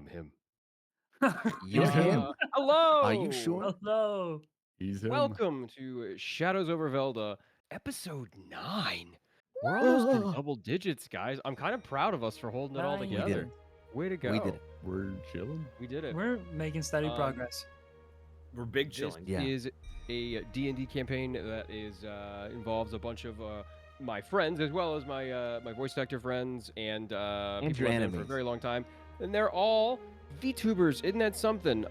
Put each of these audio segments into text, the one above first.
I'm him. You're him? Hello. Are you sure? Hello. He's him. Welcome to Shadows over Velda, episode 9. We're almost in Oh, double digits, guys. I'm kind of proud of us for holding it all Nine. we did together. it. Way to go. We did it. We're chilling. We did it. We're making steady Um, progress. We're big This chilling. Yeah. is a D&D campaign that is involves a bunch of my friends as well as my voice actor friends and people your I've known for a enemies. very long time, and they're all VTubers. Isn't that something?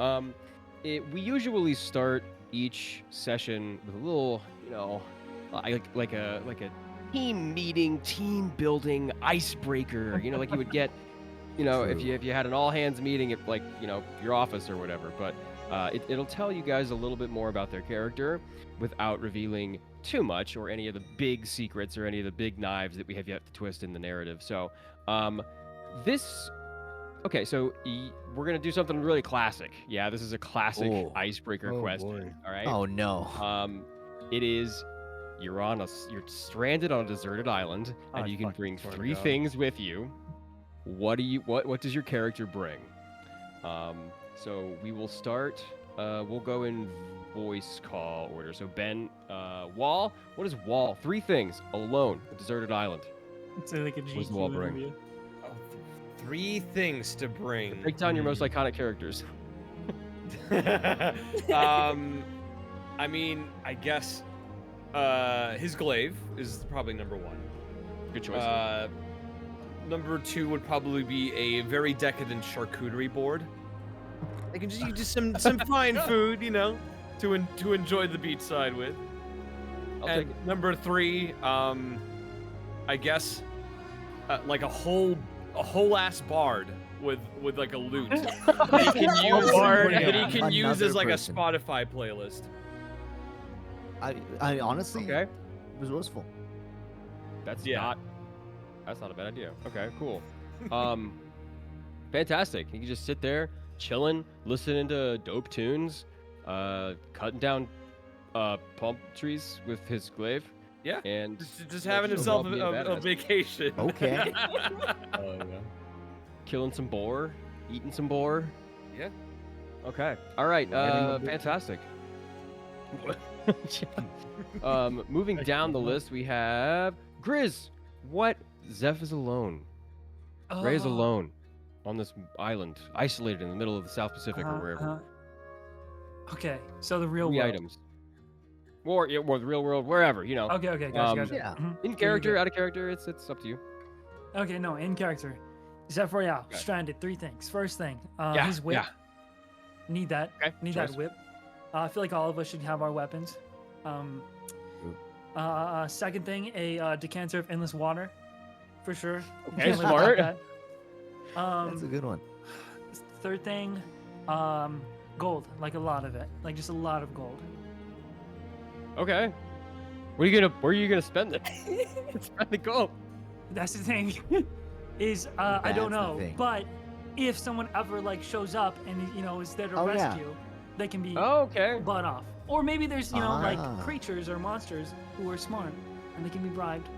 We usually start each session with a little, like a team meeting, team building icebreaker. Like you would get, if True. you had an all hands meeting at your office or whatever. But it'll tell you guys a little bit more about their character without revealing too much or any of the big secrets or any of the big knives that we have yet to twist in the narrative. So, this. Okay, so we're gonna do something really classic. Yeah, this is a classic Oh. icebreaker Oh, question. boy. All right. Oh no. It is you're stranded on a deserted island, and Oh, you can fuck. bring Swear to 3 God. things with you. What does your character bring? So we will start. We'll go in voice call order. So Ben, Wall. What is Wall? 3 things alone, a deserted island. It's like a What does GQ Wall bring? interview. Oh, 3 things to bring. Break down your most iconic characters. I mean, I guess his glaive is probably number 1. Good choice. Number 2 would probably be a very decadent charcuterie board. They can just use some fine food, to enjoy the beachside with. I'll And take it. number 3, I guess, like a whole ass bard with like a lute that he can use Bard, that yeah. he can use Another as like person. a Spotify playlist. I honestly Okay, resourceful. that's Yeah. not a bad idea. Okay, cool. Fantastic. You can just sit there, chilling, listening to dope tunes, cutting down palm trees with his glaive. Yeah. And Just having Just himself being a badass. vacation. Okay. Oh yeah. killing some boar, eating some boar. Yeah. Okay. All right. Riding a boar. Fantastic. Moving down the list, we have Grizz. What? Zeph is alone. Ray is Oh, alone on this island, isolated in the middle of the South Pacific or wherever. Okay, so the real 3 world. items. Or the real world, wherever, Okay, gotcha, gotcha. Yeah. Mhm. In Good, character, good. out of character, it's up to you. Okay, no, in character. Zeph Royale, Okay. stranded. 3 things. First thing, Yeah, his whip. yeah. Need that. Okay, Need choice. that whip. I feel like all of us should have our weapons. Second thing, a decanter of endless water, for sure. You Okay, can't live without smart. that. That's a good one. Third thing, gold, like a lot of it, like just a lot of gold. Okay. Where are you gonna spend it? Spend the gold. That's the thing, is I don't That's the know, thing. but if someone ever like shows up and is there to Oh, yeah. rescue, they can be Oh, okay. bought off. Or maybe there's Ah. like creatures or monsters who are smart and they can be bribed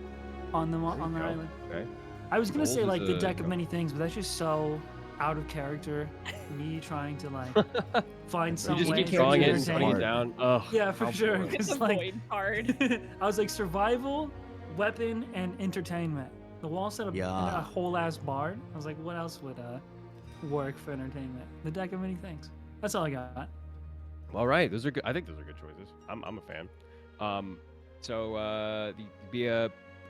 on their you go. island. Okay. I was gonna Gold say is like the a- deck of many things, but that's just so out of character. Me trying to like find You some You just way keep to drawing it and entertain. putting it Hard. down. Ugh. Yeah, for how sure. boring. It's It's like avoid hard. I was like survival, weapon, and entertainment. The wall set up Yeah. a whole ass bar. I was like, what else would work for entertainment? The deck of many things. That's all I got. All right, those are good. I think those are good choices. I'm a fan. I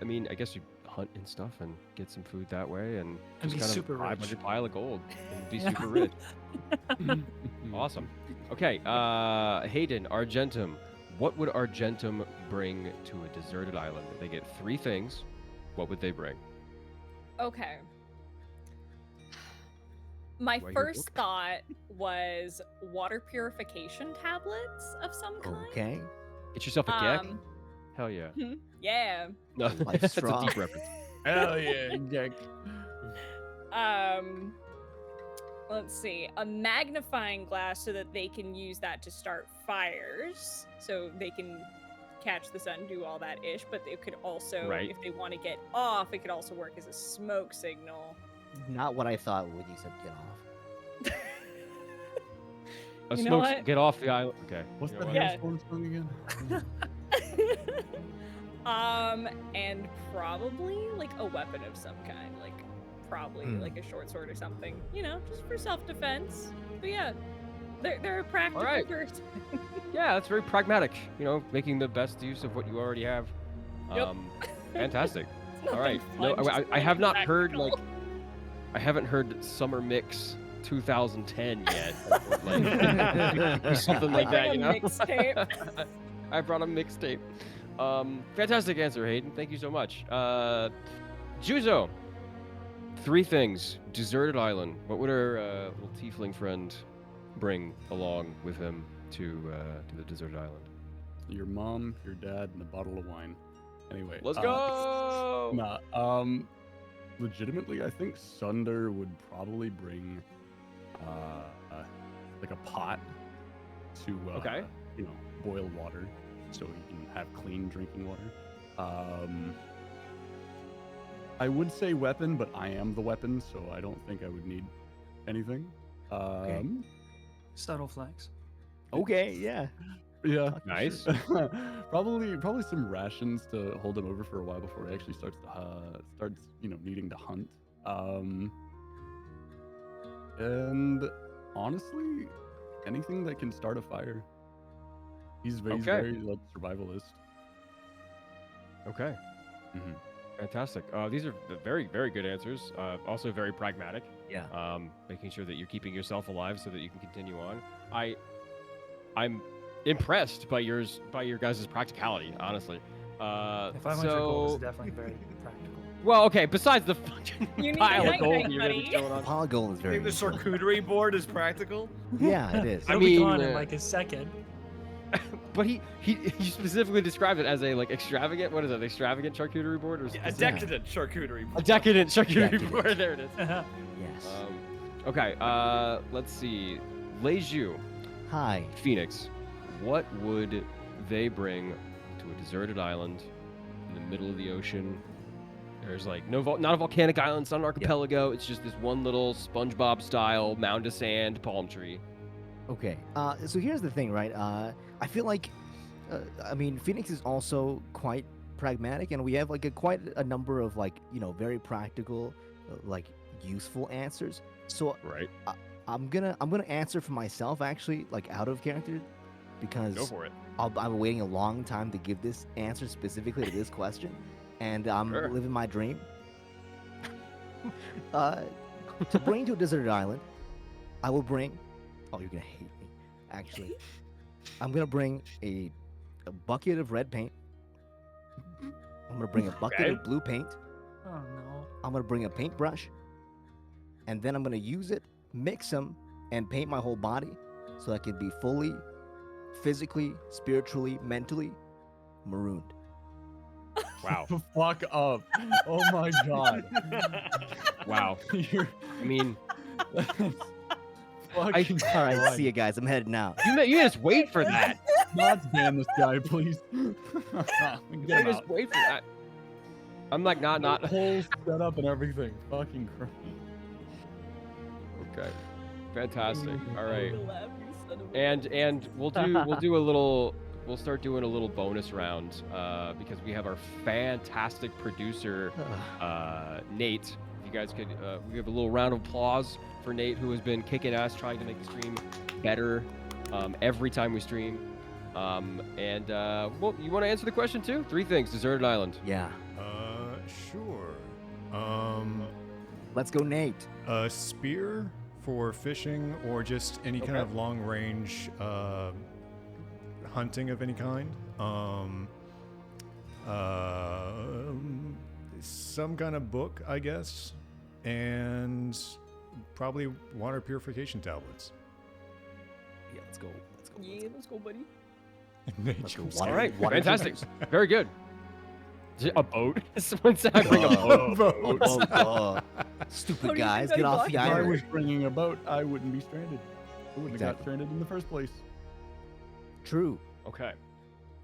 mean, I guess you hunt and stuff and get some food that way, and And just be kind super of rich. 500 pile of gold and be Yeah. super rich. Awesome. Okay, Hayden, Argentum. What would Argentum bring to a deserted island? They get 3 things. What would they bring? Okay. My Why your first book? thought was water purification tablets of some kind. Okay. Get yourself a geck. Hell yeah. Yeah. No, Life that's a straw. deep reference. Hell yeah, Jack. Let's see. A magnifying glass so that they can use that to start fires. So they can catch the sun, do all that ish, but they could also, Right. if they want to get off, it could also work as a smoke signal. Not what I thought when you said get off. You know Smokes, what? get off the island. Okay. What's you know that what? Yeah. hailstorm song again? And probably like a weapon of some kind, like probably like a short sword or something, you know, just for self-defense. But yeah, they're a practical right. person. Yeah, that's very pragmatic. You know, making the best use of what you already have. Yep. Fantastic. It's All right. nothing No, fun, just I have plain not heard practical. I haven't heard Summer Mix 2010 yet. Or, like, something like I that, bring you a know. mixtape. I brought a mixtape. Fantastic answer, Hayden. Thank you so much. Juzo, 3 things. Deserted island. What would our little tiefling friend bring along with him to the deserted island? Your mom, your dad, and a bottle of wine. Anyway. Let's go. Legitimately, I think Sunder would probably bring, like a pot to, Okay. you know, boil water so he can have clean drinking water. I would say weapon, but I am the weapon, so I don't think I would need anything. Subtle flex. Okay, yeah. Yeah. Nice. probably some rations to hold him over for a while before he actually starts needing to hunt. And honestly, anything that can start a fire. He's very like survivalist. Okay. Mhm. Fantastic. These are very, very good answers. Also very pragmatic. Yeah. Making sure that you're keeping yourself alive so that you can continue on. I'm impressed by your guys' practicality, honestly. If 500 gold is definitely very practical. Well, okay. Besides the fucking You need pile a of gold night-night, you're gonna be buddy. showing on. Polygon is I very think the useful. charcuterie board is practical. Yeah, it is. I It'll be mean, gone in like a second. But he specifically described it as a like extravagant. What is it? Extravagant charcuterie board or A specific- decadent charcuterie a board. decadent charcuterie Decadent. board? There it is. Yes. Okay. Let's see. Leju, Hi. Phoenix. What would they bring to a deserted island in the middle of the ocean? There's like not a volcanic island, it's not an archipelago. It's just this one little SpongeBob style mound of sand palm tree. Okay. So here's the thing, right? I feel like, I mean, Phoenix is also quite pragmatic, and we have like quite a number of like very practical, like useful answers. So Right. I'm gonna answer for myself actually, like out of character, because Go for it. I'm waiting a long time to give this answer specifically to this question, and I'm Sure. living my dream. To bring to a deserted island, I will bring. Oh, you're gonna hate me. Actually, I'm gonna bring a bucket of red paint. I'm gonna bring a bucket Okay. of blue paint. Oh no. I'm gonna bring a paintbrush, and then I'm gonna use it, mix them, and paint my whole body, so I can be fully, physically, spiritually, mentally marooned. Wow. Fuck up. Oh my god. Wow. You're I mean, fucking All right, God. see you guys. I'm headed now. you just wait for that. Not ban this guy, please. You Get him just out. wait for that. I'm like not. Whole setup and everything. Fucking Christ. Okay. Fantastic. All right. Laugh, you son of a- And we'll start doing a little bonus round because we have our fantastic producer Nate. If you guys could we have a little round of applause for Nate, who has been kicking ass trying to make the stream better every time we stream. Well, you want to answer the question too? 3 things. Deserted island. Yeah. Sure. Let's go, Nate. A spear for fishing or just any kind of long range hunting of any kind. Some kind of book, I guess, and probably water purification tablets. Yeah, let's go. Yeah, let's go, buddy. Let's go. All right. Water Fantastic. Very good. A boat? Someone said I bring a boat. Stupid How do you guys, think get I off got the If I island. was bringing a boat, I wouldn't be stranded. I wouldn't have got Exactly. stranded in the first place. True. Okay.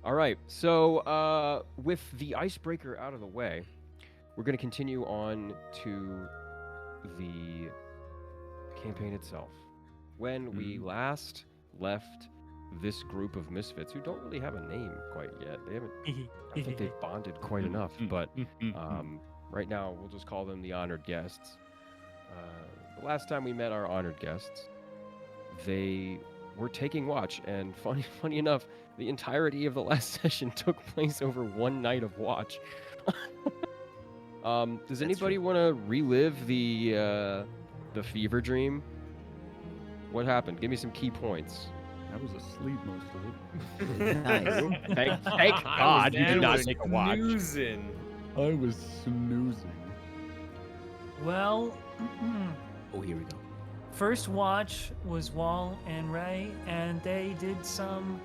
All right. So with the icebreaker out of the way, we're going to continue on to the campaign itself. when we last left this group of misfits who don't really have a name quite yet. They haven't. I don't think they've bonded quite enough. But right now, we'll just call them the honored guests. The last time we met our honored guests, they were taking watch, and funny enough, the entirety of the last session took place over one night of watch. Does anybody want to relive the fever dream? What happened? Give me some key points. I was asleep most of it. Nice. Thank God you did not take a watch. Snoozing. I was snoozing. Well, Oh, here we go. first watch was Wall and Ray, and they did some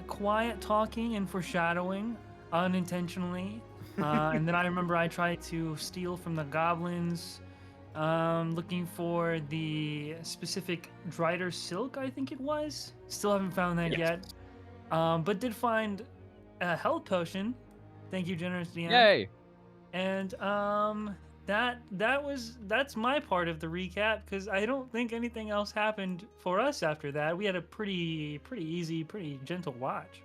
quiet talking and foreshadowing unintentionally. And then I remember I tried to steal from the goblins, looking for the specific Drider silk, I think it was. Still haven't found that yet. But did find a health potion. Thank you, generous DM. Yay! And that's my part of the recap, because I don't think anything else happened for us after that. We had a pretty easy, pretty gentle watch.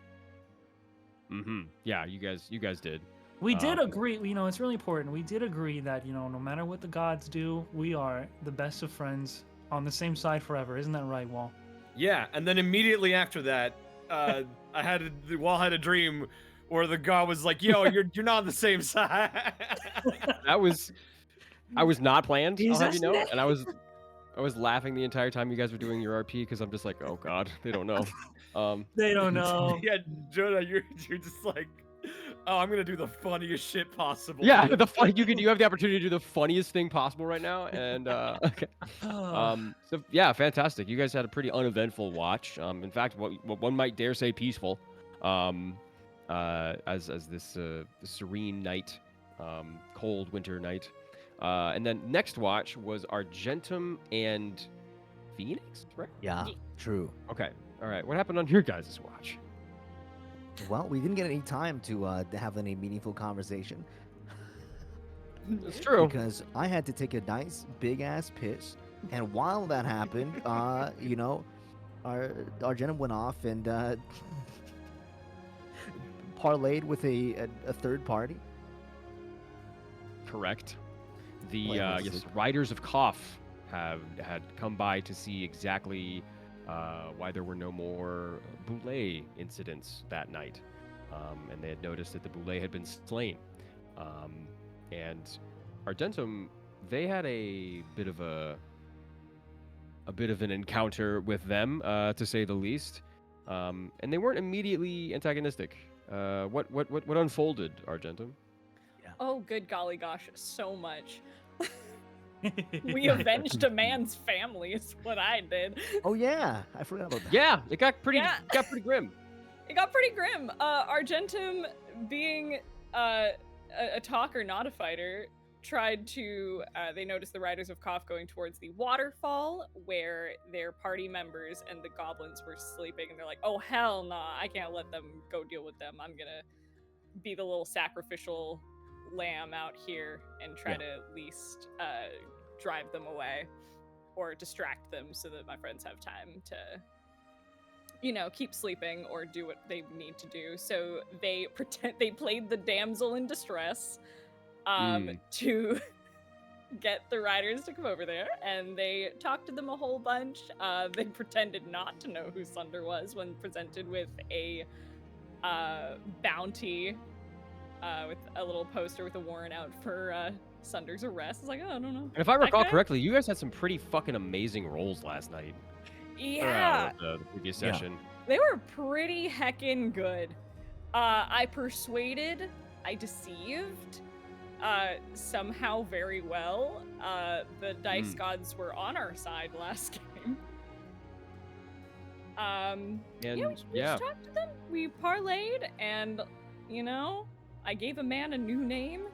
Yeah, you guys did. We did agree, it's really important. We did agree that, no matter what the gods do, we are the best of friends on the same side forever. Isn't that right, Wall? Yeah, and then immediately after that, Wall had a dream where the god was like, "Yo, you're not on the same side." I was not planned, I'll have you know, Isn't and I was laughing the entire time you guys were doing your RP because I'm just like, oh God, they don't know. They don't know. Yeah, Jonah, you're just like, oh, I'm gonna do the funniest shit possible. Yeah, you have the opportunity to do the funniest thing possible right now, and okay. So yeah, fantastic. You guys had a pretty uneventful watch. In fact, what one might dare say peaceful. As this serene night, cold winter night. And then next watch was Argentum and Phoenix, right? Yeah, true. Okay. All right. What happened on your guys' watch? Well, we didn't get any time to have any meaningful conversation. It's true. Because I had to take a nice big ass piss, and while that happened, our Argentum went off and parlayed with a third party. Correct. The Well, yes, Riders of Koff had come by to see exactly why there were no more Boulay incidents that night, and they had noticed that the Boulay had been slain. And Argentum, they had a bit of an encounter with them, to say the least, and they weren't immediately antagonistic. What unfolded, Argentum? Oh, good golly gosh, so much. We avenged a man's family is what I did. Oh yeah, I forgot about that. Yeah, it got pretty grim. It got pretty grim. Argentum, being a talker, not a fighter, tried to, they noticed the Riders of Koff going towards the waterfall where their party members and the goblins were sleeping, and they're like, oh hell nah, I can't let them go deal with them. I'm gonna be the little sacrificial lamb out here and try to at least drive them away or distract them so that my friends have time to keep sleeping or do what they need to do. So they played the damsel in distress to get the riders to come over there, and they talked to them a whole bunch. They pretended not to know who Sunder was when presented with a bounty with a little poster with a warrant out for Sunder's arrest. It's like, oh, I don't know. And if I recall correctly, you guys had some pretty fucking amazing rolls last night. Yeah. The previous session. They were pretty heckin' good. I persuaded, I deceived, somehow very well. The dice gods were on our side last game. We just talked to them. We parlayed, and I gave a man a new name.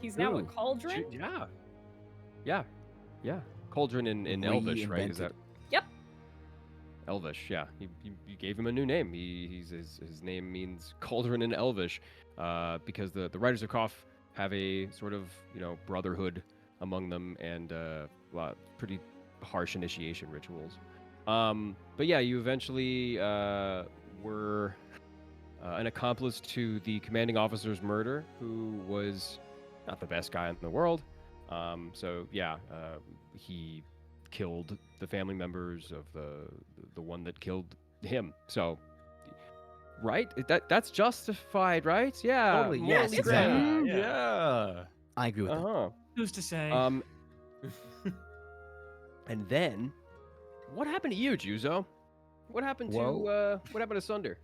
He's now a cauldron. Yeah. Cauldron in Elvish, right? Is that? Yep. Elvish, yeah. You gave him a new name. His name means cauldron in Elvish, because the Riders of Koff have a sort of brotherhood among them, and pretty harsh initiation rituals. But yeah, you eventually were an accomplice to the commanding officer's murder, who was not the best guy in the world. So yeah, he killed the family members of the one that killed him. So, right? That's justified, right? Yeah. Totally, yes, morally exactly. gray. Yeah. I agree with that. Uh-huh. Who's to say? And then, what happened to you, Juzo? What happened to Sunder?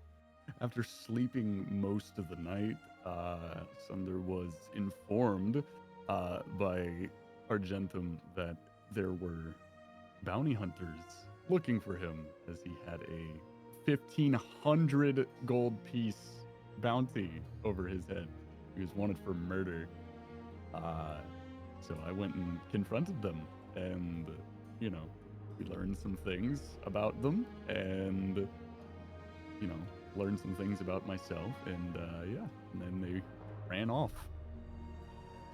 After sleeping most of the night, Sunder was informed by Argentum that there were bounty hunters looking for him, as he had a 1,500 gold piece bounty over his head. He was wanted for murder. So I went and confronted them, and we learned some things about them, and learned some things about myself, and and then they ran off.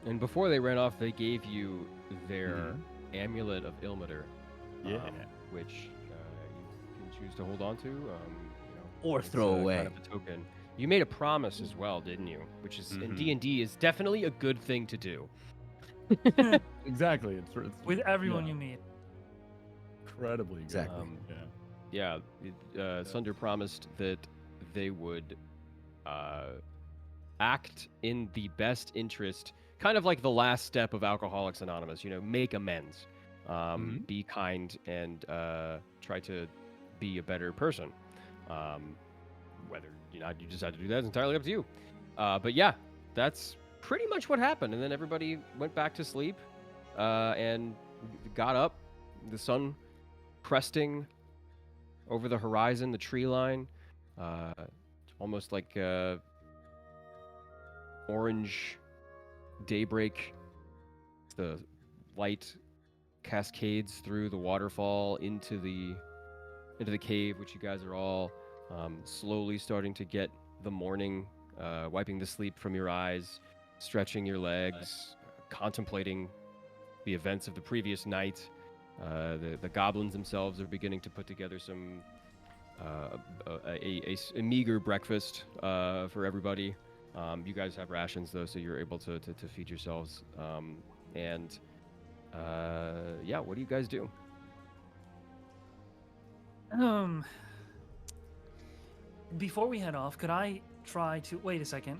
And before they ran off, they gave you their amulet of Ilmater, Yeah. which you can choose to hold on to, Or it's, throw away. Kind of a token. You made a promise as well, didn't you? Which is in D&D is definitely a good thing to do. Exactly. It's With everyone yeah, you meet. incredibly good. Exactly. Sunder promised that they would act in the best interest, kind of like the last step of Alcoholics Anonymous, make amends, be kind, and try to be a better person. Whether you decide to do that is entirely up to you. But yeah, that's pretty much what happened. And then everybody went back to sleep and got up, the sun cresting over the horizon, the tree line, almost like orange daybreak. The light cascades through the waterfall into the cave, which you guys are all slowly starting to get the morning, wiping the sleep from your eyes, stretching your legs, contemplating the events of the previous night. The goblins themselves are beginning to put together some a meager breakfast for everybody. You guys have rations though, so you're able to feed yourselves. What do you guys do? Before we head off, could I try to wait a second?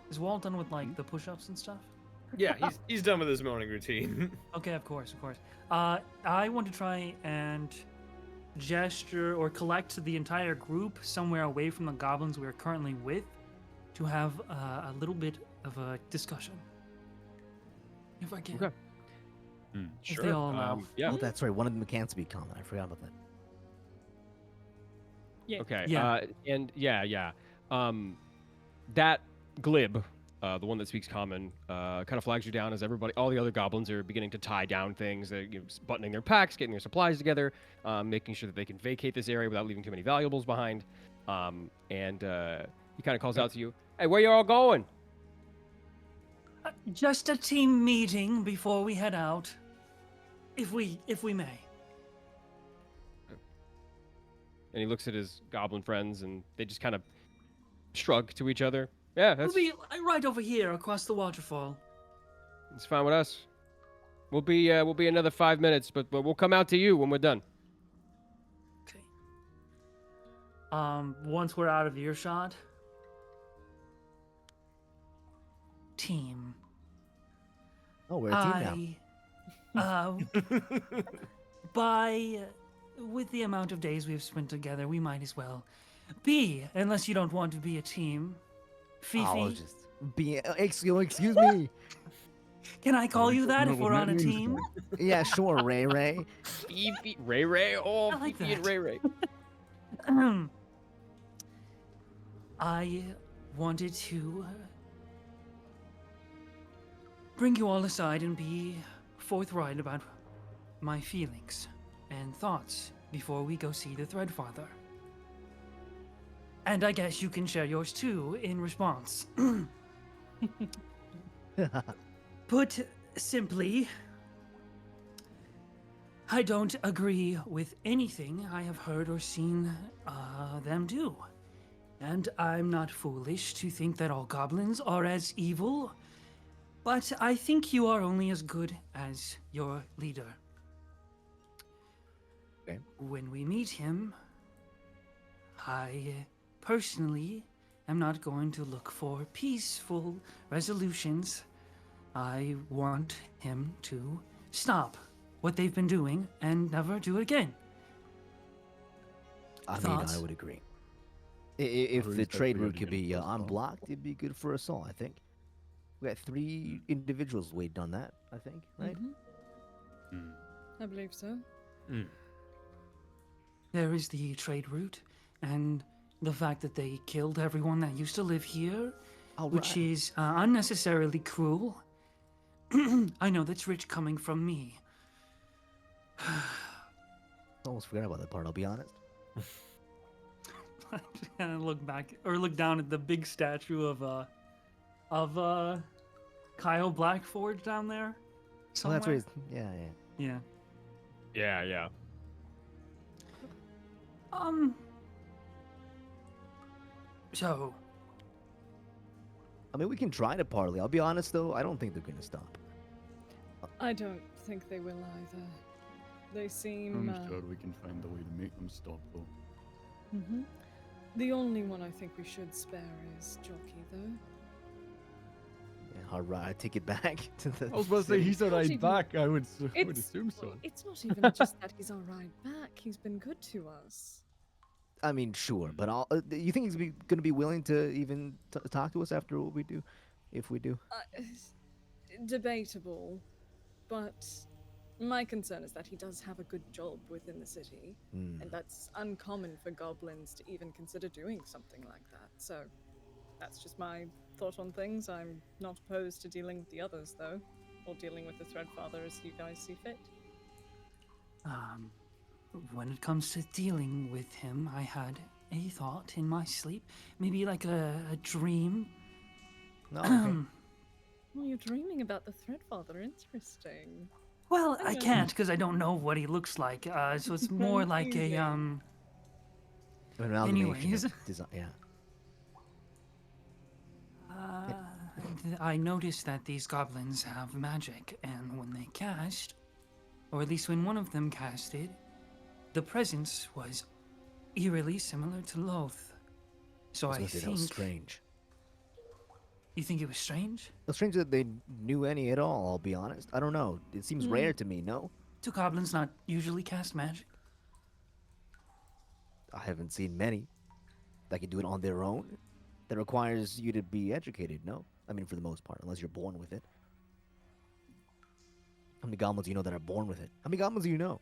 Is Walt done with like the push-ups and stuff? Yeah, he's done with his morning routine. Okay, of course. I want to try and gesture or collect the entire group somewhere away from the goblins we are currently with to have a little bit of a discussion. If I can. Okay. If they all allow. Yeah. Oh, that's right. One of them can't speak common. I forgot about that. Yeah. Okay. Yeah. That glib, the one that speaks common, kind of flags you down as all the other goblins are beginning to tie down things, buttoning their packs, getting their supplies together, making sure that they can vacate this area without leaving too many valuables behind. And he kind of calls out to you, "Hey, where you all going?" Just a team meeting before we head out, if we may. And he looks at his goblin friends, and they just kind of shrug to each other. Yeah, We'll be right over here across the waterfall. it's fine with us. We'll be another 5 minutes, but we'll come out to you when we're done. Okay. Once we're out of earshot. Team. Oh, we're a team now. With the amount of days we've spent together, we might as well be, unless you don't want to be a team. Fifi, I'll just be. Excuse me. can I call you that know if what we're that on a means, team? Yeah, sure, Ray Ray. Fifi, Ray, oh, I like Fifi and that. Ray. I wanted to bring you all aside and be forthright about my feelings and thoughts before we go see the Threadfather. And I guess you can share yours too in response. Put simply, I don't agree with anything I have heard or seen them do. And I'm not foolish to think that all goblins are as evil, but I think you are only as good as your leader. Okay. When we meet him, I personally am not going to look for peaceful resolutions. I want him to stop what they've been doing and never do it again. I mean, Thoughts? I would agree. If Or the is that trade clear route could again be for us all? unblocked, it'd be good for us all, I think. We got 3 individuals waiting on that, I think, right? Hmm. I believe so. There is the trade route, and the fact that they killed everyone that used to live here, All which right. is unnecessarily cruel. I know that's rich coming from me. Almost forgot about that part, I'll be honest. And look back or look down at the big statue of Kyle Blackforge down there. Oh, that's where somewhere. he's... Yeah. Yeah. Yeah. So I mean, we can try to parley. I'll be honest, though, I don't think they're going to stop. I don't think they will either. They seem. I'm sure we can find a way to make them stop, though. Mhm. The only one I think we should spare is Jockey, though. Yeah, all right, I take it back to the... I was about to say, city. he's a Not ride even- back. I would It's- assume so. It's not even just that he's alright back. He's been good to us. I mean, sure, but you think he's going to be willing to even talk to us after what we do? If we do? Debatable, but my concern is that he does have a good job within the city, and that's uncommon for goblins to even consider doing something like that. So that's just my thought on things. I'm not opposed to dealing with the others, though, or dealing with the Threadfather as you guys see fit. when it comes to dealing with him, I had a thought in my sleep, maybe like a dream. No, okay. Well, you're dreaming about the Threadfather. Interesting. Well, I Okay. can't because I don't know what he looks like. So it's more like a An amalgamation of anyways. design, yeah. I noticed that these goblins have magic, and when they cast, or at least when one of them casted, the presence was eerily similar to Loth. So I was I gonna say that was think strange. you think it was strange. It's strange that they knew any at all, I'll be honest. I don't know. It seems rare to me, no? Do goblins not usually cast magic? I haven't seen many that can do it on their own. That requires you to be educated, no? I mean, for the most part, unless you're born with it. How many goblins do you know that are born with it? How many goblins do you know?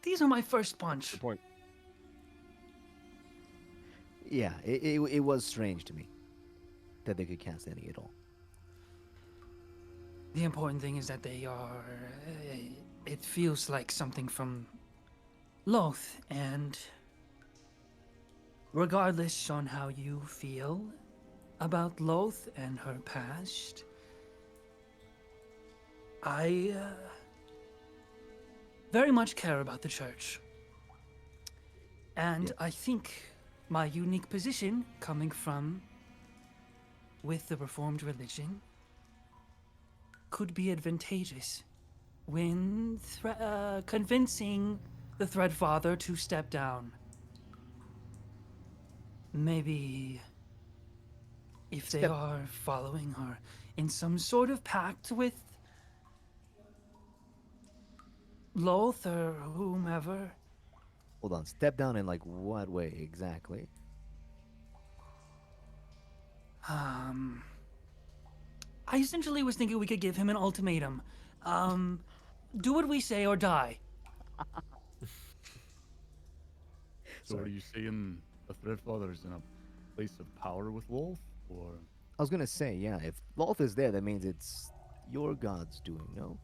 These are my first bunch. Good point. Yeah, it was strange to me that they could cast any at all. The important thing is that they are. It feels like something from Loth, and regardless on how you feel about Loth and her past, I very much care about the church. And I think my unique position coming from with the Reformed religion could be advantageous when convincing the Threadfather to step down. Maybe if they are following her in some sort of pact with Loth or whomever. Hold on, step down in like what way exactly? I essentially was thinking we could give him an ultimatum. Do what we say or die. So are you saying the Threadfather is in a place of power with Wolf, or I was gonna say, yeah, if Lolth is there, that means it's your god's doing, no?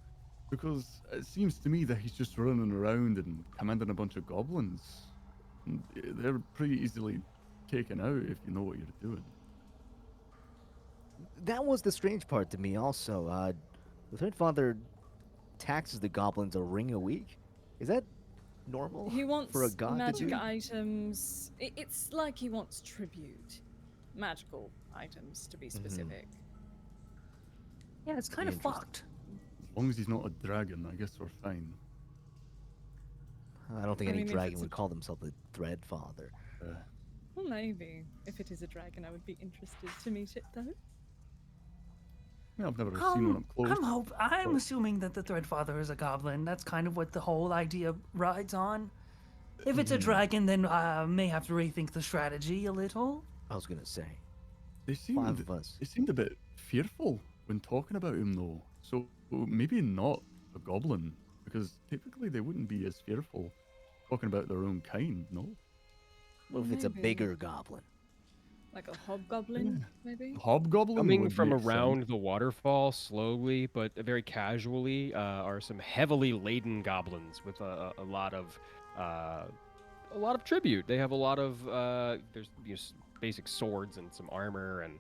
because it seems to me that he's just running around and commanding a bunch of goblins. And they're pretty easily taken out if you know what you're doing. That was the strange part to me also. The Threadfather taxes the goblins a ring a week. Is that normal He wants for a god to magic do? items. It's like he wants tribute. Magical items, to be specific. Yeah, it's kind of Interesting. fucked. As long as he's not a dragon, I guess we're fine. I don't think I any mean, if dragon it's would a- call themselves the Dread Father. Well, maybe. If it is a dragon, I would be interested to meet it, though. Yeah, I've never seen one up close. I'm but- assuming that the Threadfather is a goblin. That's kind of what the whole idea rides on. If it's a dragon, then I may have to rethink the strategy a little. I was gonna say They 5 seemed, of us. they seemed a bit fearful when talking about him, though. So maybe not a goblin, because typically they wouldn't be as fearful talking about their own kind, no? What if it's a Maybe. bigger goblin? Like a hobgoblin, maybe? Hobgoblin Coming would from make sense. around the waterfall, slowly but very casually, are some heavily laden goblins with a lot of tribute. They have a lot of there's basic swords and some armor, and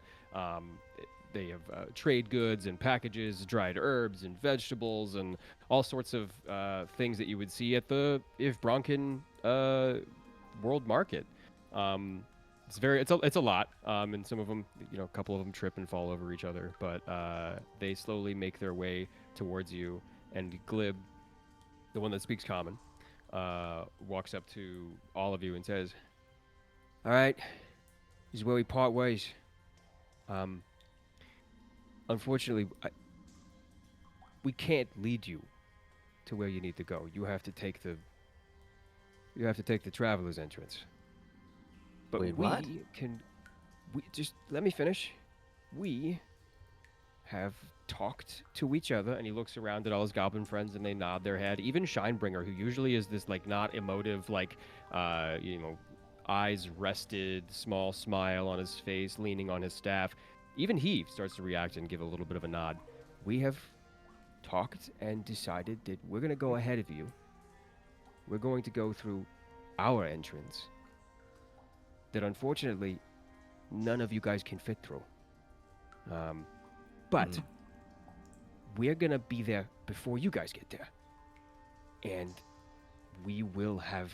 they have trade goods and packages, dried herbs and vegetables, and all sorts of things that you would see at the Bronkin World Market. It's a lot, and some of them, a couple of them trip and fall over each other, but they slowly make their way towards you. And Glib, the one that speaks common, walks up to all of you and says, "All right, this is where we part ways. Unfortunately, we can't lead you to where you need to go. You have to take the traveler's entrance." But Wait, we what? we just let me finish. We have talked to each other, and he looks around at all his goblin friends, and they nod their head. Even Shinebringer, who usually is this not emotive, eyes rested, small smile on his face, leaning on his staff. Even he starts to react and give a little bit of a nod. We have talked and decided that we're going to go ahead of you. We're going to go through our entrance that unfortunately none of you guys can fit through. But we're gonna be there before you guys get there. And we will have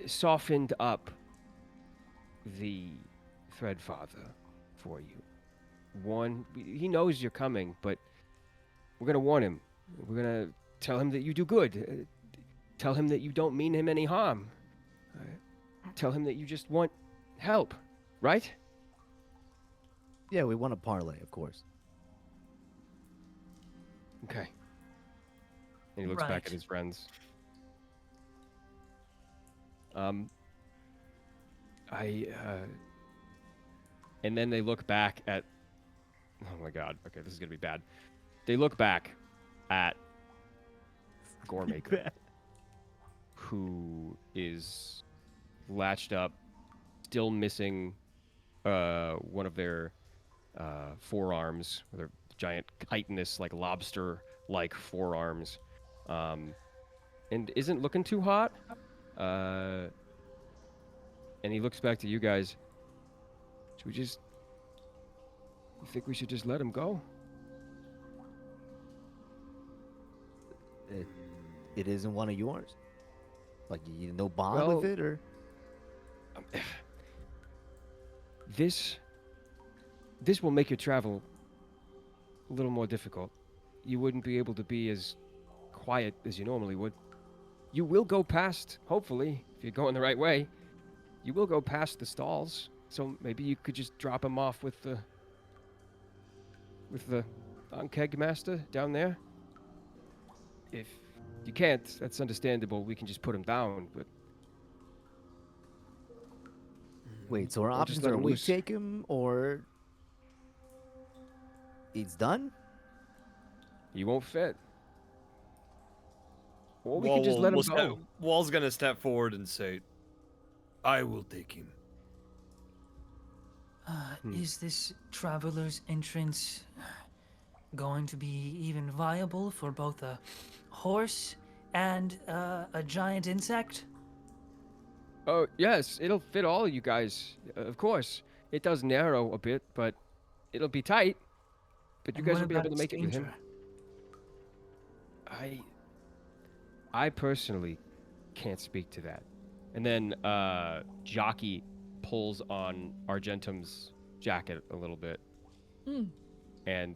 softened up the Threadfather for you. He knows you're coming, but we're gonna warn him. We're gonna tell him that you do good. Tell him that you don't mean him any harm. Tell him that you just want help, right? Yeah, we want to parlay, of course. Okay. And he looks back Right. at his friends. And then they look back at. Oh my God. Okay, this is gonna be bad. They look back at Goremaker, who is latched up, still missing one of their forearms, their giant chitinous, lobster-like forearms, and isn't looking too hot. And he looks back to you guys. You think we should just let him go? It isn't one of yours. Like you no bond Well, with it, or This will make your travel a little more difficult. You wouldn't be able to be as quiet as you normally would. You will go past, hopefully, if you're going the right way, you will go past the stalls. So maybe you could just drop him off with the keg master down there. If you can't, that's understandable. We can just put him down, but wait. So our Or just options let are him we loose. take him or it's done. he won't fit. Or we can just let him go. Wall's gonna step forward and say, "I will take him." Is this traveler's entrance going to be even viable for both a horse and a giant insect? Oh, yes, it'll fit all of you guys. Of course. It does narrow a bit, but it'll be tight. But you And guys what will be able about to make it with him. danger? I personally can't speak to that. And then Jockey pulls on Argentum's jacket a little bit, Mm. and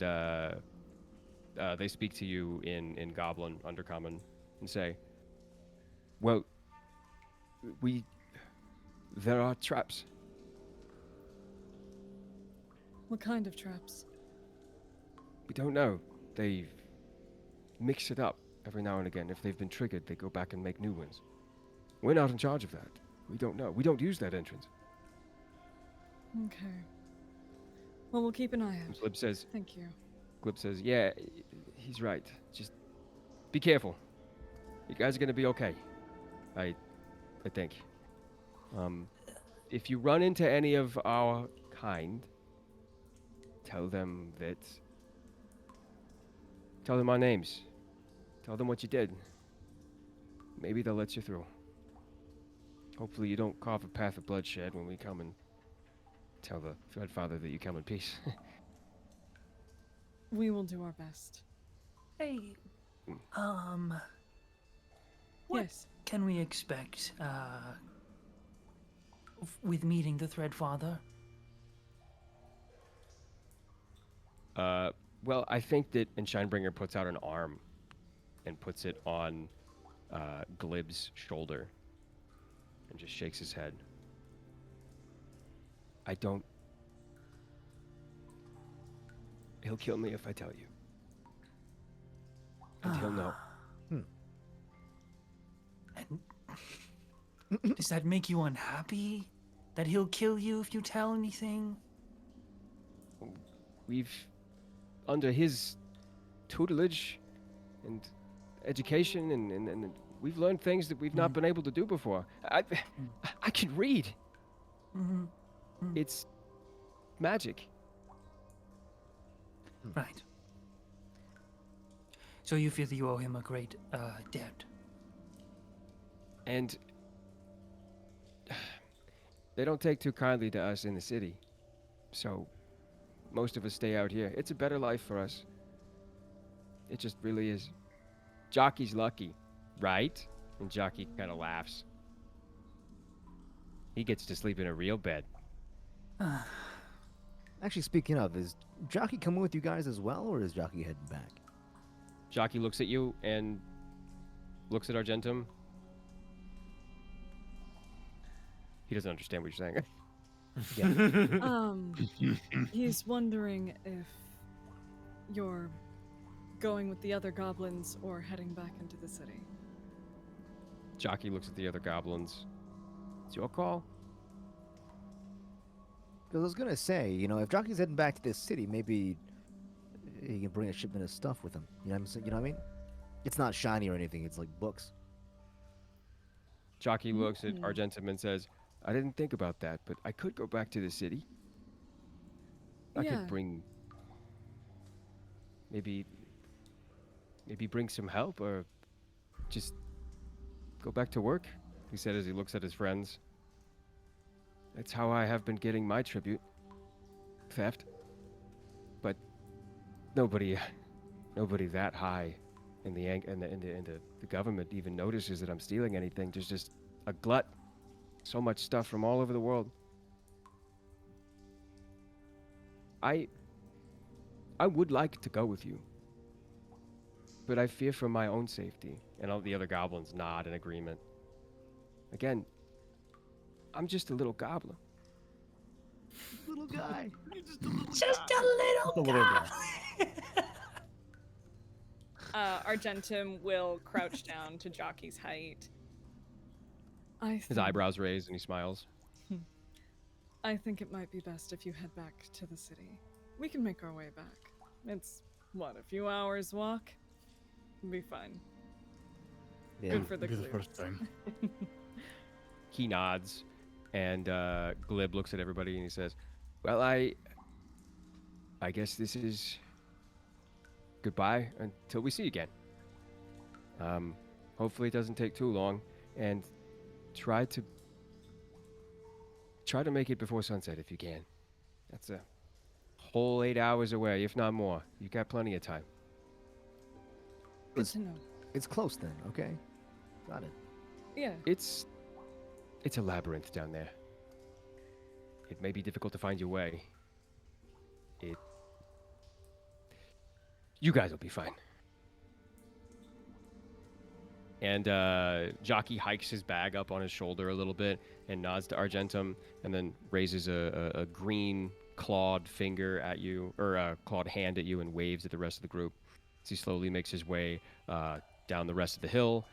they speak to you in Goblin Undercommon and say, "Well, there are traps. What kind of traps? We don't know. They mix it up every now and again. If they've been triggered, they go back and make new ones. We're not in charge of that. We don't know. We don't use that entrance." Okay. Well, we'll keep an eye And out. Glib says, Thank you. "Yeah, he's right. Just be careful. You guys are gonna be okay. I think. If you run into any of our kind, tell them our names. Tell them what you did. Maybe they'll let you through. Hopefully you don't carve a path of bloodshed when we come and tell the Dreadfather that you come in peace." We will do our best. Hey, what Yes. can we expect with meeting the Threadfather? Well, I think that, and Shinebringer puts out an arm and puts it on Glib's shoulder and just shakes his head. I don't. He'll kill me if I tell you. And he'll know. And does that make you unhappy? That he'll kill you if you tell anything? We've, under his tutelage and education, and we've learned things that we've not been able to do before. I can read. It's magic. Right. So you feel that you owe him a great debt? And they don't take too kindly to us in the city. So most of us stay out here. It's a better life for us. It just really is. Jockey's lucky, right? And Jockey kind of laughs. He gets to sleep in a real bed. Actually, speaking of, is Jockey coming with you guys as well, or is Jockey heading back? Jockey looks at you and looks at Argentum. He doesn't understand what you're saying. He's wondering if you're going with the other goblins or heading back into the city. Jockey looks at the other goblins. It's your call. Because I was gonna say, if Jockey's heading back to this city, maybe he can bring a shipment of stuff with him. You know what I'm saying? You know what I mean? It's not shiny or anything. It's like books. Jockey looks at Argentum and says, "I didn't think about that, but I could go back to the city. I could bring maybe bring some help, or just go back to work," he said as he looks at his friends. "That's how I have been getting my tribute. Theft. But nobody that high in the government even notices that I'm stealing anything. There's just a glut. So much stuff from all over the world. I would like to go with you, but I fear for my own safety." And all the other goblins nod in agreement. Again, I'm just a little goblin. Little guy. Just a little guy. Argentum will crouch down to Jockey's height. His eyebrows raise and he smiles. I think it might be best if you head back to the city. We can make our way back. It's, a few hours walk? It'll be fine. Yeah. Good for the Be the glue. first time. He nods, and Glib looks at everybody and he says, "Well, I guess this is goodbye until we see you again. Hopefully it doesn't take too long, and try to make it before sunset if you can. That's a whole 8 hours away, if not more. You got plenty of time." Good It's- to know. It's close then. Okay, got it. Yeah. It's a labyrinth down there. It may be difficult to find your way. You guys will be fine. And Jockey hikes his bag up on his shoulder a little bit and nods to Argentum, and then raises a green clawed finger at you, or a clawed hand at you, and waves at the rest of the group as he slowly makes his way down the rest of the hill,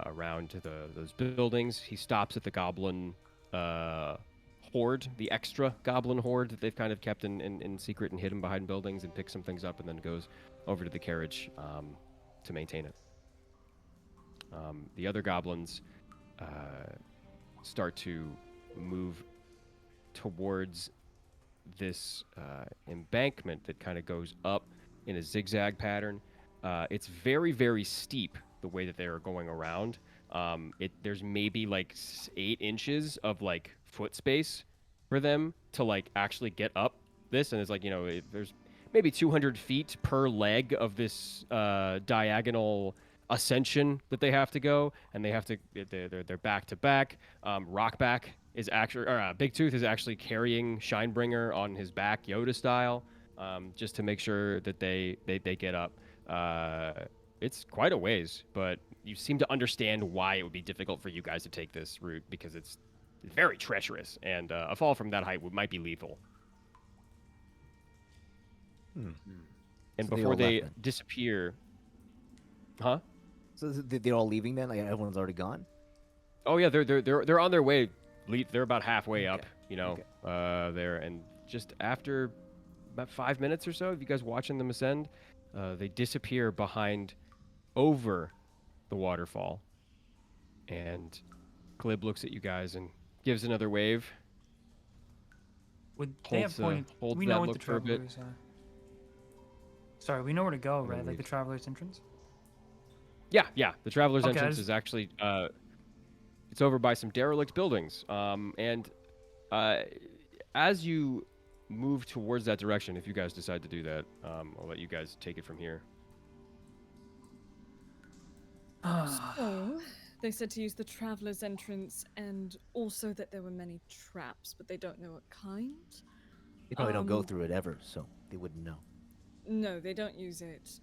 around to those buildings. He stops at the goblin horde, the extra goblin horde that they've kind of kept in secret and hidden behind buildings, and picks some things up, and then goes over to the carriage to maintain it. The other goblins start to move towards this embankment that kind of goes up in a zigzag pattern. It's very, very steep the way that they are going around. There's maybe like 8 inches of like foot space for them to like actually get up this, and it's like, there's maybe 200 feet per leg of this diagonal ascension that they have to go, and they're back to back. Rockback is actually, or Big Tooth is actually carrying Shinebringer on his back, Yoda style, just to make sure that they get up. It's quite a ways, but you seem to understand why it would be difficult for you guys to take this route, because it's very treacherous, and a fall from that height might be lethal. And So they before all they left then? disappear, huh? So they're all leaving then? Like everyone's already gone? Oh yeah, they're on their way. They're about halfway up, Okay. there, and just after about 5 minutes or so of you guys watching them ascend, they disappear over the waterfall, and Glib looks at you guys and gives another wave. Would they have pointed? holds We that know what the look for a bit. travelers are. Sorry, we know where to go, And right? then Like the traveler's entrance. Yeah. The traveler's Okay, entrance is actually it's over by some derelict buildings. And as you move towards that direction, if you guys decide to do that, I'll let you guys take it from here. So, they said to use the traveler's entrance, and also that there were many traps, but they don't know what kind. They probably don't go Um, through it ever, so they wouldn't know. No, they don't use it.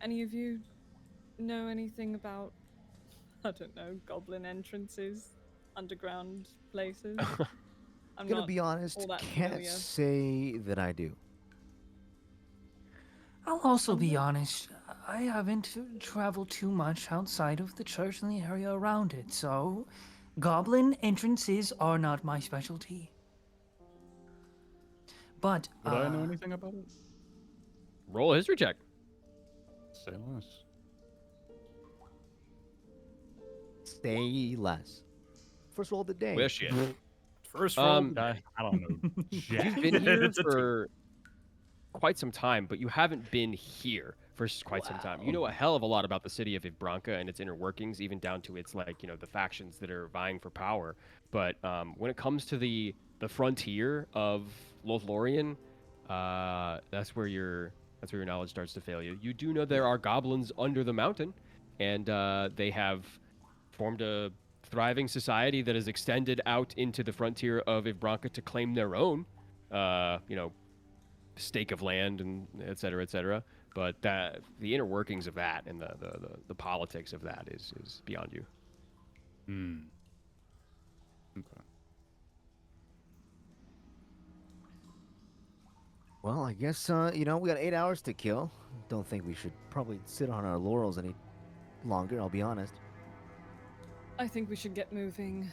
Any of you know anything about, I don't know, goblin entrances, underground places? I'm Gonna not be honest, all that can't familiar. say that I do. I'll also be honest. I haven't traveled too much outside of the church and the area around it, so goblin entrances are not my specialty. But Would I know anything about it? Roll a history check. Say less. Say less. First roll of the day. Wish it. First roll. I don't know. You've been here for quite some time, but you haven't been here for quite some time. You know a hell of a lot about the city of Ivbranca and its inner workings, even down to its the factions that are vying for power. But when it comes to the frontier of Lolthlorian, that's where your knowledge starts to fail you. You do know there are goblins under the mountain, and they have formed a thriving society that has extended out into the frontier of Ivbranca to claim their own, stake of land, and et cetera, et cetera. But the inner workings of that and the politics of that is beyond you. Okay. Well, I guess, we got 8 hours to kill. Don't think we should probably sit on our laurels any longer, I'll be honest. I think we should get moving.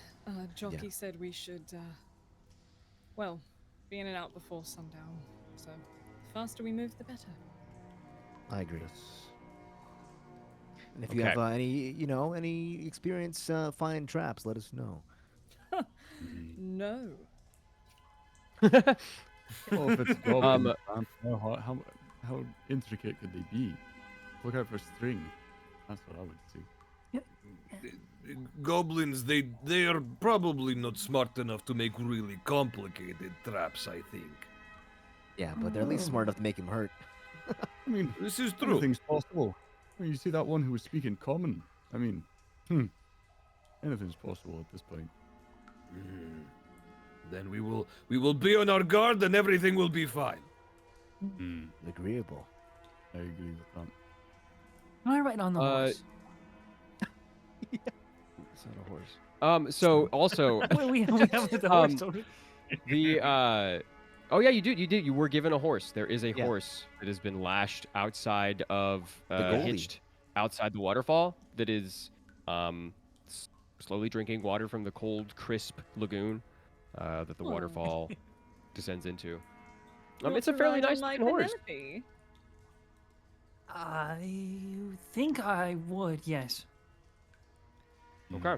Jockey said we should, be in and out before sundown. So, the faster we move, the better. I agree. And if you Okay. have any experience finding traps, let us know. No. Well, if it's goblins, I don't know how intricate could they be? Look out for string. That's what I would see. Goblins, they are probably not smart enough to make really complicated traps, I think. Yeah, but they're at least smart enough to make him hurt. I mean, This is true. anything's possible. Well, you see that one who was speaking common? I mean, anything's possible at this point. Then we will be on our guard, and everything will be fine. Agreeable. I agree with that. Am I right on the horse? It's not a horse. So also, we have the horse. don't we? the oh yeah, you did. You were given a horse. There is a Yeah. horse that has been lashed outside of Goldie. hitched outside the waterfall. That is slowly drinking water from the cold, crisp lagoon that the Oh. waterfall descends into. You want It's a to fairly ride on nice my looking horse. Penelope? I think I would, yes. Okay.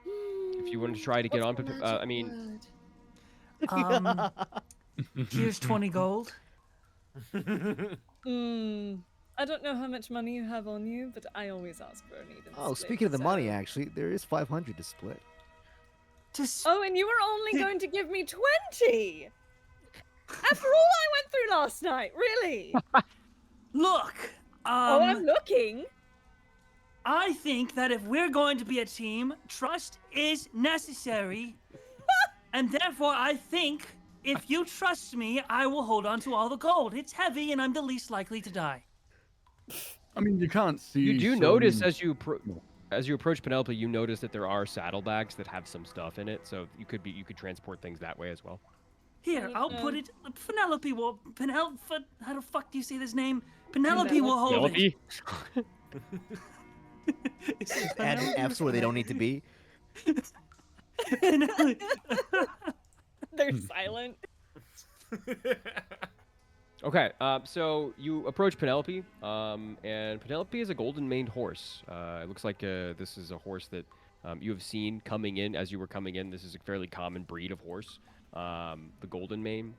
If you wanted to try to get on, I mean, Here's 20 gold. I don't know how much money you have on you, but I always ask for an even Oh, split, speaking of the money, so- actually, there is 500 to split. Just Oh, and you were only going to give me 20! After all I went through last night, really? look. Oh, I'm looking. I think that if we're going to be a team, trust is necessary. And therefore, I think if you trust me, I will hold on to all the gold. It's heavy, and I'm the least likely to die. I mean, you can't see. you do so notice many- as you approach Penelope, you notice that there are saddlebags that have some stuff in it, so you could transport things that way as well. Here, I'll Yeah. put it. Penelope, how the fuck do you say this name? Penelope will hold it. Penelope? Is it Adding Penelope? F's where they don't need to be. Penelope. They're silent. Okay, so you approach Penelope, and Penelope is a golden maned horse. It looks like this is a horse that you have seen coming in as you were coming in. This is a fairly common breed of horse, the golden mane.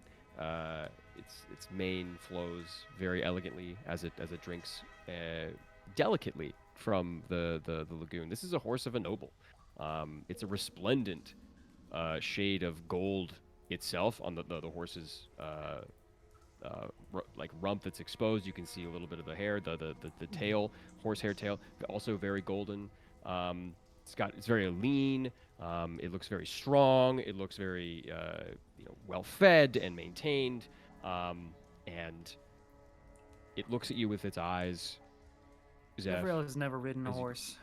Its mane flows very elegantly as it drinks delicately from the lagoon. This is a horse of a noble. It's a resplendent shade of gold itself on the horse's like rump that's exposed. You can see a little bit of the hair, the tail, horsehair tail, also very golden. It's very lean. It looks very strong. It looks very well fed and maintained. And it looks at you with its eyes. Zeph, Gabriel has never ridden a Is it- horse.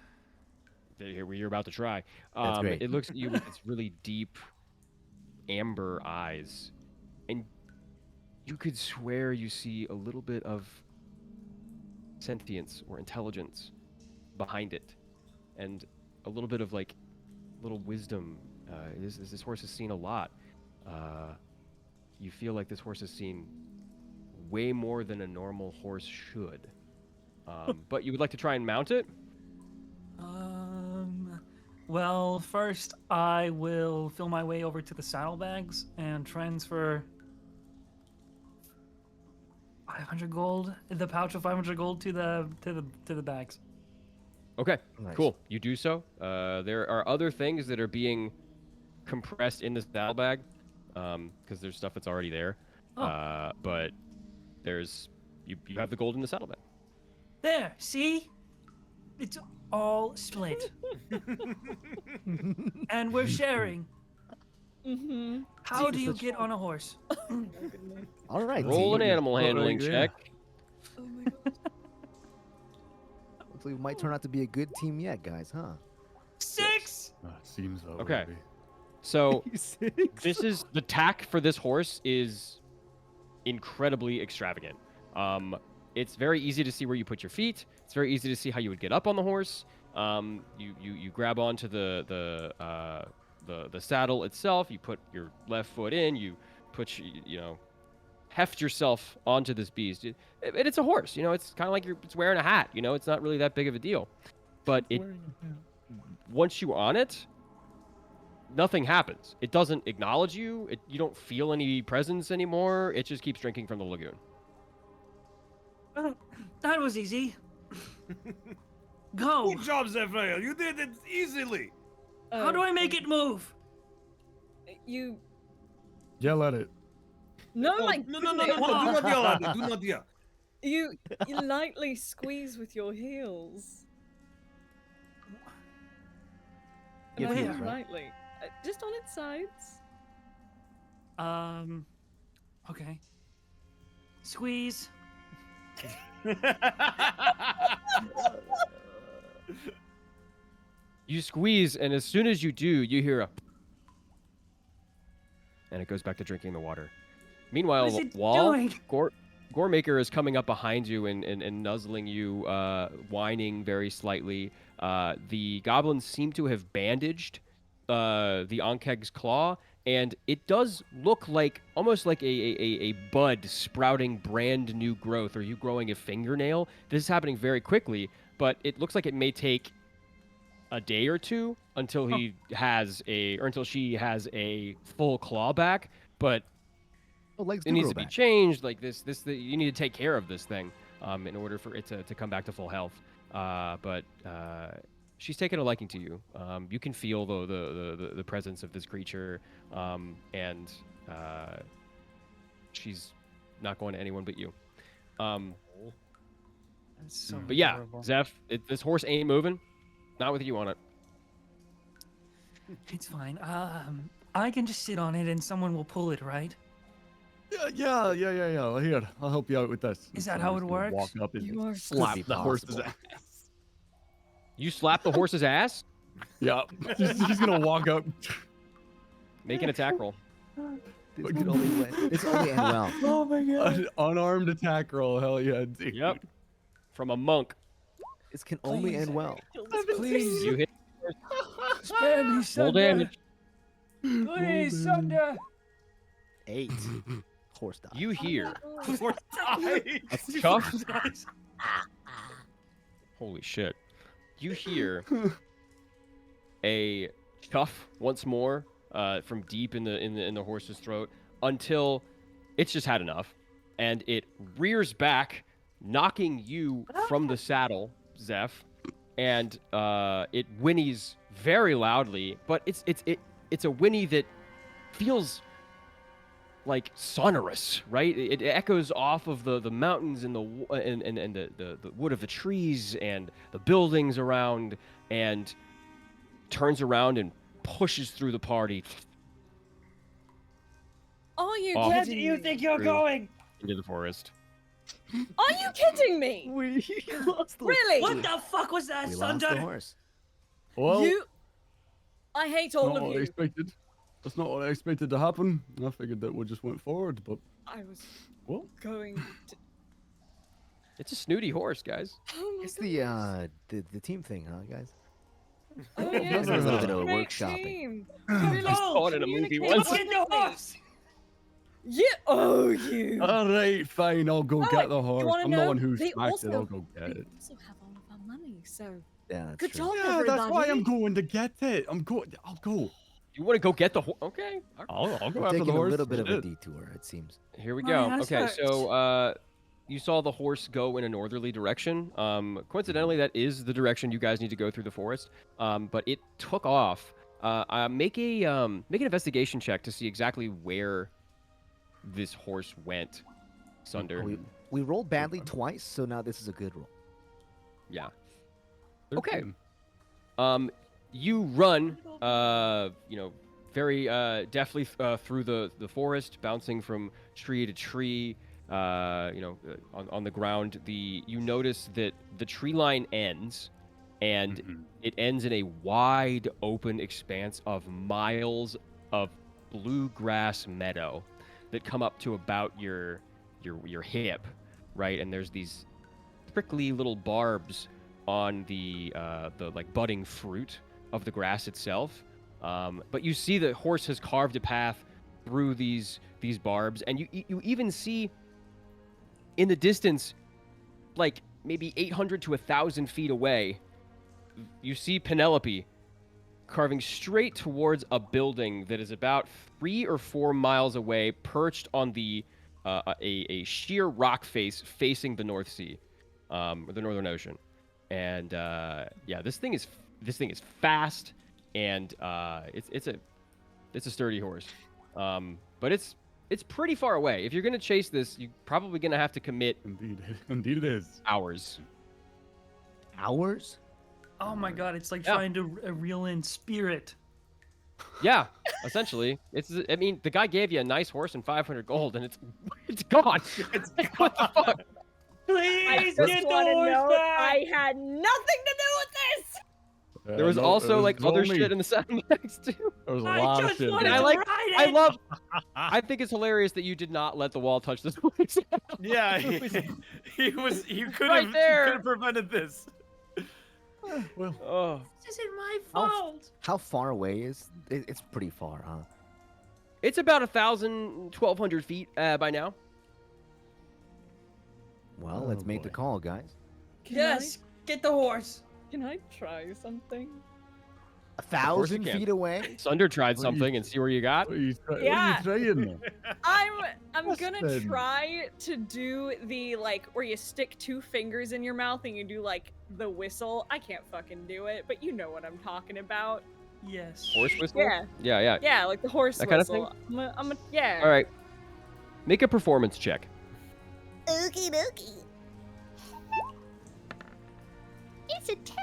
here you're about to try. That's great. It looks at you with its really deep amber eyes, and you could swear you see a little bit of sentience or intelligence behind it, and a little bit of like little wisdom. This horse has seen a lot. You feel like this horse has seen way more than a normal horse should. But you would like to try and mount it? Well, first I will fill my way over to the saddlebags and transfer 500 gold, the pouch of 500 gold to the bags. Okay, Nice. cool. You do so. There are other things that are being compressed in this saddlebag, because there's stuff that's already there. Oh. But there's you have the gold in the saddlebag. There, see? It's all split. And we're sharing. Mm-hmm. How do you get on a horse? All right, Roll an team. animal Alright, handling yeah. check. Oh my god. Hopefully, we might turn out to be a good team yet, guys, huh? 6! It seems that Okay. way. So this is the tack for this horse is incredibly extravagant. It's very easy to see where you put your feet. It's very easy to see how you would get up on the horse. You grab onto the saddle itself. You put your left foot in. You put heft yourself onto this beast. And it's a horse. It's kind of like it's wearing a hat. It's not really that big of a deal. But once you're on it, nothing happens. It doesn't acknowledge you. You don't feel any presence anymore. It just keeps drinking from the lagoon. That was easy. Go. Good job, Zephyr. You did it easily. How do I make it move? You. Yell at it. No, Oh, my no. Do goodness. not yell at it. Do not yell. You lightly squeeze with your heels. You have And I heels, mean right? lightly. Just on its sides. Okay. Squeeze. You squeeze, and as soon as you do, you hear a, and it goes back to drinking the water. Meanwhile, What is it Wall, doing? Goremaker is coming up behind you and nuzzling you, whining very slightly. The goblins seem to have bandaged the Ankeg's claw, and it does look like almost like a bud sprouting brand new growth, or you growing a fingernail. This is happening very quickly, but it looks like it may take a day or two until he has or until she has a full claw back. But Oh, legs it do needs grow to be back. changed. Like you need to take care of this thing in order for it to come back to full health. But she's taken a liking to you. You can feel the presence of this creature, and she's not going to anyone but you. That's so But yeah, adorable. Zeph, this horse ain't moving. Not with you on it. It's fine. I can just sit on it and someone will pull it, right? Yeah. Here, I'll help you out with this. Is that I'm how just it gonna works? Walk up and You are slap Could be the horse's possible. ass. You slap the horse's ass. Yeah, he's gonna walk up. Make an attack roll. This could only end well. Oh my An unarmed attack roll. Hell yeah, dude. Yep. From a monk. This can only end well. Please, You hit. spare me, Roll Sunder. damage. Please, Sunder. 8. Horse die. You hear. That's Chuff. Holy shit. You hear a chuff once more from deep in the horse's throat until it's just had enough, and it rears back, knocking you from the saddle, Zeph, and it whinnies very loudly, but it's a whinny that feels like sonorous, right? It echoes off of the mountains and the wood of the trees and the buildings around, and turns around and pushes through the party Are you Off. Where kidding do you me? think you're True. going? into the forest. Are you kidding me? We lost the Really? What the fuck was that, We lost the Sunder? horse. Well, You. I hate all not of what I you. expected. That's not what I expected to happen. I figured that we just went forward, but I was well, going to. It's a snooty horse, guys. Oh my It's God. the team thing, huh, guys? Oh yeah, There's a little bit of great workshopping. team. I saw it in a movie Communicate once. Look at the horse. Yeah. Oh, you. all right, fine. I'll go Right, get the you horse. wanna I'm the know? one who They smacked it. I'll also- go get They it. also have all of our money, so Yeah, that's good true. job, Yeah, everybody. that's why I'm going to get it. I'm going. I'll go. You want to go get the horse? Okay. I'll go We're after the taking a horse. little bit of a Shit. detour, it seems. Here we My go. ass Okay, hurts. so you saw the horse go in a northerly direction. Coincidentally, that is the direction you guys need to go through the forest. But it took off. Make an investigation check to see exactly where this horse went, Sunder. We rolled badly twice, so now this is a good roll. Yeah. Okay. 13. You run, very deftly through the forest, bouncing from tree to tree. On the ground. You notice that the tree line ends, and Mhm. it ends in a wide open expanse of miles of bluegrass meadow that come up to about your hip, right? And there's these prickly little barbs on the like budding fruit of the grass itself. But you see the horse has carved a path through these barbs, and you even see in the distance, like maybe 800 to 1,000 feet away, you see Penelope carving straight towards a building that is about 3 or 4 miles away, perched on the a sheer rock face facing the North Sea, or the Northern Ocean. And this thing is fast, and it's a sturdy horse, but it's It's pretty far away. If you're gonna chase this, you're probably gonna have to commit Indeed, indeed it is. hours. Hours? Oh my god, it's like Yeah. trying to reel in Spirit. Yeah, essentially. I mean, the guy gave you a nice horse and 500 gold, and it's gone. It's What the fuck? I Please just get the want to horse know back! I had nothing to do with this. There was No, also it was like other only- shit in the saddlebags too. There was a I lot of just shit. wanted And I to like- ride I it! love. I think it's hilarious that you did not let the wall touch this place. Yeah, he was. You could Right have. there. Could have prevented this. Well, Oh, This isn't my How- fault! How far away is it's pretty far, huh? it's about 1,000, 1,200 feet by now. Well, Oh, let's make the boy. call, guys. Yes, get the horse. Can I try something? 1,000 can. feet away? Sunder tried What are you- something and see where you got. what are you, Yeah. what are you trying? I'm Yes, gonna then. try to do the like where you stick 2 fingers in your mouth and you do like the whistle. I can't fucking do it, but you know what I'm talking about. Yes. Horse whistle? Yeah. Yeah. Yeah, like the horse That kind of whistle. Yeah. All right. Make a performance check. Okie dokie. It's a 10.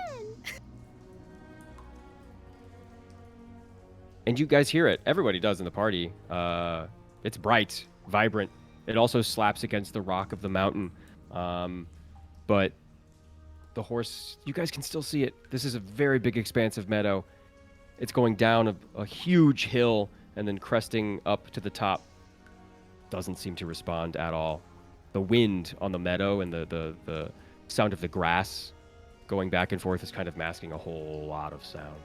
And you guys hear it. Everybody does in the party. It's bright, vibrant. It also slaps against the rock of the mountain. But the horse, you guys can still see it. This is a very big, expansive meadow. It's going down a huge hill and then cresting up to the top. Doesn't seem to respond at all. The wind on the meadow and the sound of the grass going back and forth is kind of masking a whole lot of sound.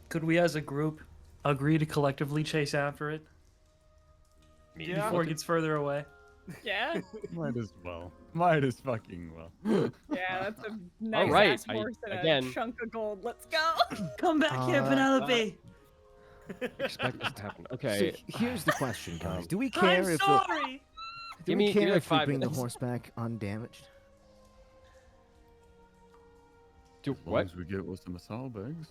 Could we as a group agree to collectively chase after it Yeah. before it gets further away? Yeah. Might as well. Might as fucking well. Yeah, that's a nice right, ass horse and again- a chunk of gold. Let's go. Come back here, Uh, Penelope! Expect this to happen. So Okay. here's the question, guys. Do we I'm care if sorry! do Give we me- give me care like if we 5 bring the minutes. horse back undamaged? Do As long what? as we get with some saddlebags.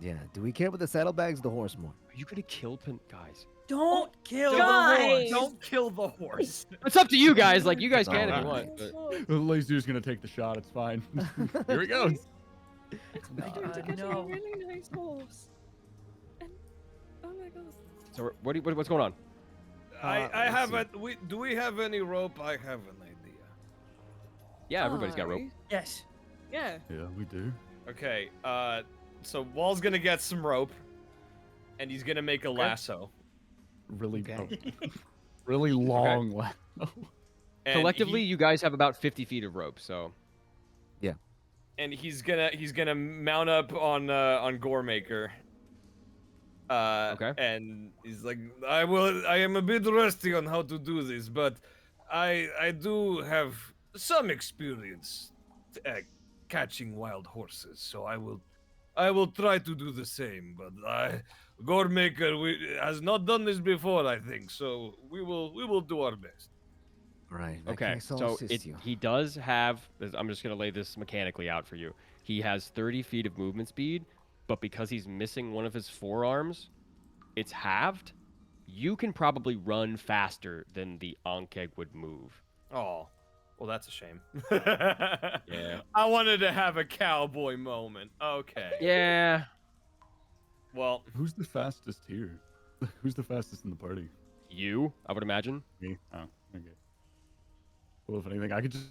Yeah. Do we care about the saddlebags, or the horse more? Are you gonna kill guys? Don't kill Guys! the horse! Don't kill the horse. It's up to you guys. Like you guys can if you Alright. want. But... The laser's gonna take the shot. It's fine. Here he goes. I do to get no. a really nice horse. And oh my god. So what's going on? I let's have see. do we have any rope? I have an idea. Yeah, everybody's got rope. Hi. Yes. Yeah. Yeah, we do. Okay. So Wall's gonna get some rope, and he's gonna make a lasso. Really, Okay. really long. lasso. And Collectively, you guys have about 50 feet of rope. So and he's gonna mount up on Goremaker. Okay. And He's like, I am a bit rusty on how to do this, but I do have some experience catching wild horses, so I will try to do the same. But Goremaker has not done this before, I think, so we will do our best. Right. I okay, guess I'll so assist you. he does have. I'm just gonna lay this mechanically out for you. He has 30 feet of movement speed, but because he's missing one of his forearms, it's halved. You can probably run faster than the Ankeg would move. Oh, well, that's a shame. Yeah. I wanted to have a cowboy moment. Okay. Yeah. Well, Who's the fastest here? Who's the fastest in the party? You, I would imagine. Me. Oh, okay. Well, if anything, I could just.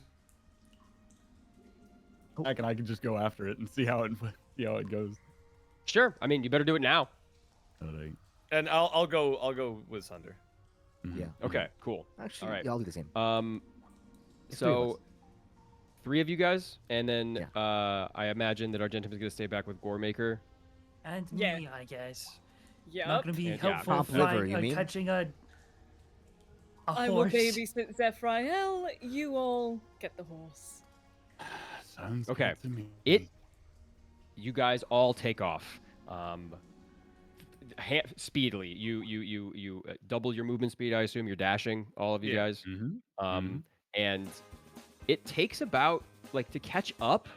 I can just go after it and see how it goes. Sure. I mean, you better do it now. Alright. and I'll go with Sunder. Mhm. Yeah. Okay. Cool. Actually, Alright. yeah, I'll do the same. It's three of So, us. 3 of you guys, and then Yeah. I imagine that Argentum is gonna stay back with Goremaker. And Yeah. me, I guess. Yep. Not gonna be Yeah. helpful Top liver, flying, you mean? catching a I will horse. babysit Zephyriel. You all get the horse. Sounds Okay. good to me. You guys all take off. Speedily. You double your movement speed. I assume you're dashing. All of you Yeah. guys. Mhm. And it takes about to catch up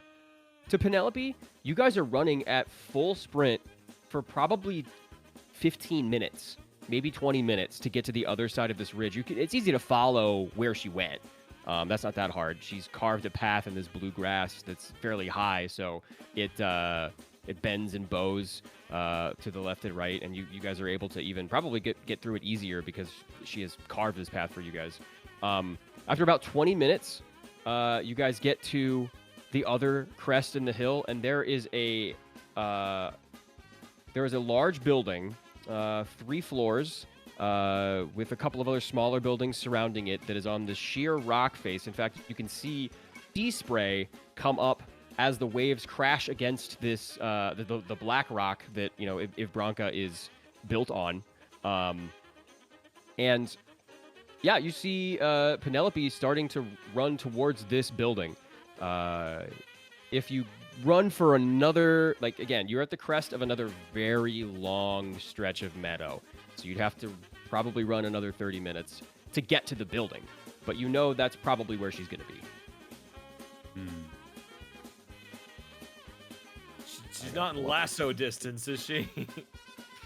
to Penelope. You guys are running at full sprint for probably 15 minutes, maybe 20 minutes to get to the other side of this ridge. It's easy to follow where she went. That's not that hard. She's carved a path in this blue grass that's fairly high, so it bends and bows to the left and right, and you guys are able to even probably get through it easier because she has carved this path for you guys. After about 20 minutes, you guys get to the other crest in the hill, and there is a large building, 3 floors, with a couple of other smaller buildings surrounding it that is on the sheer rock face. In fact, you can see sea spray come up as the waves crash against this the black rock that Ivbranca is built on. And yeah, you see Penelope starting to run towards this building. If you run for another, again, you're at the crest of another very long stretch of meadow. So you'd have to probably run another 30 minutes to get to the building. But you know that's probably where she's going to be. She's not in lasso distance, is she?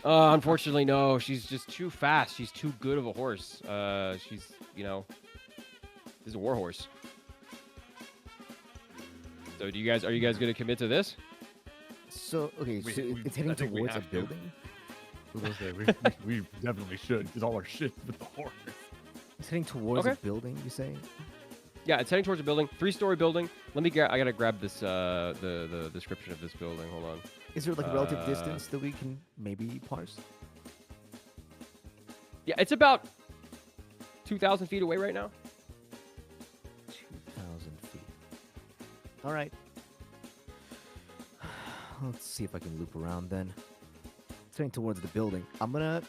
Unfortunately, no. She's just too fast. She's too good of a horse. She's, this is a war horse. So are you guys going to commit to this? So, okay, it's heading towards a building? We definitely should, because all our shit with the horse. It's heading towards a building, you say? Yeah, it's heading towards a building, 3-story building. I gotta grab this the description of this building. Hold on. Is there a relative distance that we can maybe parse? Yeah, it's about 2,000 feet away right now. 2,000 feet. All right. Let's see if I can loop around then. It's heading towards the building. This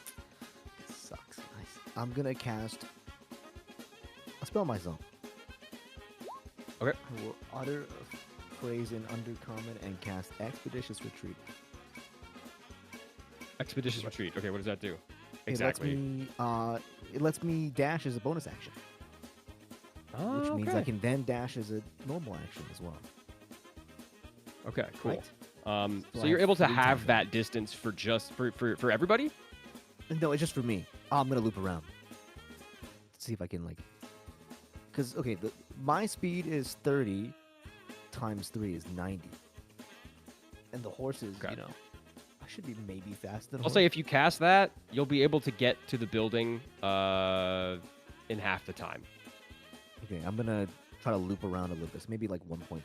sucks. Nice. I'm gonna cast a spell myself. Okay. I will utter a phrase in Undercommon and cast Expeditious Retreat. Expeditious Retreat. Okay, what does that do? Exactly. It lets me dash as a bonus action. Which means I can then dash as a normal action as well. Okay, cool. Right? So you're able to have that distance for for everybody? No, it's just for me. I'm gonna loop around. See if I can because my speed is 30 times 3 is 90. And the horse is, I should be maybe faster than I'll say if you cast that, you'll be able to get to the building in half the time. Okay, I'm going to try to loop around a little bit. So maybe 1.5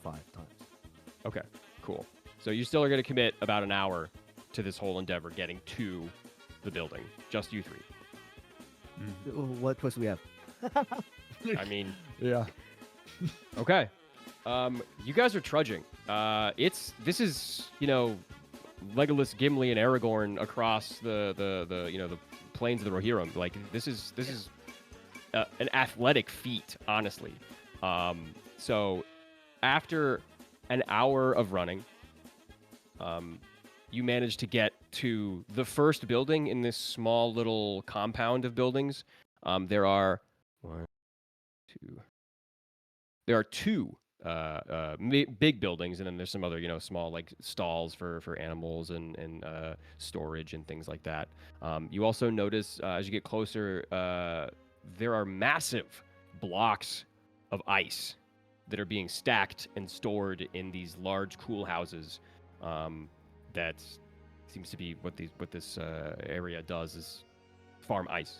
times. Okay, cool. So you still are going to commit about an hour to this whole endeavor getting to the building. Just you 3. What twist do we have? I mean... Yeah. Okay. You guys are trudging. This is, Legolas, Gimli, and Aragorn across the plains of the Rohirrim. This is an athletic feat, honestly. So after an hour of running, you manage to get to the first building in this small little compound of buildings. There are two big buildings, and then there's some other, small stalls for animals and storage and things like that. You also notice as you get closer, there are massive blocks of ice that are being stacked and stored in these large cool houses. That seems to be what this area does, is farm ice.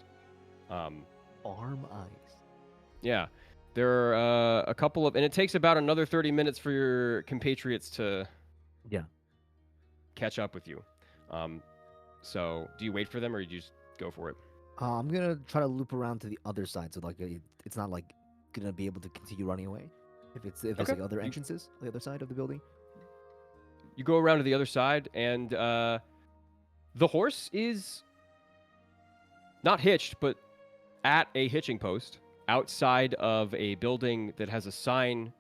Farm ice. Yeah. There are a couple of, and it takes about another 30 minutes for your compatriots to catch up with you. So do you wait for them, or you just go for it? I'm gonna try to loop around to the other side, so it's not gonna be able to continue running away. If there's other entrances on the other side of the building. You go around to the other side, and the horse is not hitched, but at a hitching post outside of a building that has a sign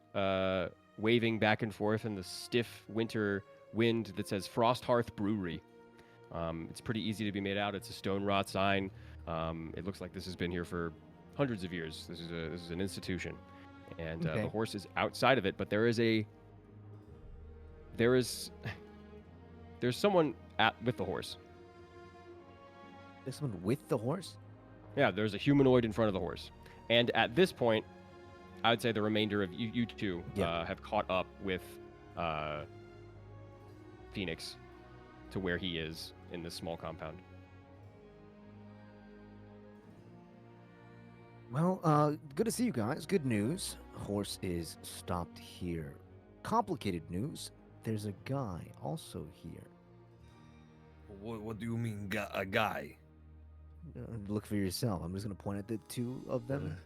waving back and forth in the stiff winter wind that says Frost Hearth Brewery. It's pretty easy to be made out. It's a stone wrought sign. It looks like this has been here for hundreds of years. This is an institution, and the horse is outside of it. But there is there's someone with the horse. There's someone with the horse? Yeah, there's a humanoid in front of the horse. And at this point, I would say the remainder of you two have caught up with Phoenix to where he is in this small compound. Well, good to see you guys. Good news. Horse is stopped here. Complicated news. There's a guy also here. What do you mean, a guy? Look for yourself. I'm just going to point at the two of them.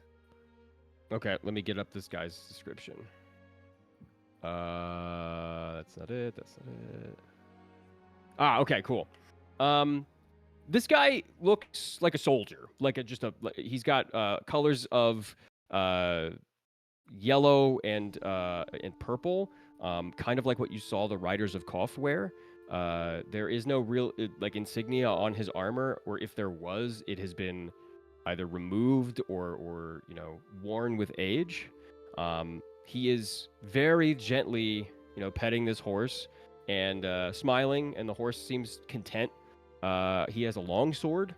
Okay, let me get up this guy's description. That's not it. That's not it. Ah, okay, cool. This guy looks like a soldier. He's got colors of yellow and purple, kind of like what you saw the Riders of Koth wear. There is no real insignia on his armor, or if there was, it has been either removed or worn with age. He is very gently petting this horse and smiling, and the horse seems content. He has a long sword.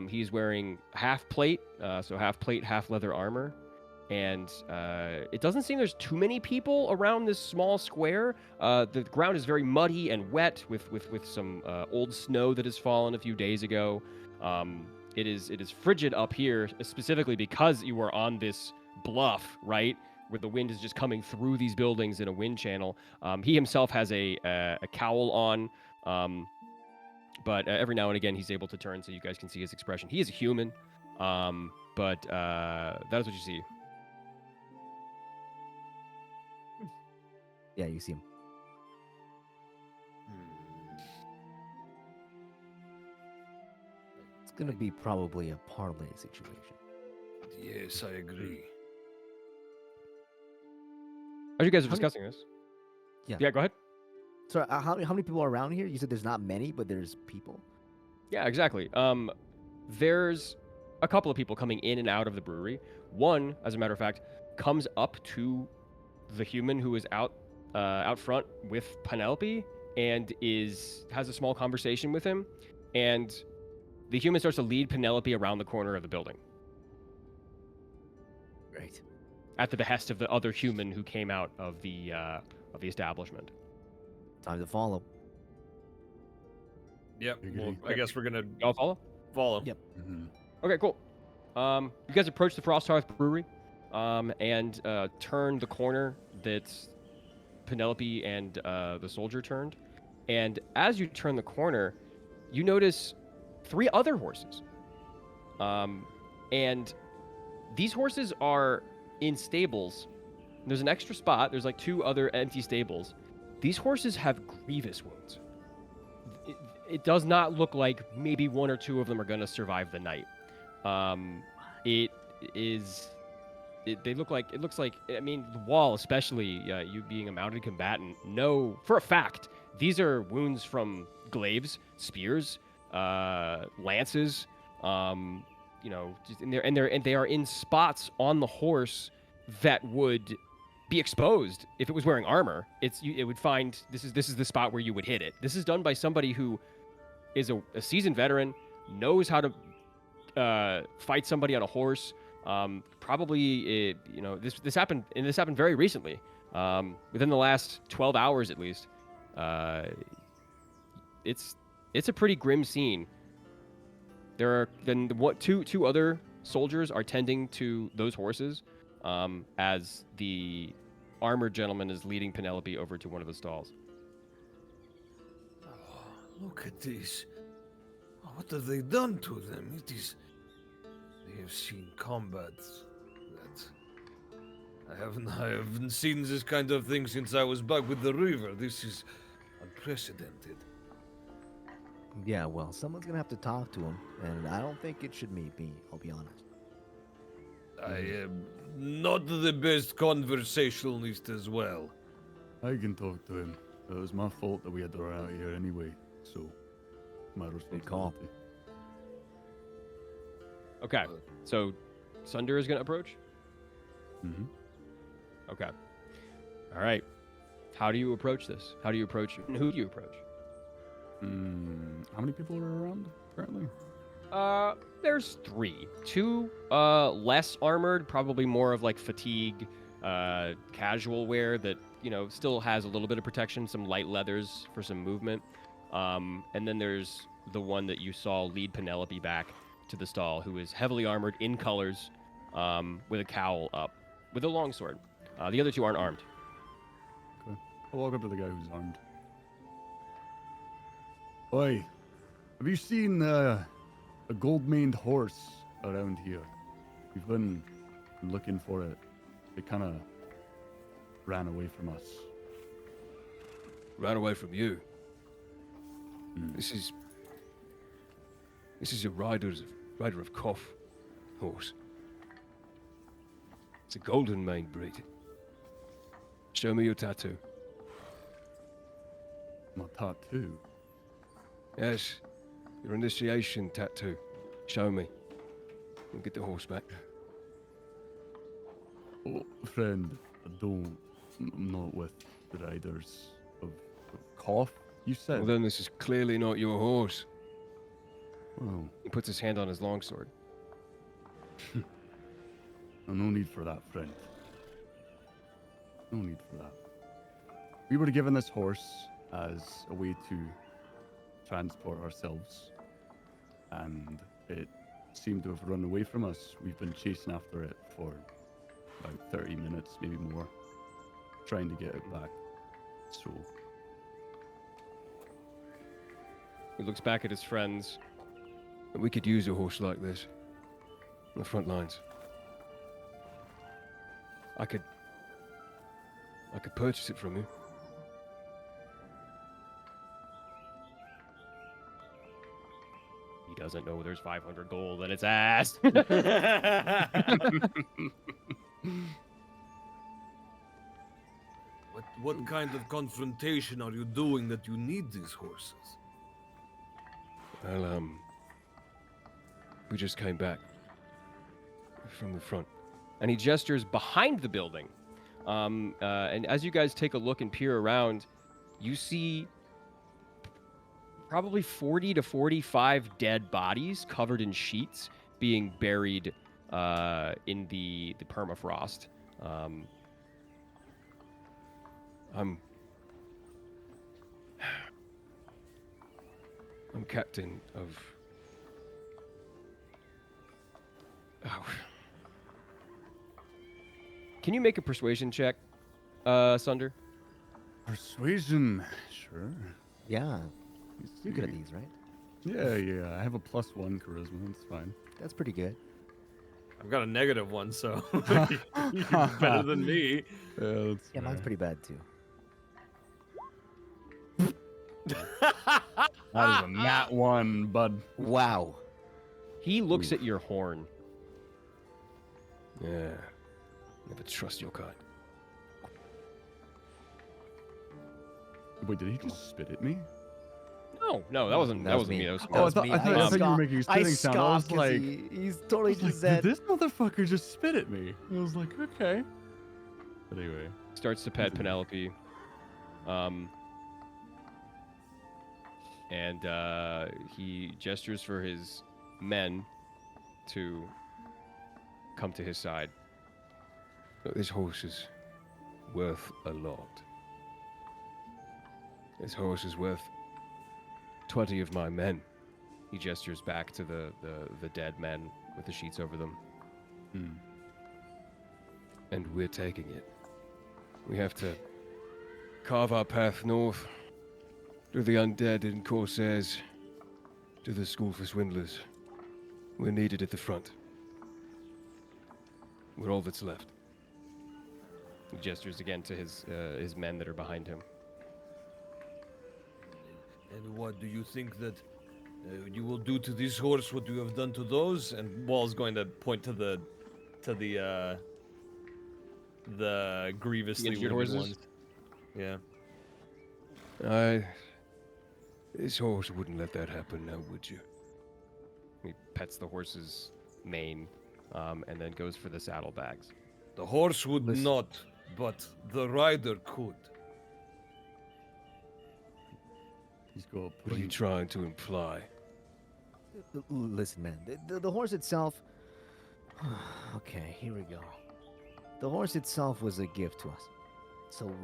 He's wearing half plate, so half plate, half leather armor. And it doesn't seem there's too many people around this small square. The ground is very muddy and wet with some old snow that has fallen a few days ago. It is frigid up here, specifically because you are on this bluff, right, where the wind is just coming through these buildings in a wind channel. He himself has a cowl on, but every now and again he's able to turn so you guys can see his expression. He is a human, but that is what you see. Yeah, you see him. It's going to be probably a parlay situation. Yes, I agree. As you guys are discussing this. Yeah, go ahead. So how many people are around here? You said there's not many, but there's people. Yeah, exactly. There's a couple of people coming in and out of the brewery. One, as a matter of fact, comes up to the human who is out front with Penelope and has a small conversation with him, and the human starts to lead Penelope around the corner of the building. Right. At the behest of the other human who came out of the establishment. Time to follow. Yep. Well, I guess we're gonna y'all follow. Follow. Yep. Mm-hmm. Okay, cool. You guys approach the Frost Hearth Brewery, and turn the corner that's Penelope and the soldier turned. And as you turn the corner, you notice 3 other horses. And these horses are in stables. There's an extra spot. There's like 2 other empty stables. These horses have grievous wounds. It does not look like maybe 1 or 2 of them are going to survive the night. It looks like, I mean, the wall, especially you being a mounted combatant, know for a fact these are wounds from glaives, spears, lances, and they are in spots on the horse that would be exposed if it was wearing armor. It would find this is the spot where you would hit it. This is done by somebody who is a seasoned veteran, knows how to fight somebody on a horse. Probably, this happened very recently, within the last 12 hours at least. It's a pretty grim scene. There are two other soldiers are tending to those horses, as the armored gentleman is leading Penelope over to one of the stalls. Oh, look at this. What have they done to them? They have seen combat that I haven't seen this kind of thing since I was back with the river. This is unprecedented. Yeah, well, someone's gonna have to talk to him, and I don't think it should be me. I'll be honest. I am not the best conversationalist as well. I can talk to him. It was my fault that we had to run out here anyway, so my call. responsibility. Okay, so Sunder is going to approach? Mm-hmm. Okay. All right. How do you approach this? How do you approach, and who do you approach? How many people are around currently? There's 3. 2 less armored, probably more of like fatigue, casual wear that, still has a little bit of protection, some light leathers for some movement. And then there's the one that you saw lead Penelope back to the stall, who is heavily armored in colors, with a cowl up, with a longsword. The other 2 aren't armed. Okay. I'll walk up to the guy who's armed. Oi, have you seen a gold-maned horse around here? We've been looking for it. It kind of ran away from us. Ran away from you. Mm. This is a rider of Koff horse. It's a golden maned breed. Show me your tattoo. My tattoo. Yes, your initiation tattoo. Show me. We'll get the horse back. Oh, friend, I'm not with the riders of Koff, you said? Well, then this is clearly not your horse. Well, He puts his hand on his longsword. no need for that, friend. No need for that. We were given this horse as a way to transport ourselves, and it seemed to have run away from us. We've been chasing after it for about 30 minutes, maybe more, trying to get it back. So, He looks back at his friends. We could use a horse like this on the front lines. I could purchase it from you. He doesn't know there's 500 gold in its ass. What kind of confrontation are you doing that you need these horses? Well, we just came back from the front. And he gestures behind the building. And as you guys take a look and peer around, you see probably 40 to 45 dead bodies covered in sheets being buried in the permafrost. I'm captain of... Oh. Can you make a persuasion check, Sunder? persuasion, sure. Yeah, Let's you're good at see. these, right? Yeah, I have a +1 charisma, that's fine. That's pretty good. I've got a -1, so you're better than me. Yeah, that's Yeah, mine's fair. pretty bad too. That is a nat 1, bud. Wow. He looks at your horn. Yeah. Never trust your kind. Wait, did he just spit at me? No, that wasn't That was me. me. That was Oh, I me. thought you were making a spitting sound. I was like, he's totally just did said. this motherfucker just spit at me? I was like, okay. But anyway. Starts to pet Penelope. And he gestures for his men to come to his side. This horse is worth a lot. This horse is worth 20 of my men. He gestures back to the dead men with the sheets over them. Hmm. And we're taking it. We have to carve our path north to the undead and corsairs, to the school for swindlers. We're needed at the front. We're all that's left. He gestures again to his men that are behind him. And what do you think that you will do to this horse? What you have done to those? And Wall's going to point to the grievously injured wounded horses? ones. Yeah. This horse wouldn't let that happen, now would you? He pets the horse's mane, and then goes for the saddlebags. The horse would Listen. not, but the rider could. He's got. What are you trying to imply? Listen, man. The horse itself. Okay, here we go. The horse itself was a gift to us, so we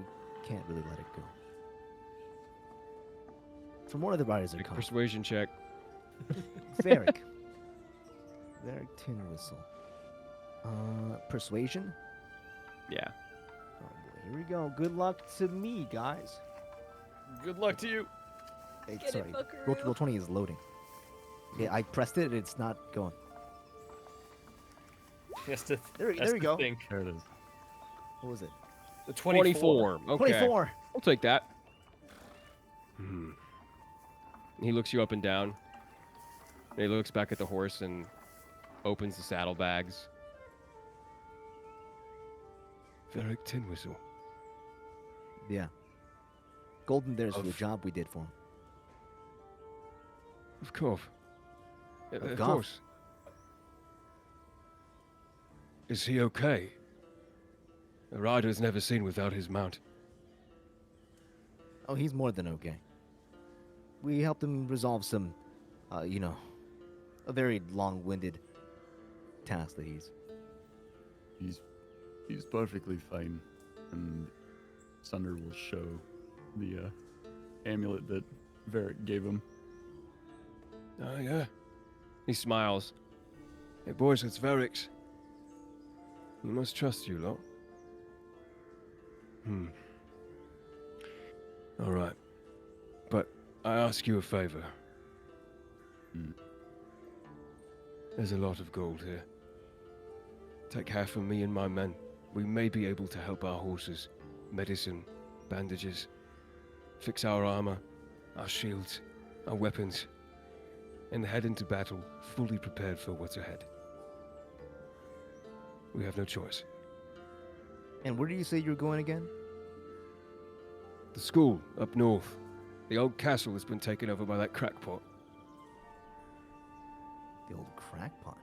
can't really let it go. From one of the riders are Make a come. persuasion check. Varric. Varric Tin Whistle. Persuasion? Yeah. Oh boy, here we go. Good luck to me, guys. Good luck to you. Hey, Get it, sorry. buckaroo. Roll 20 is loading. Yeah, I pressed it. It's not going. Yes, to, There that's we the go. thing. There it is. What was it? The 24. 24. Okay. 24. I'll take that. He looks you up and down. And he looks back at the horse and opens the saddlebags. Varric Tin Whistle. Yeah. Golden there's for the Of- job we did for him. Of course. Of course. course. Is he okay? A rider's never seen without his mount. Oh, he's more than okay. We helped him resolve some, a very long-winded task that He's perfectly fine, and Sunder will show the amulet that Varric gave him. Oh, yeah. He smiles. Hey, boys, it's Varric's. You must trust you lot. All right. But I ask you a favor. There's a lot of gold here. Take half from me and my men. We may be able to help our horses. Medicine, bandages. Fix our armor, our shields, our weapons. And head into battle fully prepared for what's ahead. We have no choice. And where do you say you're going again? The school up north. The old castle has been taken over by that crackpot. The old crackpot.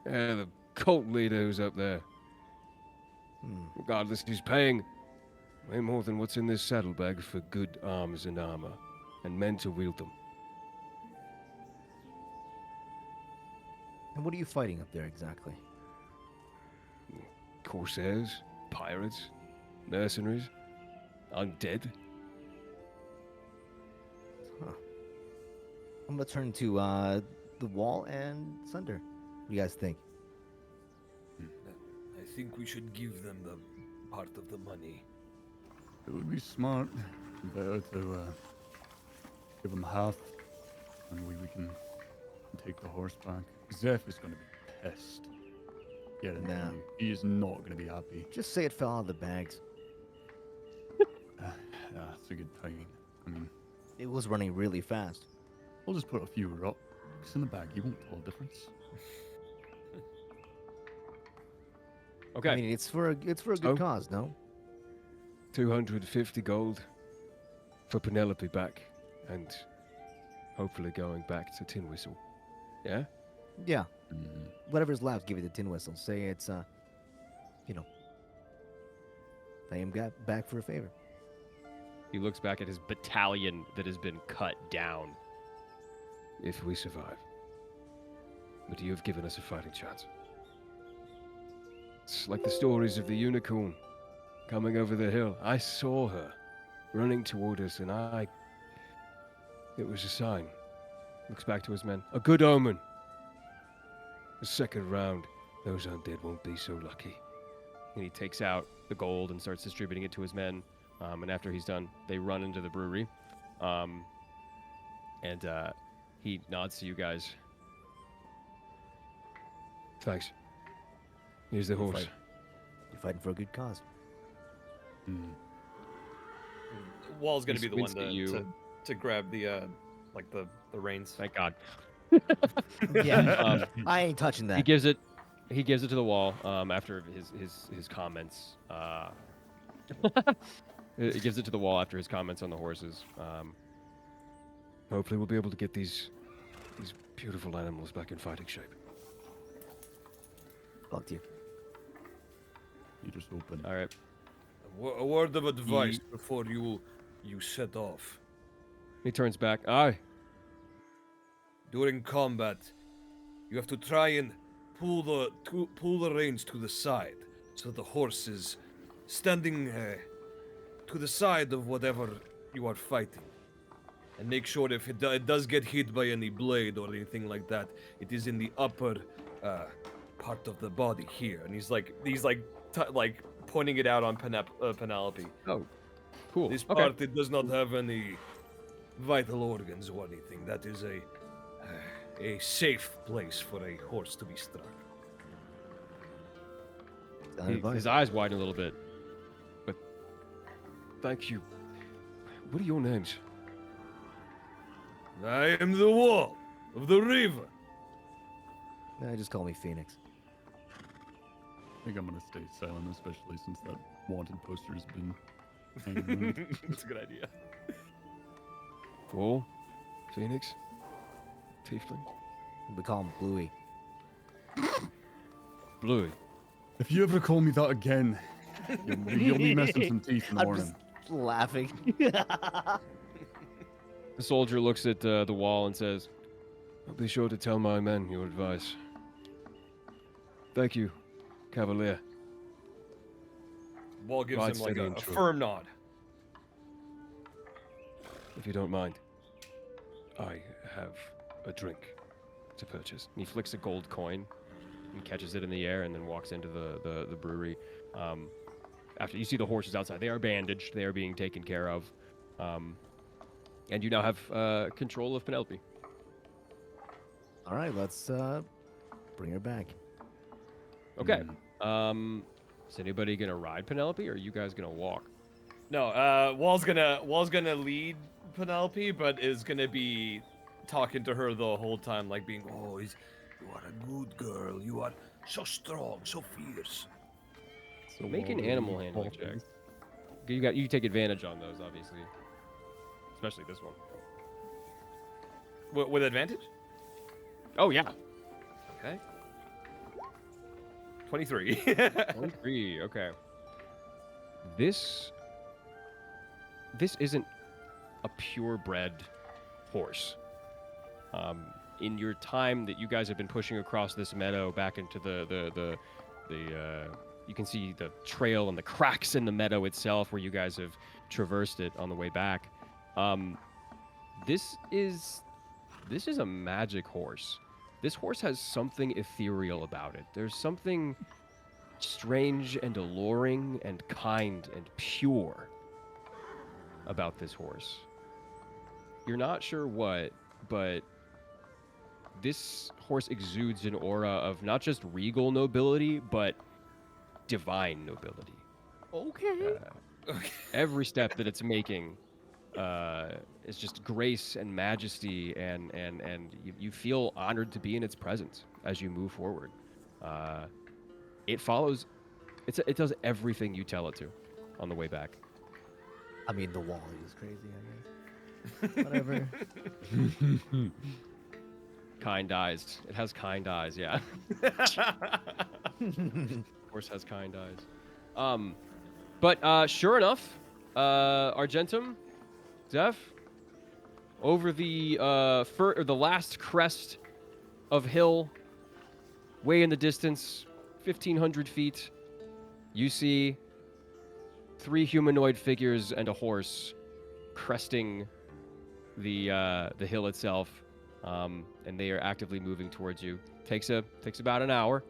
Yeah, the cult leader who's up there. Regardless, he's paying way more than what's in this saddlebag for good arms and armor, and men to wield them. And what are you fighting up there exactly? Corsairs, pirates, mercenaries, undead. I'm gonna turn to the wall and Sunder. What do you guys think? I think we should give them the part of the money. It would be smart, better to give him half, and we can take the horse back. Zeph is going to be pissed. Yeah, Nah. he is not going to be happy. Just say it fell out of the bags. That's a good timing. I mean, It was running really fast. we'll just put a few rocks in the bag. You won't tell the difference. Okay, I mean, it's for a good Oh. cause, no? 250 gold for Penelope back, and hopefully going back to Tin Whistle. Yeah? Yeah. Whatever's left, give it to Tin Whistle. Say it's pay him back for a favor. He looks back at his battalion that has been cut down. If we survive. But you have given us a fighting chance. It's like the stories of the unicorn coming over the hill. I saw her running toward us, and it was a sign. Looks back to his men. A good omen. The second round, those undead won't be so lucky. And he takes out the gold and starts distributing it to his men. And after he's done, they run into the brewery. And he nods to you guys. Thanks. Here's the You're horse. You're fighting for a good cause. Wall's gonna He be the one squints at you. to grab the the reins. Thank God. Yeah. I ain't touching that. He gives it to the wall after his comments. He gives it to the wall after his comments on the horses. Hopefully we'll be able to get these beautiful animals back in fighting shape. Fuck you. You just open. All right. A word of advice before you you set off. He turns back. Aye. During combat, you have to try and pull the reins to the side, so the horse is standing to the side of whatever you are fighting. And make sure if it does get hit by any blade or anything like that, it is in the upper part of the body here. And he's like pointing it out on Penelope. Oh, cool. This Okay. part, it does not have any vital organs or anything. That is a safe place for a horse to be struck. His eyes widen a little bit. But thank you. What are your names? I am the wall of the river. Just call me Phoenix. I think I'm gonna stay silent, especially since that wanted poster's been hanging around. That's a good idea. Bull? Phoenix? Tiefling? We call him Bluey. Bluey. If you ever call me that again, you'll be missing some teeth in the I'm morning. just laughing. The soldier looks at the wall and says, "I'll be sure to tell my men your advice. Thank you, Cavalier." Wall gives Right, him like steady a and true. firm nod. If you don't mind, I have a drink to purchase. And he flicks a gold coin and catches it in the air and then walks into the brewery. After you see the horses outside, they are bandaged. They are being taken care of. And you now have control of Penelope. All right, let's bring her back. Okay. Is anybody gonna ride Penelope, or are you guys gonna walk? No, Wall's gonna lead Penelope, but is gonna be talking to her the whole time, like being, "Oh, you are a good girl. You are so strong, so fierce." So Make an while animal we handling walk check. this- You take advantage on those, obviously, especially this one. With advantage? Oh yeah, Okay. 23. 23. Okay. This isn't a purebred horse. In your time that you guys have been pushing across this meadow back into the you can see the trail and the cracks in the meadow itself where you guys have traversed it on the way back. This is a magic horse. This horse has something ethereal about it. There's something strange and alluring and kind and pure about this horse. You're not sure what, but this horse exudes an aura of not just regal nobility, but divine nobility. Okay. Every step that it's making is just grace and majesty, and you feel honored to be in its presence as you move forward. It follows, it does everything you tell it to on the way back. I mean, the wall is crazy, I guess. Whatever. Kind eyes. It has kind eyes, yeah. Horse has kind eyes. But sure enough, Argentum, Zeph, over the the last crest of hill, way in the distance, 1,500 feet, you see 3 humanoid figures and a horse cresting the hill itself, and they are actively moving towards you. Takes about an hour,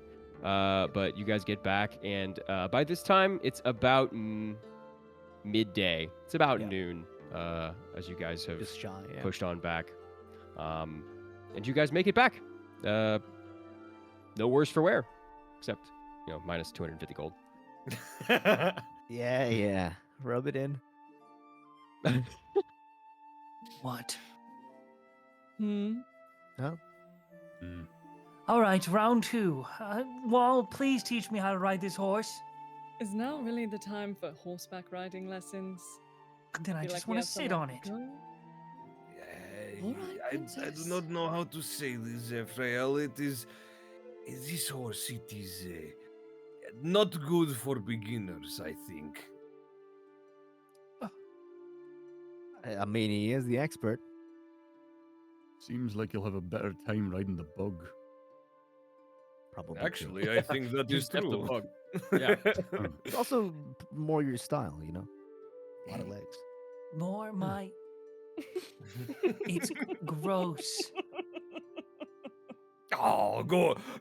but you guys get back, and by this time it's about midday. It's about noon, as you guys have Just shy, yeah. pushed on back, and you guys make it back. No worse for wear, except minus 250 gold. Yeah. Rub it in. What? Huh? All right, round 2. Wall, please teach me how to ride this horse. Is now really the time for horseback riding lessons? Then I Feel just like we want to have sit somewhere on to it. go? Alright, I do princess. not know how to say this, Ephrael. This horse, it is not good for beginners, I think. I mean, he is the expert. Seems like you'll have a better time riding the bug. Probably. true. Actually, I think that is Just F the true. bug. Yeah. It's also more your style, you know. A lot of legs. More my. It's gross. Oh,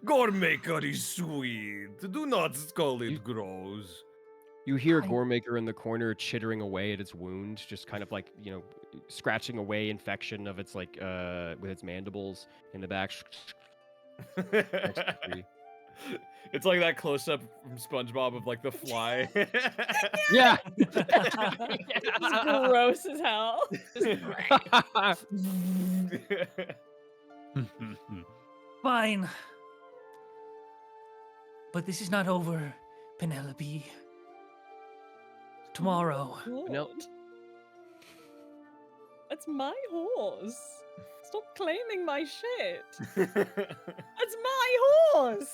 Gormaker is sweet. Do not call it gross. You hear I- Goremaker in the corner chittering away at its wound, just kind of like, scratching away infection of its with its mandibles in the back. Next to the tree. It's like that close up from SpongeBob of like the fly. Yeah. It's gross as hell. Fine. But this is not over, Penelope. Tomorrow. Nope. Good. That's my horse. Stop claiming my shit. That's my horse.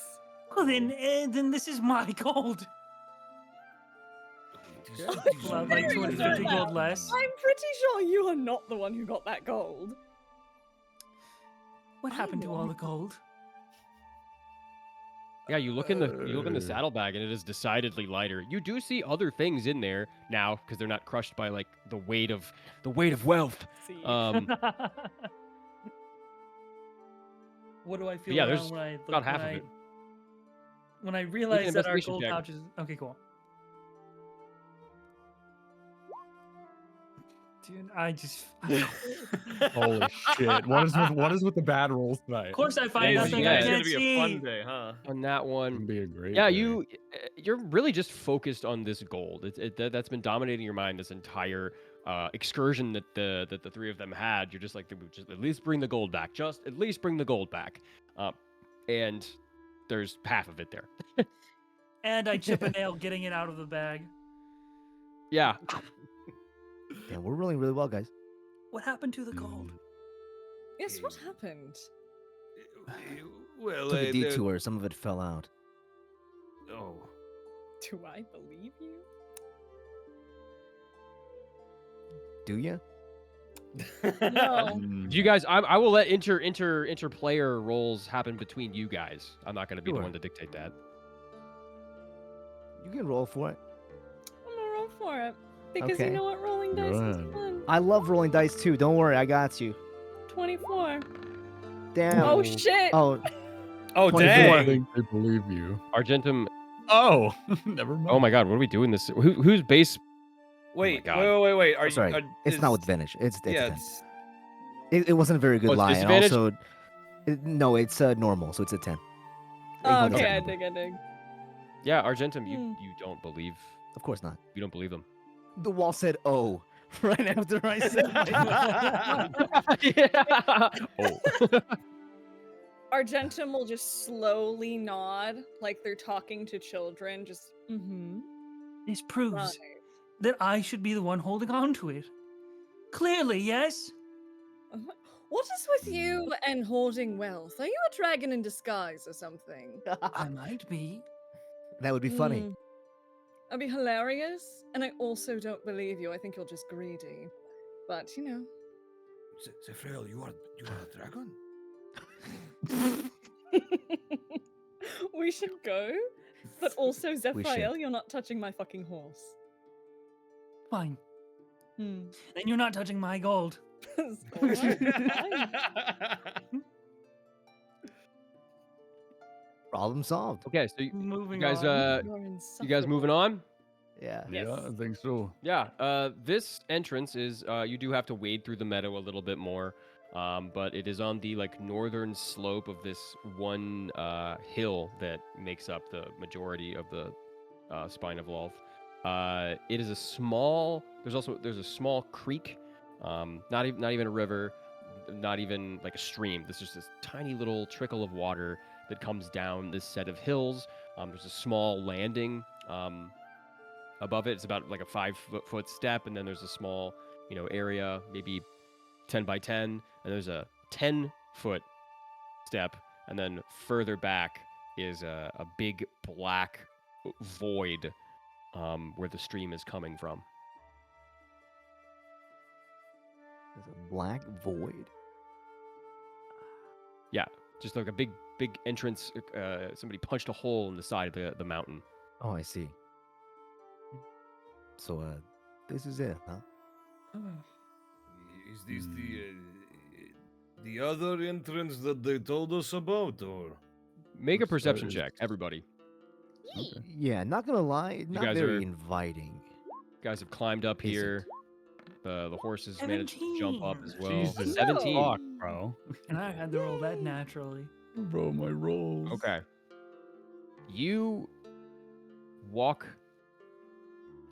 Well, then this is my gold. Well, like 250 gold less. I'm pretty sure you are not the one who got that gold. What happened to all the gold? Yeah, you look in the saddlebag and it is decidedly lighter. You do see other things in there now because they're not crushed by like the weight of wealth. See. What do I feel yeah, around there's when I look, about half of it. When I realize that our investigation gold check. pouches? Okay, cool. Dude, I just. Holy shit! What is with the bad rolls tonight? Of course, I find Yeah, nothing yeah, I it's can't It's gonna be see. a fun day, huh? On that It's one, gonna be a great. yeah, day. you're really just focused on this gold. That's been dominating your mind this entire excursion that the three of them had. You're just like, just at least bring the gold back. Just at least bring the gold back. And there's half of it there. And I chip a nail getting it out of the bag. Yeah. Yeah, we're rolling really well, guys. What happened to the gold? Yes, what happened? Well, Took a the- detour. Some of it fell out. Oh. Do I believe you? Do you? No. You guys, I will let interplayer rolls happen between you guys. I'm not going to be Sure. the one to dictate that. You can roll for it. I'm gonna roll for it. Because Okay. you know what? Rolling dice is Good. fun. I love rolling dice too. Don't worry, I got you. 24. Damn. Oh shit! Oh, Oh 24. I dang! think they believe you. Argentum. Oh, never mind. Oh my God, what are we doing this? Who's base? Wait, God. wait. Are I'm sorry. you? It's not with advantage. It's Yeah, 10. it's, It wasn't a very good Oh, it's lie. And disadvantage? also, no, it's normal, so it's a 10. Oh, Ignore okay, I that dig, I dig. Yeah, Argentum, you Hmm. you don't believe Of course not. you don't believe them. The wall said, "Oh," right after I said. Yeah. Oh. Argentum will just slowly nod like they're talking to children. Just, mm-hmm. This proves Right. that I should be the one holding on to it. Clearly, yes. What is with you and hoarding wealth? Are you a dragon in disguise or something? I might be. That would be funny. Hmm. That'd be hilarious. And I also don't believe you. I think you're just greedy. But, you know. Zephrel, you are a dragon? We should go. But also, We Zephyel, you're not touching my fucking horse. Fine. Hmm. Then you're not touching my gold. Alright, fine. Problem solved. Okay, so you Moving guys, on. You're you guys moving on? Yeah. Yes. Yeah, I think so. Yeah. This entrance is you do have to wade through the meadow a little bit more, but it is on the northern slope of this one hill that makes up the majority of the spine of Lolth. It is a small. There's a small creek, not even a river, not even like a stream. This is just this tiny little trickle of water that comes down this set of hills. There's a small landing above it. It's about like a 5-foot step, and then there's a small, area, maybe 10 by 10, and there's a 10-foot step, and then further back is a big black void where the stream is coming from. There's a black void. Yeah, just like a big entrance. Somebody punched a hole in the side of the mountain. Oh, I see. So, this is it, huh? Is this the other entrance that they told us about, or? Make a Looks perception is- check, everybody. Yee. Yeah, not gonna lie, not guys very are- inviting. Guys have climbed up Is here. The horses managed to jump up 17. as well. Jesus 17. fuck, bro. And I had to roll that naturally. Bro, my rolls. Okay. You walk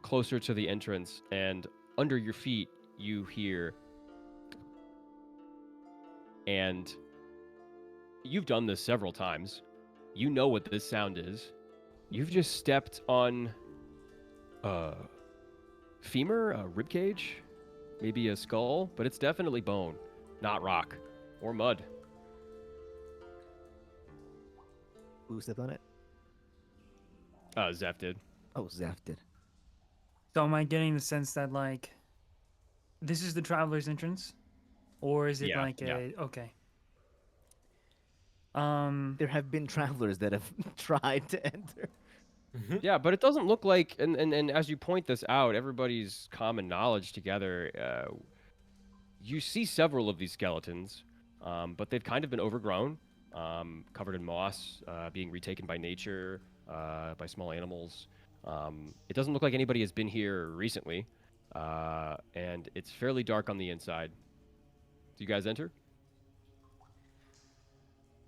closer to the entrance, and under your feet, you hear. And you've done this several times. You know what this sound is. You've just stepped on a femur, a rib cage, maybe a skull, but it's definitely bone, not rock or mud. Who stepped on it? Zeph did. Oh, Zeph did. So am I getting the sense that like this is the traveler's entrance? Or is it Yeah, like yeah. a okay. There have been travelers that have tried to enter. Yeah, but it doesn't look like, and as you point this out, everybody's common knowledge together, you see several of these skeletons, but they've kind of been overgrown, covered in moss, being retaken by nature, by small animals. It doesn't look like anybody has been here recently, and it's fairly dark on the inside. Do you guys enter?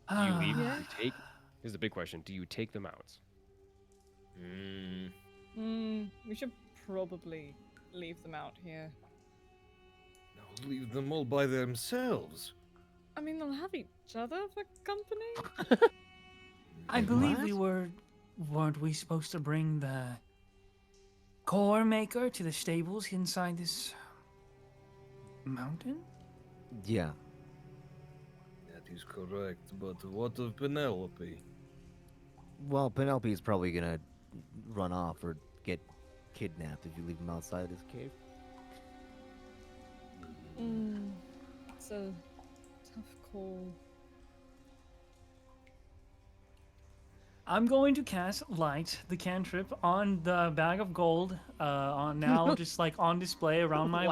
Do you leave? Do you take? Here's the big question. Do you take them out? We should probably leave them out here. No, leave them all by themselves. I mean, they'll have each other for company. I believe we weren't we supposed to bring the core maker to the stables inside this mountain? Yeah. That is correct, but what of Penelope? Well, Penelope is probably gonna run off or get kidnapped if you leave him outside his cave. It's a tough call. I'm going to cast light, the cantrip, on the bag of gold, on now just like on display around my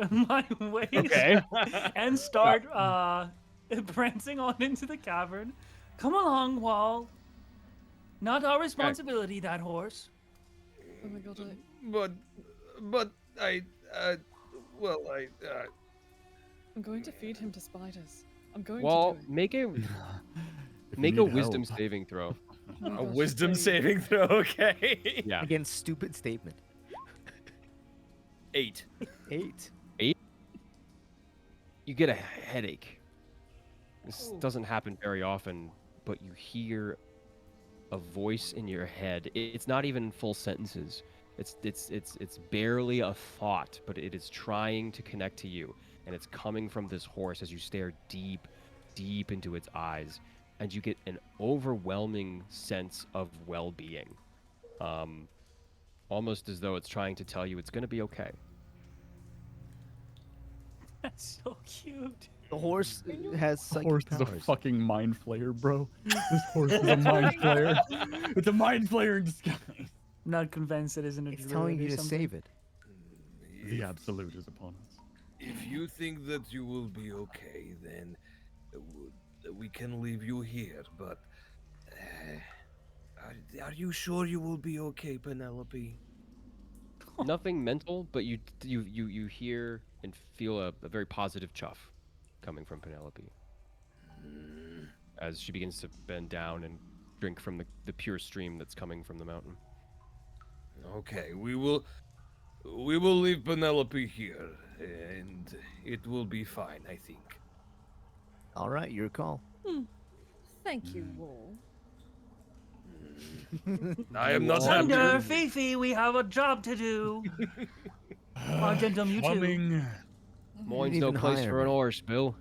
my waist, Okay. and start prancing on into the cavern. Come along, Wall. Not our responsibility, that horse. Oh my god, But well, I'm going to feed him to spiders. I'm going Well, to do make a If make you a need wisdom help. saving throw. it. Oh my a gosh, wisdom please. saving throw, okay? Yeah. Again, stupid statement. 8. 8. You get a headache. This doesn't happen very often, but you hear a voice in your head. It's not even full sentences. It's barely a thought, but it is trying to connect to you, and it's coming from this horse as you stare deep into its eyes, and you get an overwhelming sense of well-being. Almost as though it's trying to tell you it's going to be okay. That's so cute. The horse has This psychic horse powers. is a fucking mind flayer, bro. This horse is a mind flayer. It's a mind flayer in disguise. Not convinced it isn't a It's druid telling or you to something. save it. The absolute is upon us. If you think that you will be okay, then we can leave you here. But are you sure you will be okay, Penelope? Nothing mental, but you hear and feel a very positive chuff coming from Penelope as she begins to bend down and drink from the pure stream that's coming from the mountain. Okay, we will leave Penelope here, and it will be fine, I think. All right, your call. Thank you, Wall. I am not happy. Thunder, Fifi, we have a job to do. Argentum, you too. Coming. Moin's even no place higher, for an man. horse, Bill.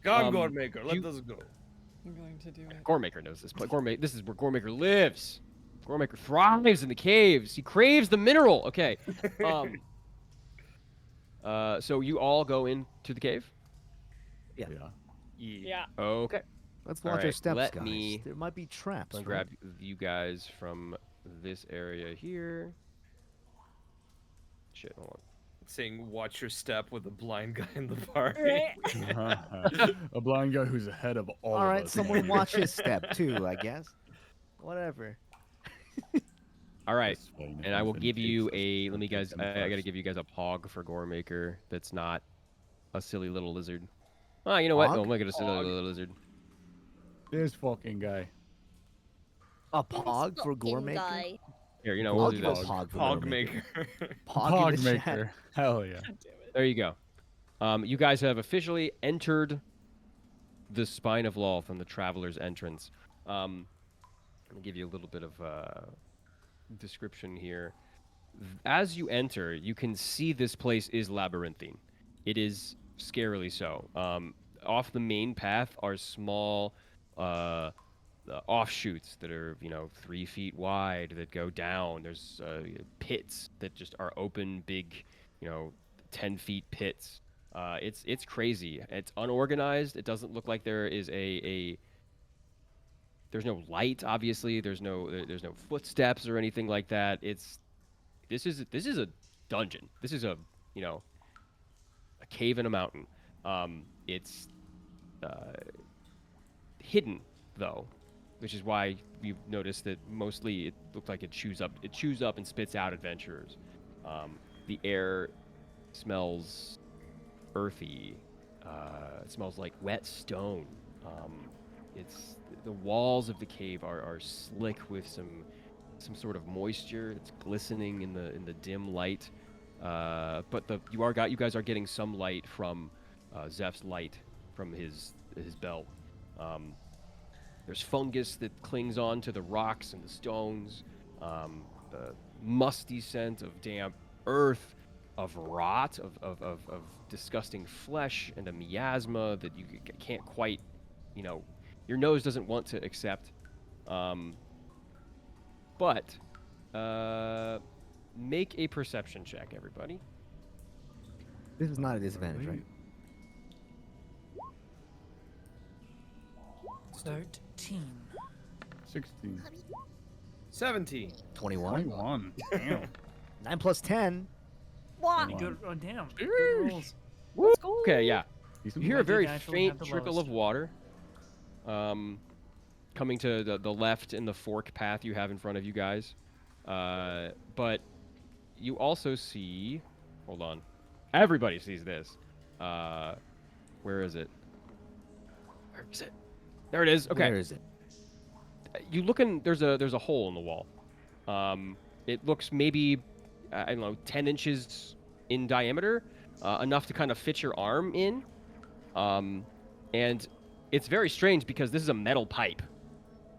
Come, Goremaker, let you- us go. I'm going to do it. Goremaker knows this. This is where Goremaker lives. Goremaker thrives in the caves. He craves the mineral. Okay. So you all go into the cave. Yeah. Yeah. Okay. Let's All watch our right, steps, let guys. me- There might be traps, I'll right? grab you guys from this area here. Shit, hold on. Saying watch your step with a blind guy in the party. Right. A blind guy who's ahead of all All of right, us. someone mind watch you. his step too, I guess. Whatever. All right, That's fine, if and I will anything give you takes us, a. Let we'll me take guys. them I gotta first. give you guys a pog for Gore Maker. That's not a silly little lizard. Ah, you know what? No, Pog? I'm making a silly Pog. little lizard. This fucking guy. A This pog for fucking Gore Maker? guy. Here, you know, I'll we'll give do a this. pog for Hog Gore Maker. maker. Pog in the chat. Maker. Hell yeah. God damn it. There you go. You guys have officially entered the Spine of Law from the Traveler's Entrance. Let me give you a little bit of description here. As you enter, you can see this place is labyrinthine. It is scarily so. Off the main path are small offshoots that are 3 feet wide that go down. There's pits that just are open, big, 10 feet pits. It's crazy. It's unorganized. It doesn't look like there is a there's no light. Obviously, there's no footsteps or anything like that. This is a dungeon. This is a a cave in a mountain. It's hidden though, which is why you've noticed that mostly it looked like it chews up and spits out adventurers. The air smells earthy. It smells like wet stone. It's the walls of the cave are slick with some sort of moisture. It's glistening in the dim light. But you guys are getting some light from Zeph's light from his belt. There's fungus that clings on to the rocks and the stones. The musty scent of damp earth, of rot, of disgusting flesh, and a miasma that you can't quite, your nose doesn't want to accept. But make a perception check, everybody. This is not a disadvantage, right? 13. 16. 17. 21. 21. Damn. 9 plus 10. What? Pretty good. Oh, damn. Good Sheesh. rolls. Let's go. Okay, yeah. Decent You hear roll. a very did actually faint have the trickle lowest. of water coming to the left in the fork path you have in front of you guys. But you also see... Hold on. Everybody sees this. Where is it? Where is it? There it is. Okay. Where is it? You look in... There's a hole in the wall. It looks maybe, I don't know, 10 inches in diameter. Enough to kind of fit your arm in. And it's very strange because this is a metal pipe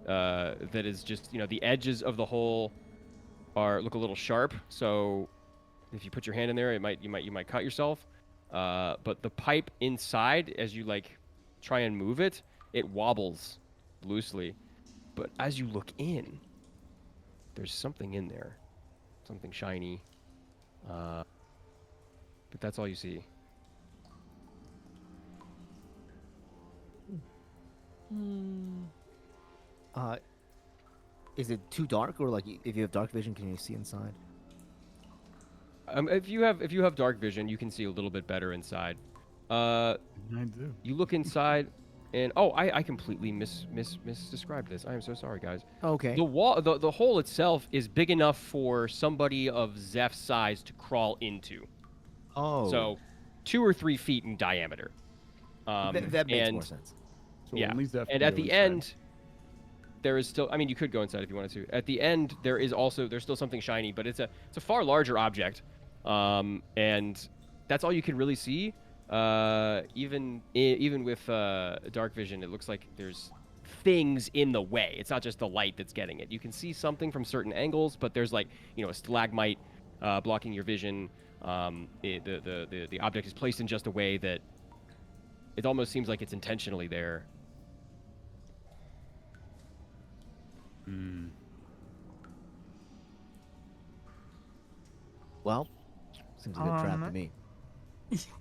that is just, the edges of the hole look a little sharp. So if you put your hand in there, you might cut yourself. But the pipe inside, as you try and move it, it wobbles loosely. But as you look in, there's something in there, something shiny. But that's all you see. Is it too dark, or if you have dark vision, can you see inside? If you have dark vision, you can see a little bit better inside. I do. You look inside, and I completely misdescribed this. I am so sorry, guys. Okay. The hole itself is big enough for somebody of Zeph's size to crawl into. Oh. So, 2 or 3 feet in diameter. That makes more sense. So Yeah. only Zeph And can at go the inside. end, there is still. I mean, you could go inside if you wanted to. At the end, there's still something shiny, but it's a far larger object, and that's all you can really see. Even with dark vision, it looks like there's things in the way. It's not just the light that's getting it. You can see something from certain angles, but there's a stalagmite blocking your vision. The object is placed in just a way that it almost seems like it's intentionally there. Well, seems a good trap to Um, me.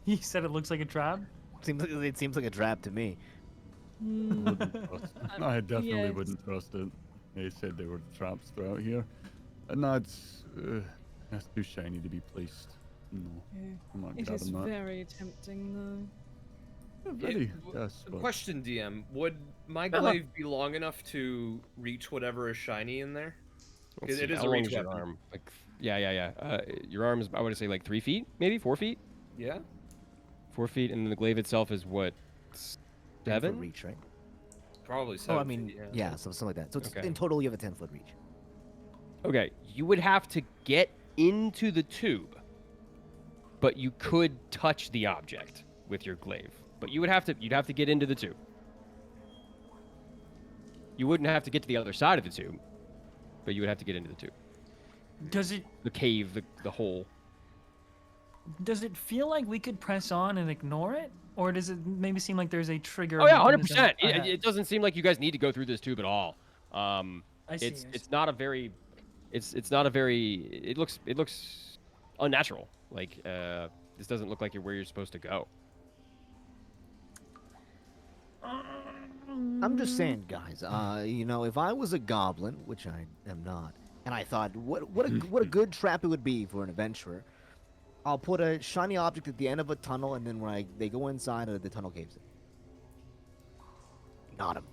You said it looks like a trap. It seems like a trap to me. Wouldn't trust. I definitely yes. wouldn't trust it. They said there were traps throughout here. And that's too shiny to be placed. No, I'm not It is grabbing that. very tempting, though. Very, yes, but Question, DM. Would my glaive be long enough to reach whatever is shiny in there? Let's It see, is how a long reach is your weapon. arm? Like, yeah. Your arm is, I would say, like 3 feet, maybe 4 feet. Yeah. 4 feet, and then the glaive itself is what, 10 foot 7? reach, right? Probably Oh, 7 I mean, feet, yeah, something like that. So it's, Okay. in total, you have a 10-foot reach. Okay, you would have to get into the tube, but you could touch the object with your glaive. But you'd have to get into the tube. You wouldn't have to get to the other side of the tube, but you would have to get into the tube. Does it The cave, the hole. feel like we could press on and ignore it, or does it maybe seem like there's a trigger? Oh yeah, mechanism 100%. ahead? It doesn't seem like you guys need to go through this tube at all. I see. It's not a very, it's not a very. It looks unnatural. Like this doesn't look like where you're supposed to go. I'm just saying, guys. If I was a goblin, which I am not, and I thought, what a good trap it would be for an adventurer. I'll put a shiny object at the end of a tunnel, and then when they go inside, the tunnel caves in. Got him.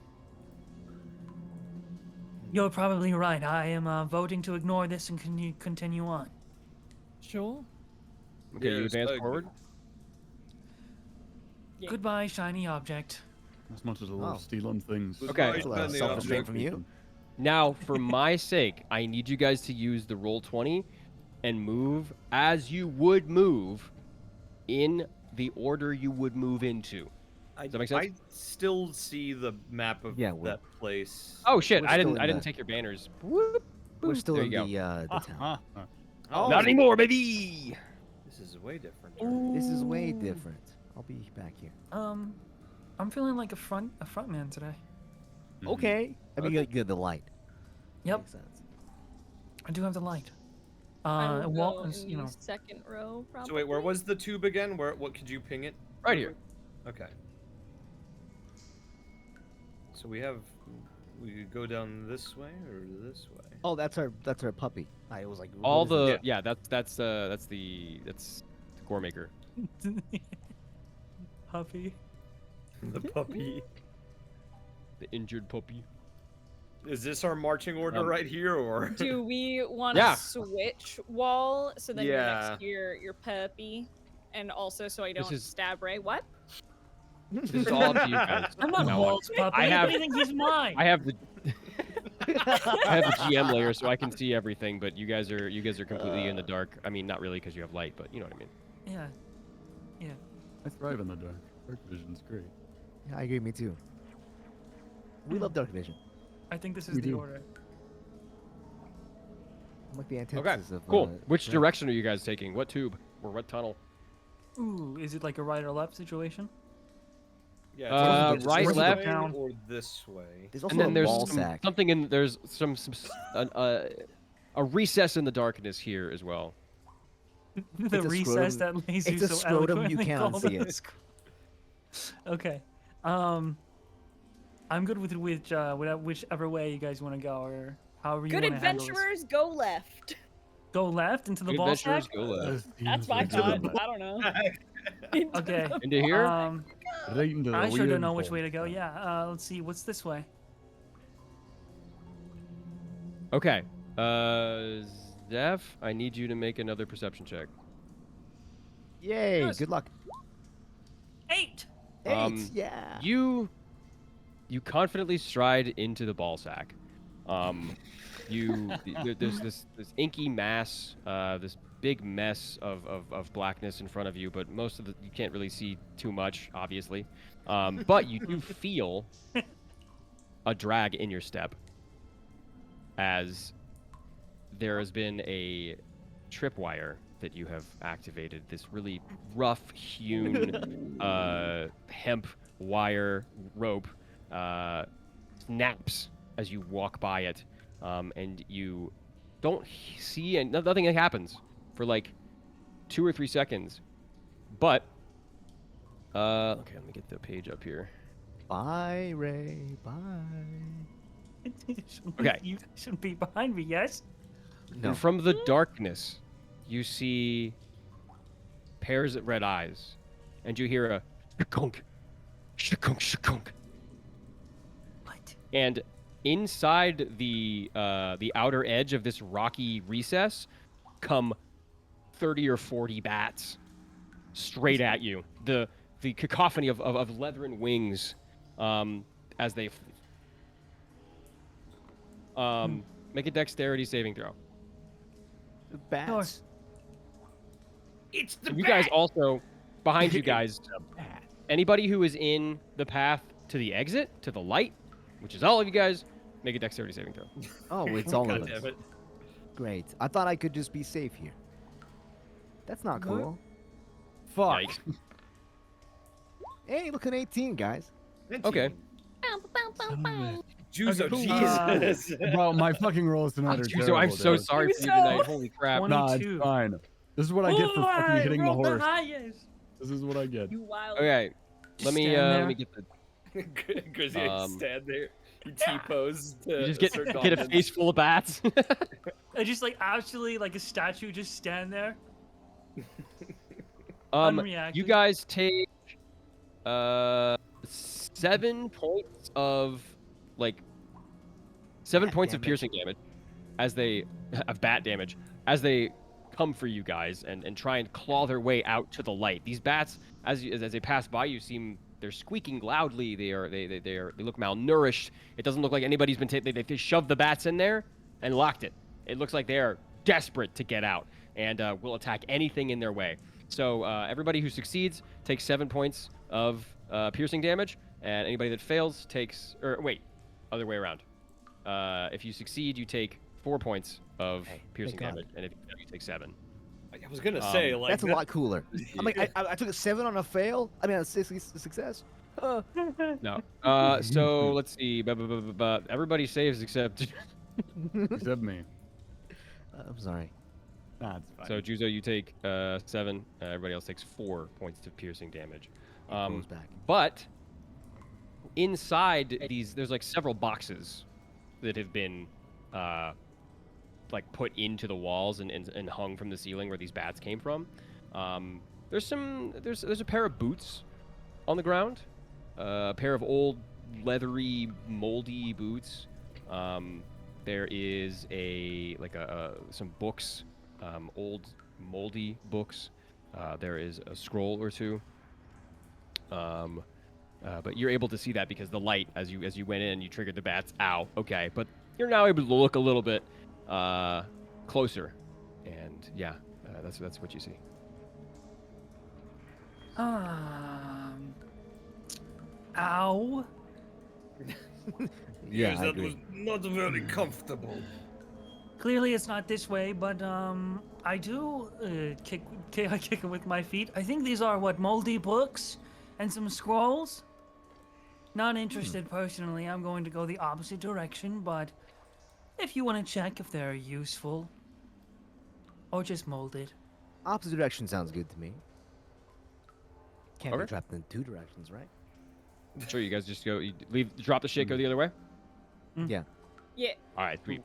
You're probably right. I am voting to ignore this and continue on. Sure. Okay, you Yes, advance I agree. forward. Yeah. Goodbye, shiny object. as much as I Oh. love stealing things. Okay. That's a lot of Shiny self-restraint object. from you. Now, for my sake, I need you guys to use the roll 20 and move as you would move in the order you would move into. Does that make sense? I still see the map of Yeah, we're- that place. Oh shit! We're I still didn't. in I didn't the- take your banners. Whoop, We're boop. still There in you the go. town. Oh, Not anymore, baby. This is way different. This is way different. I'll be back here. I'm feeling like a front man today. Okay. I mean, you get the light. Yep, Makes sense. I do have the light. I will Walt go is, in you know, the second row, probably. So wait, where was the tube again? What could you ping it? Right here. Okay. So we could go down this way or this way. Oh, that's our puppy. I was like, All what is the it? yeah. That's the gore maker. puppy. The puppy. The injured puppy. Is this our marching order right here, or? Do we want to Yeah. switch Wall so then you're Yeah. next to your puppy, and also so I This don't is- stab Ray? What? This is all up to you guys. I'm not No, Walt's puppy. I have- I think he's mine. I have the I have the GM layer, so I can see everything. But you guys are completely in the dark. I mean, not really because you have light, but you know what I mean. Yeah. I thrive in the dark. Dark vision's great. Yeah, I agree. Me too. We love dark vision. I think this is We the do. order. I'm like the Okay, antithesis of. cool. Which Shrek. direction are you guys taking? What tube or what tunnel? Ooh, is it like a right or left situation? Yeah, Uh, it's right, this left. way or this way. There's also And then a there's ball some, sack. something in there's a recess in the darkness here as well. The It's a recess scrotum- that Lazy it's a so scrotum, you eloquently cannot called see a it. Okay. I'm good with whichever way you guys want to go, or however you Good want to handle this. adventurers go left. Go left into the Good ball adventurers sack. go left. That's my thought. I don't know. Okay. Into here? Right into the I sure don't weird know which ball way to go. sack. Yeah. Let's see. What's this way? Okay. Zeph, I need you to make another perception check. Yay! Yes. Good luck. 8. 8. Yeah. You confidently stride into the ball sack. There's this inky mass, this big mess of blackness in front of you, but most of you can't really see too much, obviously. But you do feel a drag in your step, as there has been a tripwire that you have activated. This really rough hewn hemp wire rope snaps as you walk by it, and you don't see, and nothing happens for like 2 or 3 seconds. But okay, let me get the page up here. Bye, Ray. Bye. Okay. You should be behind me, yes? No. And from the darkness, you see pairs of red eyes, and you hear a shakunk, shakunk, shakunk. What? And inside the outer edge of this rocky recess come 30 or 40 bats straight at you. The cacophony of leathern wings as they make a dexterity saving throw. The bats. It's the You guys also, behind you guys, Bat. anybody who is in the path to the exit, to the light, which is all of you guys, make a dexterity saving throw. Oh, it's all God of us. damn it. Great. I thought I could just be safe here. That's not What? cool. Fuck. Yikes. Hey, look at 18, guys. Okay. Bow, bow, bow, bow. Juzo, Okay, Jesus. Bro, my fucking rolls tonight are So terrible. I'm so dude. sorry for you Juzo. tonight. Holy crap. Nah, it's 22. fine. This is what I get for fucking hitting the horse. highest. This is what I get. You wild. Okay. Just Let me stand let there. me get the Grizzly stand there. You T-pose to you just get Sir get a Goblin. face full of bats. I just like actually like a statue, just stand there. You Unreacted. guys take 7 points of like 7 Bat points of damage. piercing damage as they of bat damage as they come for you guys and try and claw their way out to the light. These bats, as they pass by you, they're squeaking loudly. They look malnourished. It doesn't look like anybody's been they shoved the bats in there and locked it. It looks like they are desperate to get out and will attack anything in their way. So everybody who succeeds takes 7 points of piercing damage, and anybody that fails takes other way around. If you succeed, you take 4 points of piercing God. damage, and if you fail, you take 7. I was gonna say, like, That's a lot cooler. I mean, I took a 7 on a fail. I mean, a success. No. So let's see. Everybody saves except. Except me. I'm sorry. Nah, it's fine. So Juzo, you take 7. Everybody else takes 4 points of piercing damage. It goes back. But inside these, there's like several boxes that have been like put into the walls and hung from the ceiling where these bats came from. There's a pair of boots on the ground, a pair of old leathery moldy boots. There is some books, old moldy books. There is a scroll or two. But you're able to see that because the light, as you went in, you triggered the bats. Ow. Okay, but you're now able to look a little bit closer, and yeah, that's what you see. Ow. Yeah, Yes, I that agree. was not very comfortable. Clearly, it's not this way, but I do kick it with my feet. I think these are moldy books and some scrolls. Not interested personally. I'm going to go the opposite direction, but if you want to check if they're useful or just molded. Opposite direction sounds good to me. Can't Okay. be trapped in 2 directions, right? Sure, you guys just drop the shit, go the other way. Yeah. Yeah. All right, sweet.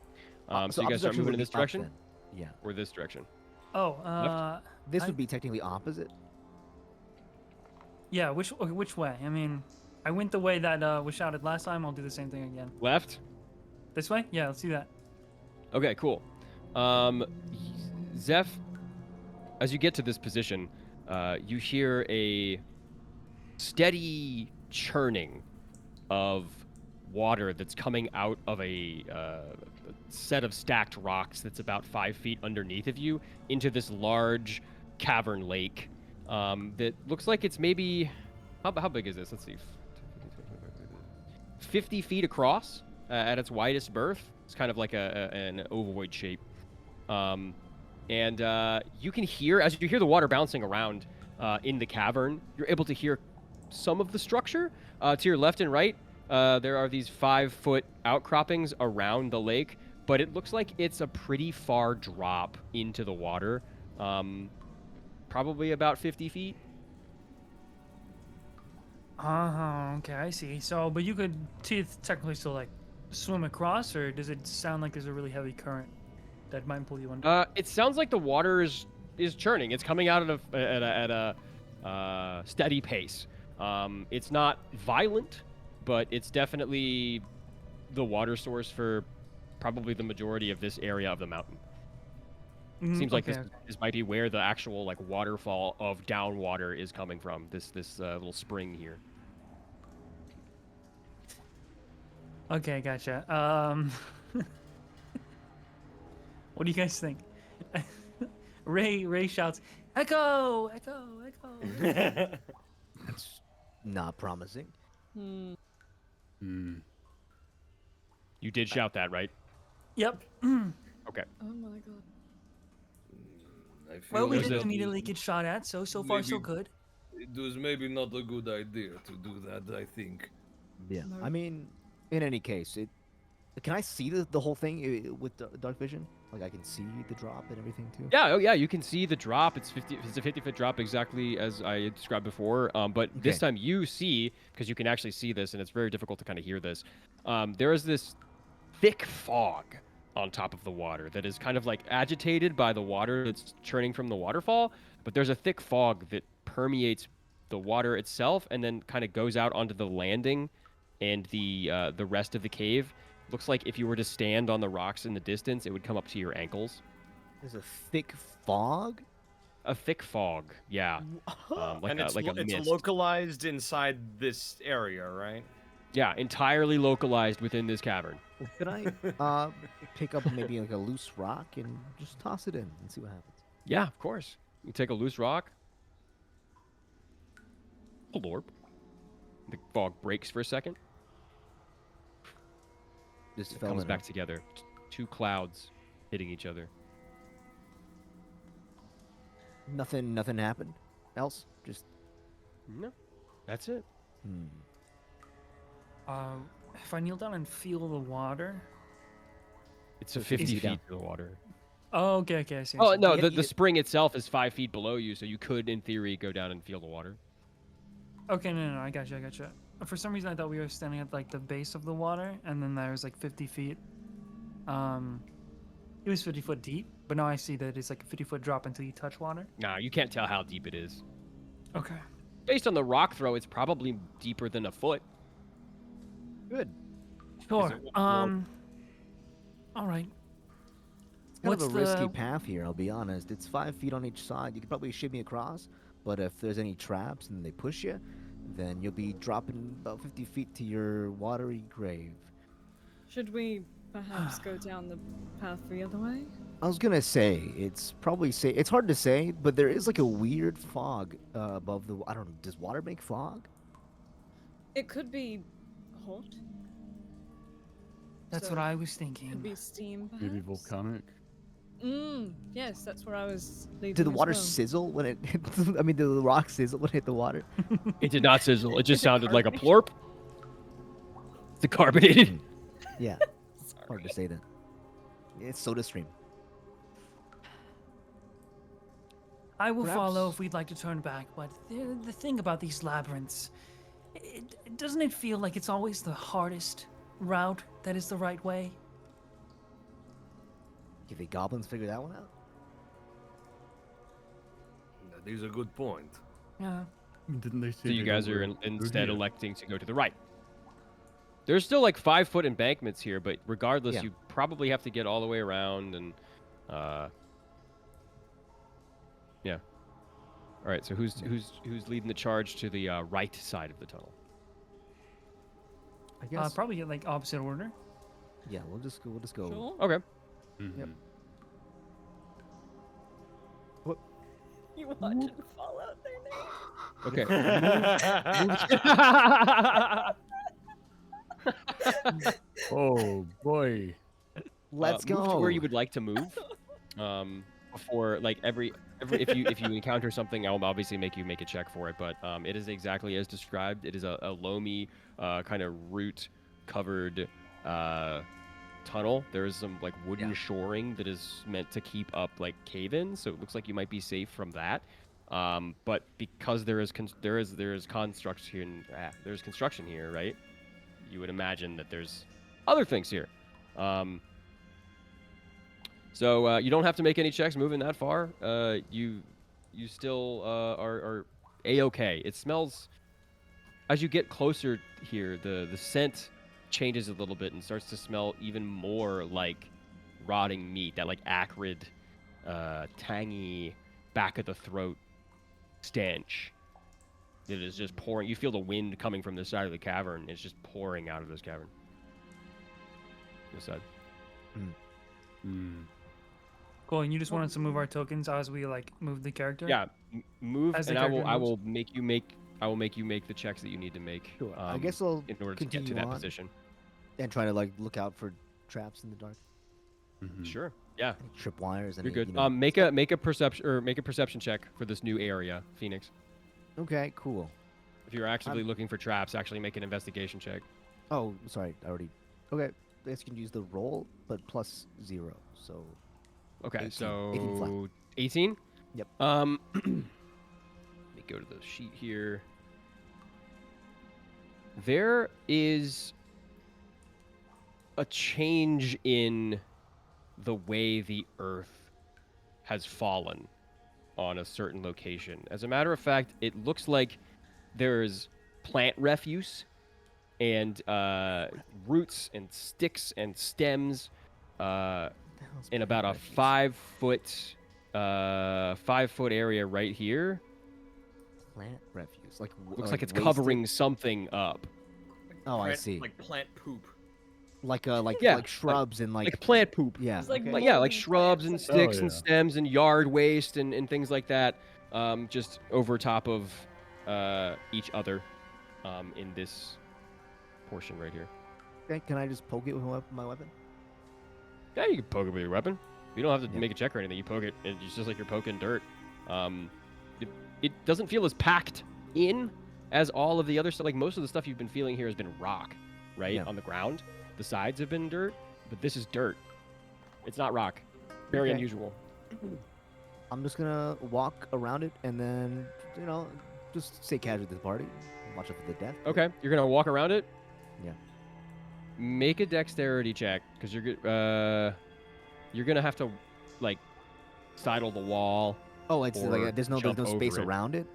So opposite you guys start direction moving would in this be up direction then. Yeah. or this direction? Oh, This I- would be technically opposite. yeah. Which way? I mean, I went the way that was shouted last time. I'll do the same thing again. Left. This way? Yeah, let's do that. Okay, cool. Zeph, as you get to this position, you hear a steady churning of water that's coming out of a set of stacked rocks that's about 5 feet underneath of you into this large cavern lake that looks like it's maybe how big is this? Let's see, 50 feet across at its widest berth. It's kind of like an ovoid shape. And you can hear, as you hear the water bouncing around in the cavern, you're able to hear some of the structure. To your left and right, there are these 5-foot outcroppings around the lake, but it looks like it's a pretty far drop into the water. Probably about 50 feet Okay, I see. So, but you could technically still like swim across, or does it sound like there's a really heavy current that might pull you under? It sounds like the water is churning. It's coming out at a steady pace. It's not violent, but it's definitely the water source for probably the majority of this area of the mountain. Seems like Okay. this might be where the actual like waterfall of down water is coming from. This little spring here. Okay, gotcha. What do you guys think? Ray shouts, "Echo! Echo! Echo!" That's not promising. Hmm. Hmm. You did shout that, right? Yep. Okay. Oh my god. I feel Well, we like didn't that immediately get shot at, so far so maybe- good. it was maybe not a good idea to do that, I think. Yeah. No. I mean, in any case, can I see the whole thing with the dark vision? Like I can see the drop and everything too. Yeah, oh yeah, you can see the drop. It's a 50-foot drop exactly as I described before. But this Okay. time you see, because you can actually see this, and it's very difficult to kind of hear this. There is this thick fog on top of the water that is kind of like agitated by the water that's churning from the waterfall. But there's a thick fog that permeates the water itself, and then kind of goes out onto the landing and the rest of the cave. Looks like if you were to stand on the rocks in the distance, it would come up to your ankles. There's a thick fog. A thick fog, yeah. Like And a it's mist. localized inside this area, right? Yeah, entirely localized within this cavern. Could I pick up maybe like a loose rock and just toss it in and see what happens? Yeah, of course. You take a loose rock. Oh, Lord. The fog breaks for a second. Just It fell comes in. back together. Two clouds hitting each other. Nothing happened else. Just No, that's it. If I kneel down and feel the water. It's a So 50 easy feet down. to the water. Oh, okay, I see. I Oh, see. no, Yeah, the spring itself is 5 feet below you, so you could, in theory, go down and feel the water. Okay, no, I got you. For some reason, I thought we were standing at like the base of the water, and then there was like 50 feet. It was 50 foot deep, but now I see that it's like a 50-foot drop until you touch water. Nah, you can't tell how deep it is. Okay. Based on the rock throw, it's probably deeper than a foot. good. Sure. it All right. It's kind What's of a risky the- path here. I'll be honest. It's 5 feet on each side. You could probably shimmy across, but if there's any traps and they push you, then you'll be dropping about 50 feet to your watery grave. Should we perhaps go down the path the other way? I was gonna say it's probably say it's hard to say, but there is like a weird fog above the. I don't know. Does water make fog? It could be hot. That's So, what I was Could thinking. be steam, perhaps. Maybe volcanic. Yes, that's where I was leading. Did the as water well. sizzle when it hit? I mean, did the rock sizzle when it hit the water? It did not sizzle. It just Is it sounded like a carbonation? plorp. It's carbonated. Yeah, Sorry. hard to say that. It's Soda Stream. I will follow Perhaps- if we'd like to turn back, but the thing about these labyrinths, doesn't it feel like it's always the hardest route that is the right way? Do you think goblins figure that one out? That is a good point. Yeah. Didn't they say So you they guys don't are go through instead here? electing to go to the right. There's still like 5-foot embankments here, but regardless, Yeah. you probably have to get all the way around and, yeah. All right. So who's leading the charge to the right side of the tunnel? I guess. Probably get like opposite order. Yeah, we'll just go. Sure. Okay. Mhm. You watch it fall out their name. Okay. Oh boy. Let's Move go. to where you would like to move. Before like every if you encounter something, I'll obviously make you make a check for it. But it is exactly as described. It is a loamy, kind of root covered tunnel. There is some like wooden Yeah. shoring that is meant to keep up like cave-ins, so it looks like you might be safe from that. But because there's construction here, right? You would imagine that there's other things here. So you don't have to make any checks moving that far. You still are a-okay. It smells as you get closer here. The scent changes a little bit and starts to smell even more like rotting meat. That like acrid, tangy, back of the throat stench. It is just pouring. You feel the wind coming from the side of the cavern. It's just pouring out of this cavern. This side. Cool. And you just want us to move our tokens as we like move the character? Yeah, move, As the and I character will moves? make you make the checks that you need to make. Sure. I guess I'll in order to get to continue that on position. and try to like look out for traps in the dark, Sure. Yeah, any tripwires. you're Any, good. You know, Make a perception check for this new area, Phoenix. Okay, cool. If you're actively looking for traps, actually make an investigation check. Oh, sorry, I already. Okay, I guess you can use the roll, but plus 0. So Okay, 18 so flat. 18. Yep. Let me go to the sheet here. There is a change in the way the earth has fallen on a certain location. As a matter of fact, it looks like there's plant refuse and roots and sticks and stems in about a 5-foot 5-foot area right here. Plant refuse, like Looks like it's wasted- covering something up. Oh, I see. Like plant poop. Like Yeah, like shrubs and Like plant poop. yeah. It's like okay. Like, yeah, like moldy shrubs and plants sticks Oh, and yeah. stems and yard waste and things like that, just over top of each other in this portion right here. Okay, can I just poke it with my weapon? Yeah, you can poke it with your weapon. You don't have to Yeah. make a check or anything. You poke it, and it's just like you're poking dirt. It doesn't feel as packed in as all of the other stuff. Like most of the stuff you've been feeling here has been rock, right? Yeah. On the ground. The sides have been dirt, but this is dirt. It's not rock. Very Okay. unusual. I'm just gonna walk around it and then, just stay casual to the party. Watch out for the death. Okay, you're gonna walk around it. Yeah. Make a dexterity check because you're gonna have to like sidle the wall. Oh, it's or like there's no jump space over it. around it.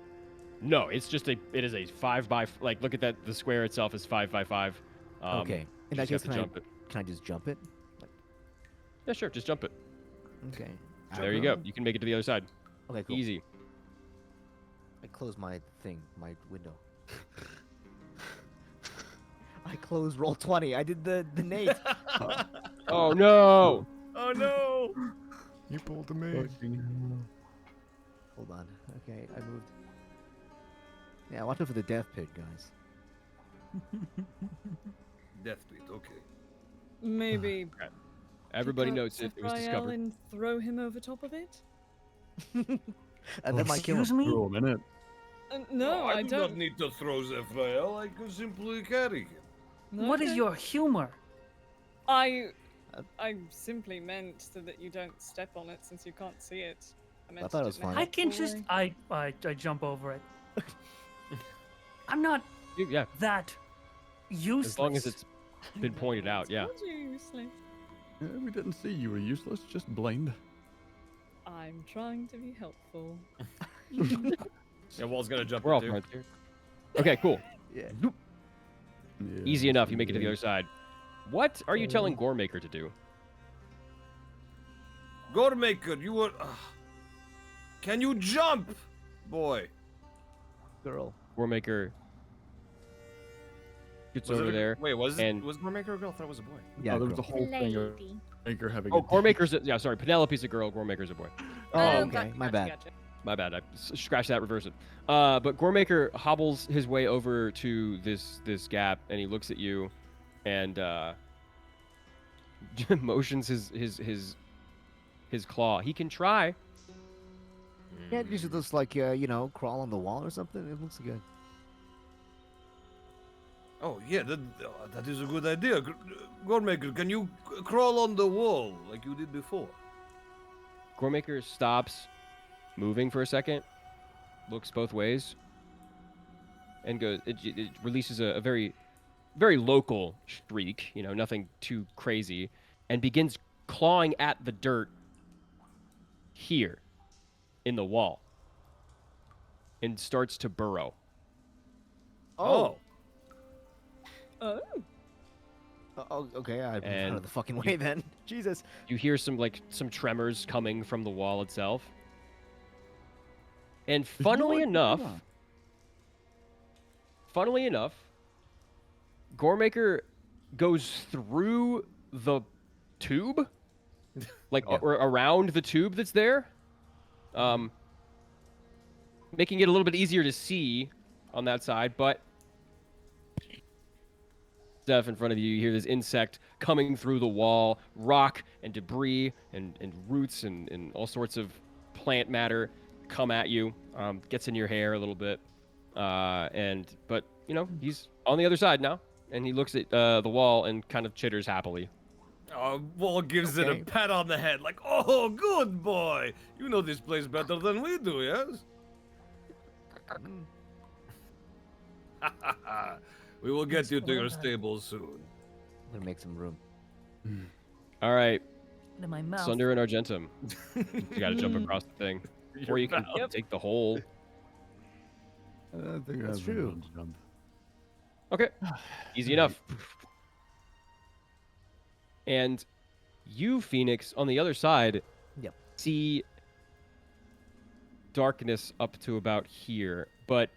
No, it's just it is a 5 by like look at that, the square itself is 5 by 5. Okay. In You that just case, have to jump it. can I just jump it? Yeah, sure, just jump it. Okay. There you go. You can make it to the other side. Okay, cool. Easy. I close my thing, my window. I closed roll 20. I did the Nate. Oh no! Oh no! You pulled the maid. Hold on. Okay, I moved. Yeah, watch out for the death pit, guys. Death pit, okay. Maybe Everybody pick up knows it was Raphael discovered. and throw him over top of it? And that might kill Excuse him. me? For a minute. No, I do don't. not need to throw Raphael. I can simply carry him. What is Okay. your humor? I simply meant so that you don't step on it since you can't see it. meant thought to it was do in a fine. I can helpful just way. I jump over it. I'm not Yeah, that useless. as long as it's been pointed out. Yeah. Told you, useless. Yeah, we didn't see you were useless, just blamed. I'm trying to be helpful. Yeah, Wall's gonna jump We're all it too. friends here. Okay, cool. Yeah. Yeah, Easy enough. You make it to the yeah. other side. What are you telling Goremaker to do? Goremaker, you were. Can you jump, boy? Girl. Goremaker gets Was over it a- there. Wait, was and- Goremaker a girl? I thought it was a boy. Yeah, Oh, there was girl. a whole thing of Lady. Maker having Oh, a Goremaker's yeah. Sorry, Penelope's a girl. Goremaker's a boy. Oh, Um, okay. My bad. Gotcha. My bad. I scratched that. Reverse it. But Goremaker hobbles his way over to this gap, and he looks at you, and motions his claw. He can try. Yeah, you should just crawl on the wall or something. It looks good. Oh yeah, that is a good idea. Goremaker, can you crawl on the wall like you did before? Goremaker stops moving for a second, looks both ways, and goes. It releases a very, very local shriek. You know, nothing too crazy, and begins clawing at the dirt here in the wall, and starts to burrow. Oh. Oh. Oh, okay. I moved out And of the fucking way then. Jesus. You hear some tremors coming from the wall itself. And funnily enough, Goremaker goes through the tube, like or around the tube that's there, making it a little bit easier to see on that side. But stuff in front of you, you hear this insect coming through the wall, rock and debris and roots and all sorts of plant matter come at you, gets in your hair a little bit, but you know he's on the other side now, and he looks at the wall and kind of chitters happily. Wall gives it a pat on the head, like, "Oh, good boy. You know this place better than we do, yes?" We will get you to your stable soon. I'm gonna make some room. All right, In my mouth. Sunder and Argentum, you got to jump across the thing, or you can take the hole. I think That's I've true. been jumped. Okay, easy enough. And you, Phoenix, on the other side, Yep. see darkness up to about here, but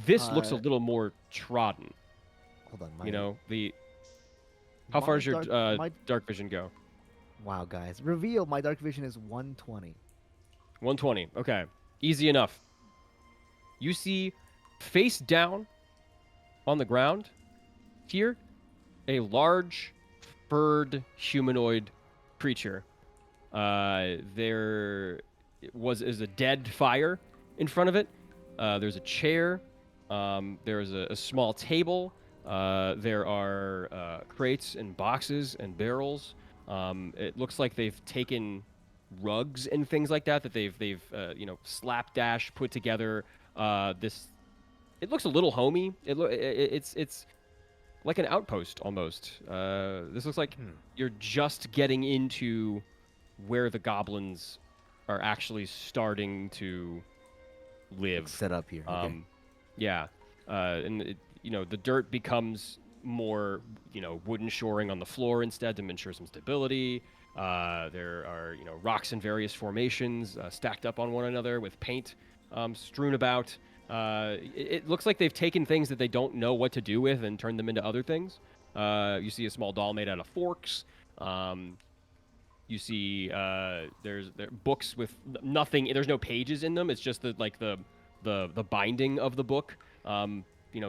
this looks a little more trodden. Hold on. You know, how far does your dark vision go? Wow, guys. Reveal, my dark vision is 120. 120. Okay. Easy enough. You see, face down on the ground here, a large, furred humanoid creature. There is a dead fire in front of it. There's a chair. There's a small table. There are crates and boxes and barrels. It looks like they've taken rugs and things like that they've slapdash put together. It looks a little homey. It's like an outpost almost. This looks like you're just getting into where the goblins are actually starting to live. Set up here. Okay. Yeah, and the dirt becomes more wooden shoring on the floor instead to ensure some stability. There are rocks in various formations stacked up on one another with paint strewn about. It looks like they've taken things that they don't know what to do with and turned them into other things. You see a small doll made out of forks. You see there books with nothing. There's no pages in them. It's just the binding of the book.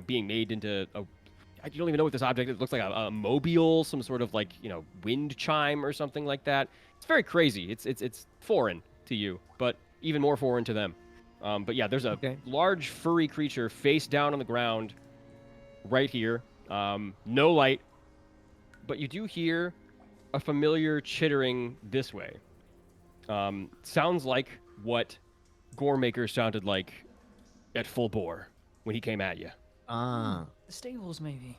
Being made into a. I don't even know what this object is. It looks like a mobile, some sort of wind chime or something like that. It's very crazy. It's foreign to you, but even more foreign to them. But yeah, there's a large furry creature face down on the ground right here. No light, but you do hear a familiar chittering this way. Sounds like what Goremaker sounded like at full bore when he came at you. Ah. The stables, maybe.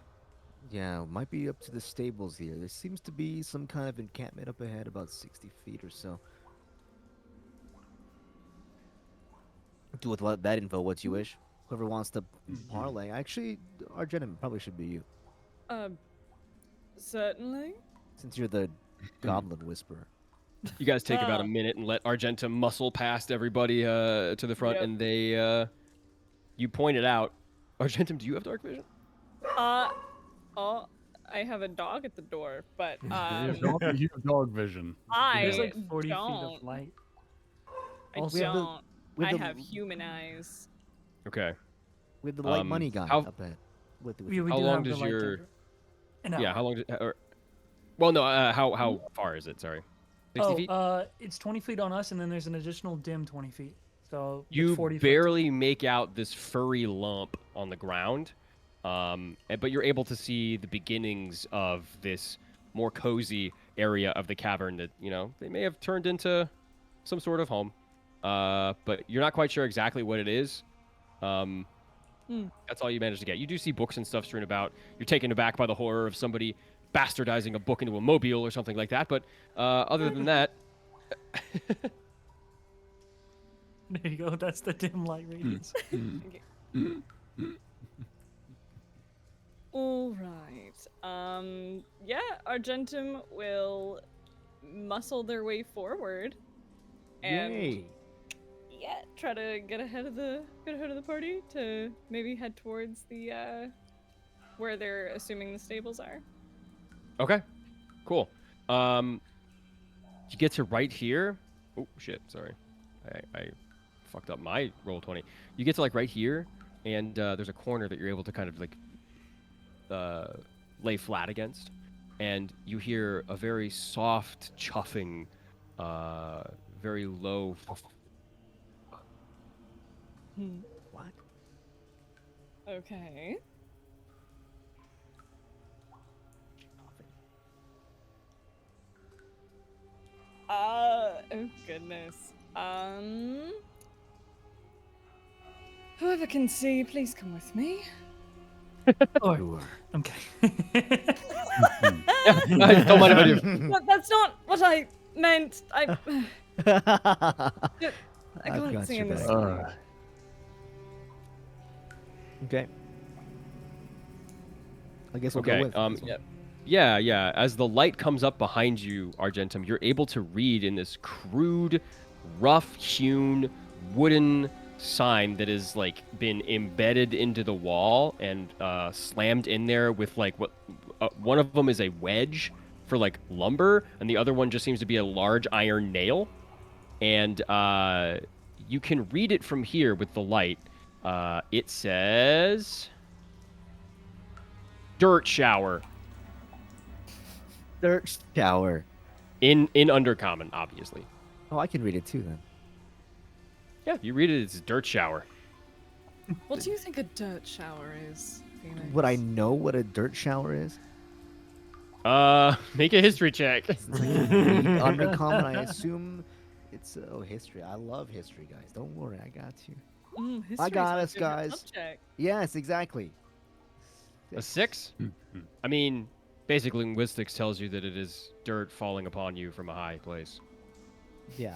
Yeah, might be up to the stables here. There seems to be some kind of encampment up ahead, about 60 feet or so. Do with that info what you wish. Whoever wants to parlay. Actually, Argentum probably should be you, Certainly. since you're the goblin whisperer. You guys take about a minute and let Argentum muscle past everybody to the front, and they you pointed out. Argentum, do you have dark vision? I have a dog at the door, but You have dog vision. There's I like 40 feet don't. of light. I Also, we have the- don't. we I have the- have human eyes. Okay. We have the light money guy how- up ahead. With We How do long have the does light your- tender. An Yeah. hour. How long? Well, no. How far is it? Sorry. 60 feet. It's 20 feet on us, and then there's an additional dim 20 feet. So it's You 40 feet. barely make out this furry lump on the ground, but you're able to see the beginnings of this more cozy area of the cavern that they may have turned into some sort of home. but you're not quite sure exactly what it is. Hmm. That's all you managed to get. You do see books and stuff strewn about. You're taken aback by the horror of somebody bastardizing a book into a mobile or something like that. But other than that, There you go. That's the dim light radius. All right. Yeah, Argentum will muscle their way forward and Yay. yeah, try to get ahead of the party to maybe head towards the where they're assuming the stables are. okay, cool. You get to right here. Oh shit, sorry, I fucked up my roll 20. You get to like right here, and there's a corner that you're able to kind of like lay flat against, and you hear a very soft chuffing, very low. What? Okay. Oh goodness. Whoever can see, please come with me. Or, I'm kidding. Don't mind if I do. But that's not what I meant. I I've can't got see your in this. back. Okay. I guess we'll go Okay. with this one. Yeah. As the light comes up behind you, Argentum, you're able to read in this crude, rough-hewn wooden sign that is like been embedded into the wall and slammed in there with like what one of them is a wedge for like lumber, and the other one just seems to be a large iron nail. And you can read it from here with the light. It says dirt shower. Dirt shower. In Undercommon, obviously. Oh, I can read it too then. Yeah, you read it, it's dirt shower. What do you think a dirt shower is, Phoenix? Would I know what a dirt shower is? Make a history check. Undercommon, I assume it's history. I love history, guys. Don't worry, I got you. History's got my us, favorite guys. subject. Yes, exactly. A 6? I mean, basic linguistics tells you that it is dirt falling upon you from a high place. Yeah,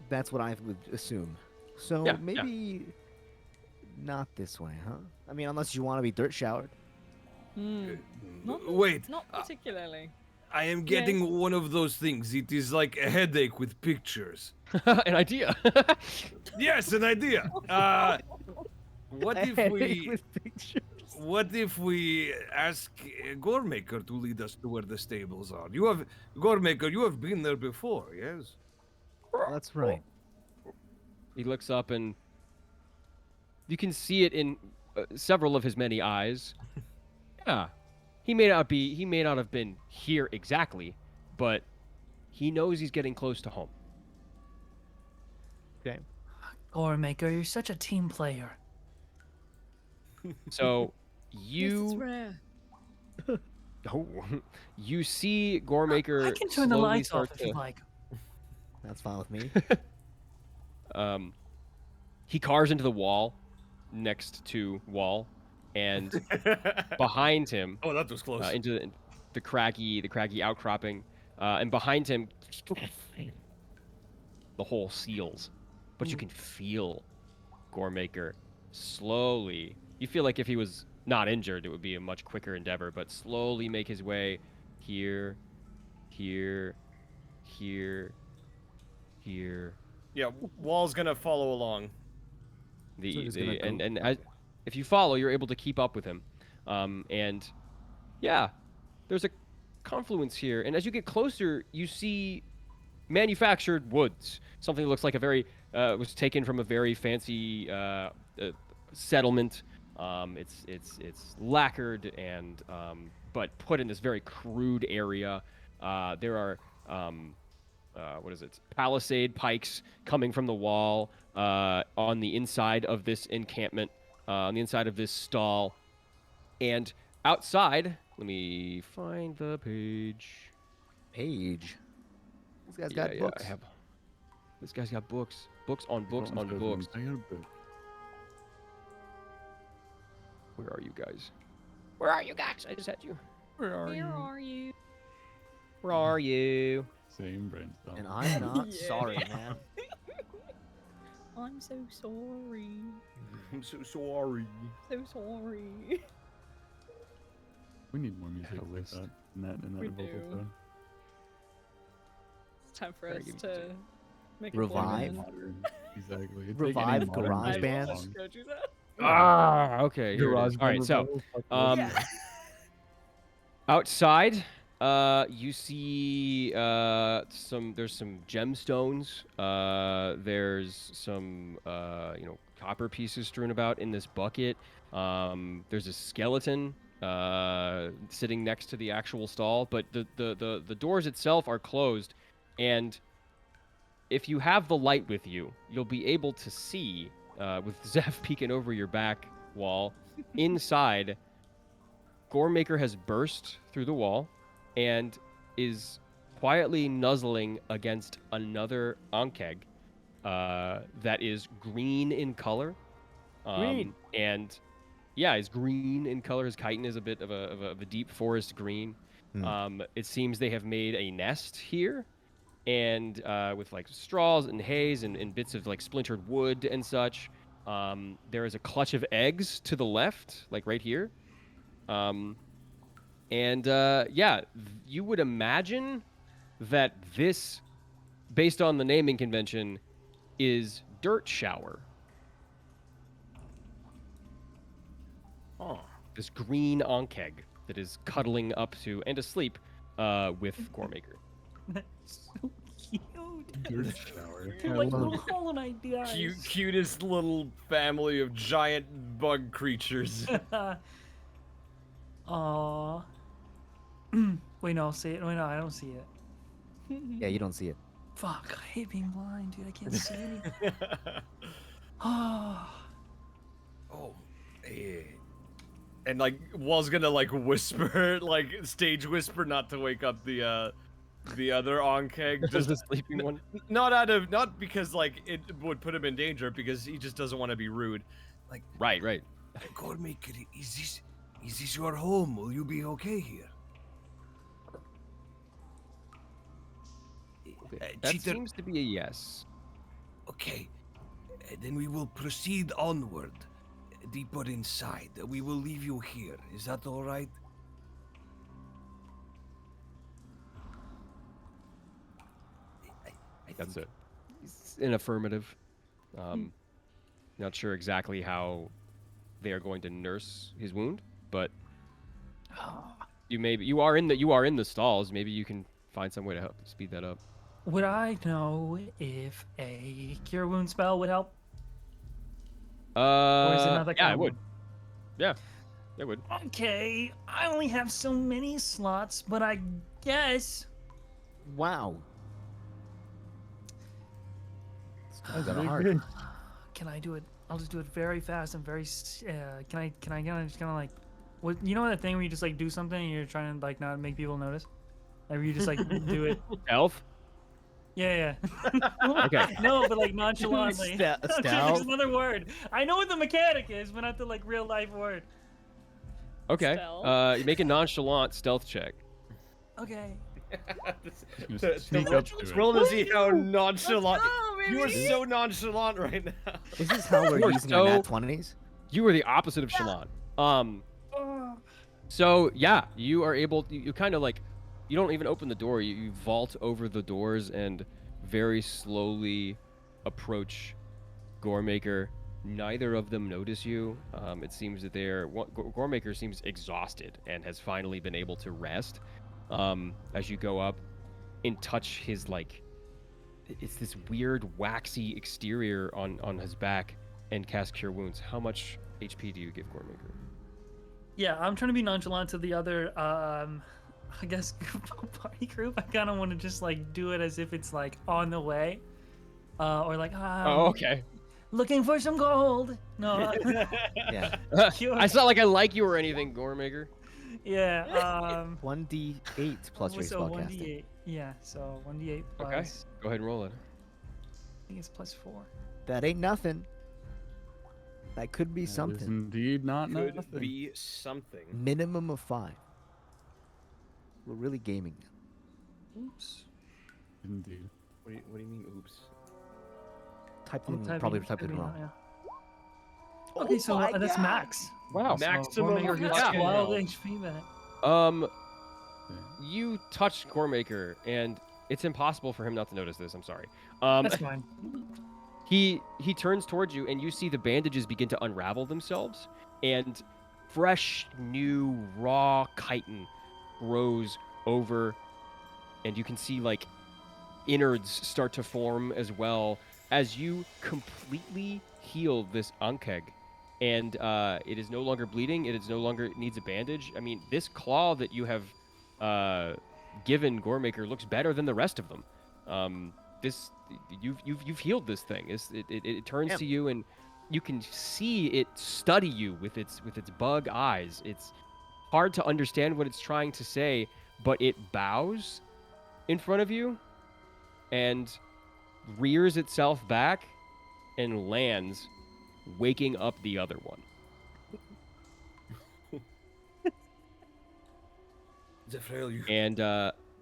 that's what I would assume. So Yeah, maybe not this way, huh? I mean, unless you want to be dirt showered. Wait, Not particularly. I am getting one of those things. It is like a headache with pictures. An idea. Yes, an idea. What if we With pictures. What if we ask Goremaker to lead us to where the stables are? You have Goremaker. You have been there before, yes? That's right. He looks up and you can see it in several of his many eyes. Yeah. He may not have been here exactly, but he knows he's getting close to home. Okay. Goremaker, you're such a team player. So Yes, it's you rare. you see Goremaker I can turn the slowly lights off start if to- you like. That's fine with me. He carves into the wall next to Wall, and behind him, Oh, that was close. into the craggy outcropping, and behind him, the hole seals, but you can feel Goremaker slowly. You feel like if he was not injured, it would be a much quicker endeavor, but slowly make his way here, here, here, here. Yeah, Wall's gonna follow along. So he's gonna go- And as, if you follow, you're able to keep up with him, and yeah, there's a confluence here, and as you get closer, you see manufactured woods. Something that looks like a very was taken from a very fancy settlement. It's lacquered and but put in this very crude area. There are what is it? Palisade pikes coming from the wall on the inside of this encampment, on the inside of this stall, and outside. Let me find the page. Page. This guy's got books. This guy's got books. Books on books on Almost books. got an entire book. Where are you guys? Where are you guys? I just had you. Where are Where you? are you? Where are you? Same brainstorm. And I'm not Yeah. sorry, man. I'm so sorry. I'm so sorry. So sorry. We need more music like list. that in that We vocal do. tone. It's time for Gotta us give you to two. make a Revive? plan. Modern, exactly. Take Revive any modern garage I band? love song. Goju's out. Ah, okay. Here it Garage is. All right, band so revival, fuck um, yeah. outside, you see there's some gemstones. There's some copper pieces strewn about in this bucket. There's a skeleton sitting next to the actual stall, but the doors itself are closed, and if you have the light with you, you'll be able to see with Zeph peeking over your back wall inside. Goremaker has burst through the wall and is quietly nuzzling against another Ankeg that is green in color. Green. And yeah, is green in color. His chitin is a bit of a deep forest green. It seems they have made a nest here, and with like straws and haze and bits of like splintered wood and such. There is a clutch of eggs to the left, like right here. You would imagine that this, based on the naming convention, is Dirt Shower. Oh. This green Ankeg that is cuddling up to and asleep with Goremaker. So cute. Dirt shower. They're like little Hollow Knight guys. Cutest little family of giant bug creatures. Aww. Wait, no, see it. Wait, no, I don't see it. Yeah, you don't see it. Fuck, I hate being blind, dude. I can't see anything. Oh. Oh, eh. And like Wall's gonna like whisper, like stage whisper, not to wake up the other Ankeg. Just the sleeping one. Not because like it would put him in danger, because he just doesn't want to be rude. Like, Right. Goremaker, is this your home? Will you be okay here? That Cheater, seems to be a yes. okay. Then we will proceed onward, deeper inside. We will leave you here. Is that all right? I That's think- it. It's an affirmative. Not sure exactly how they are going to nurse his wound, but you are in the stalls. Maybe you can find some way to help speed that up. Would I know if a cure wound spell would help? Or is it another yeah, kind it of would. wound? Yeah, it would. Okay, I only have so many slots, but I guess. Wow. That's kinda very hard. good. Can I do it? I'll just do it very fast and very. Can I kind of just kind of like, what you know that thing where you just like do something and you're trying to like not make people notice, like where you just like do it. Elf. Yeah. Okay. No, but like nonchalantly. Ste- Okay, stealth? there's another word. I know what the mechanic is, but not the like real life word. Okay. Stealth. You make a nonchalant stealth check. Okay. Just sneak up to it. Roll to see how nonchalant. Oh, You are baby. so nonchalant right now. Is this how we're You're using so- our nat 20s? You are the opposite of chalant. So yeah, you are able. You kind of like. You don't even open the door. You vault over the doors and very slowly approach Goremaker. Neither of them notice you. It seems that Goremaker seems exhausted and has finally been able to rest. As you go up and touch his like, it's this weird waxy exterior on his back and cast Cure Wounds. How much HP do you give Goremaker? Yeah, I'm trying to be nonchalant to the other, I guess, party group. I kind of want to just like do it as if it's like on the way, or like, Oh, okay. looking for some gold. No, Yeah. I not like I like you or anything, Goremaker. yeah. 1d8 plus your so spellcasting. 1d8. Yeah, so 1d8 plus. Okay. Go ahead and roll it. think it's +4. That ain't nothing. That could be That is something. indeed not Could nothing. be something. Minimum of 5. We're really gaming now. Oops. Indeed. What do you mean, oops? Probably typed it typing wrong. yeah. Okay, so my that's God. max. Wow. So Maximum Goremaker gets fucking 12 health. HP back. You touch Goremaker, and it's impossible for him not to notice this. I'm sorry. That's fine. He turns towards you, and you see the bandages begin to unravel themselves, and fresh, new, raw chitin grows over, and you can see like innards start to form as well as you completely heal this Ankeg. And it is no longer bleeding. It is no longer needs a bandage. I mean, this claw that you have given Goremaker looks better than the rest of them. You've healed this thing. It turns Yeah. to you, and you can see it study you with its bug eyes. It's hard to understand what it's trying to say, but it bows in front of you and rears itself back and lands, waking up the other one. Zephrel, And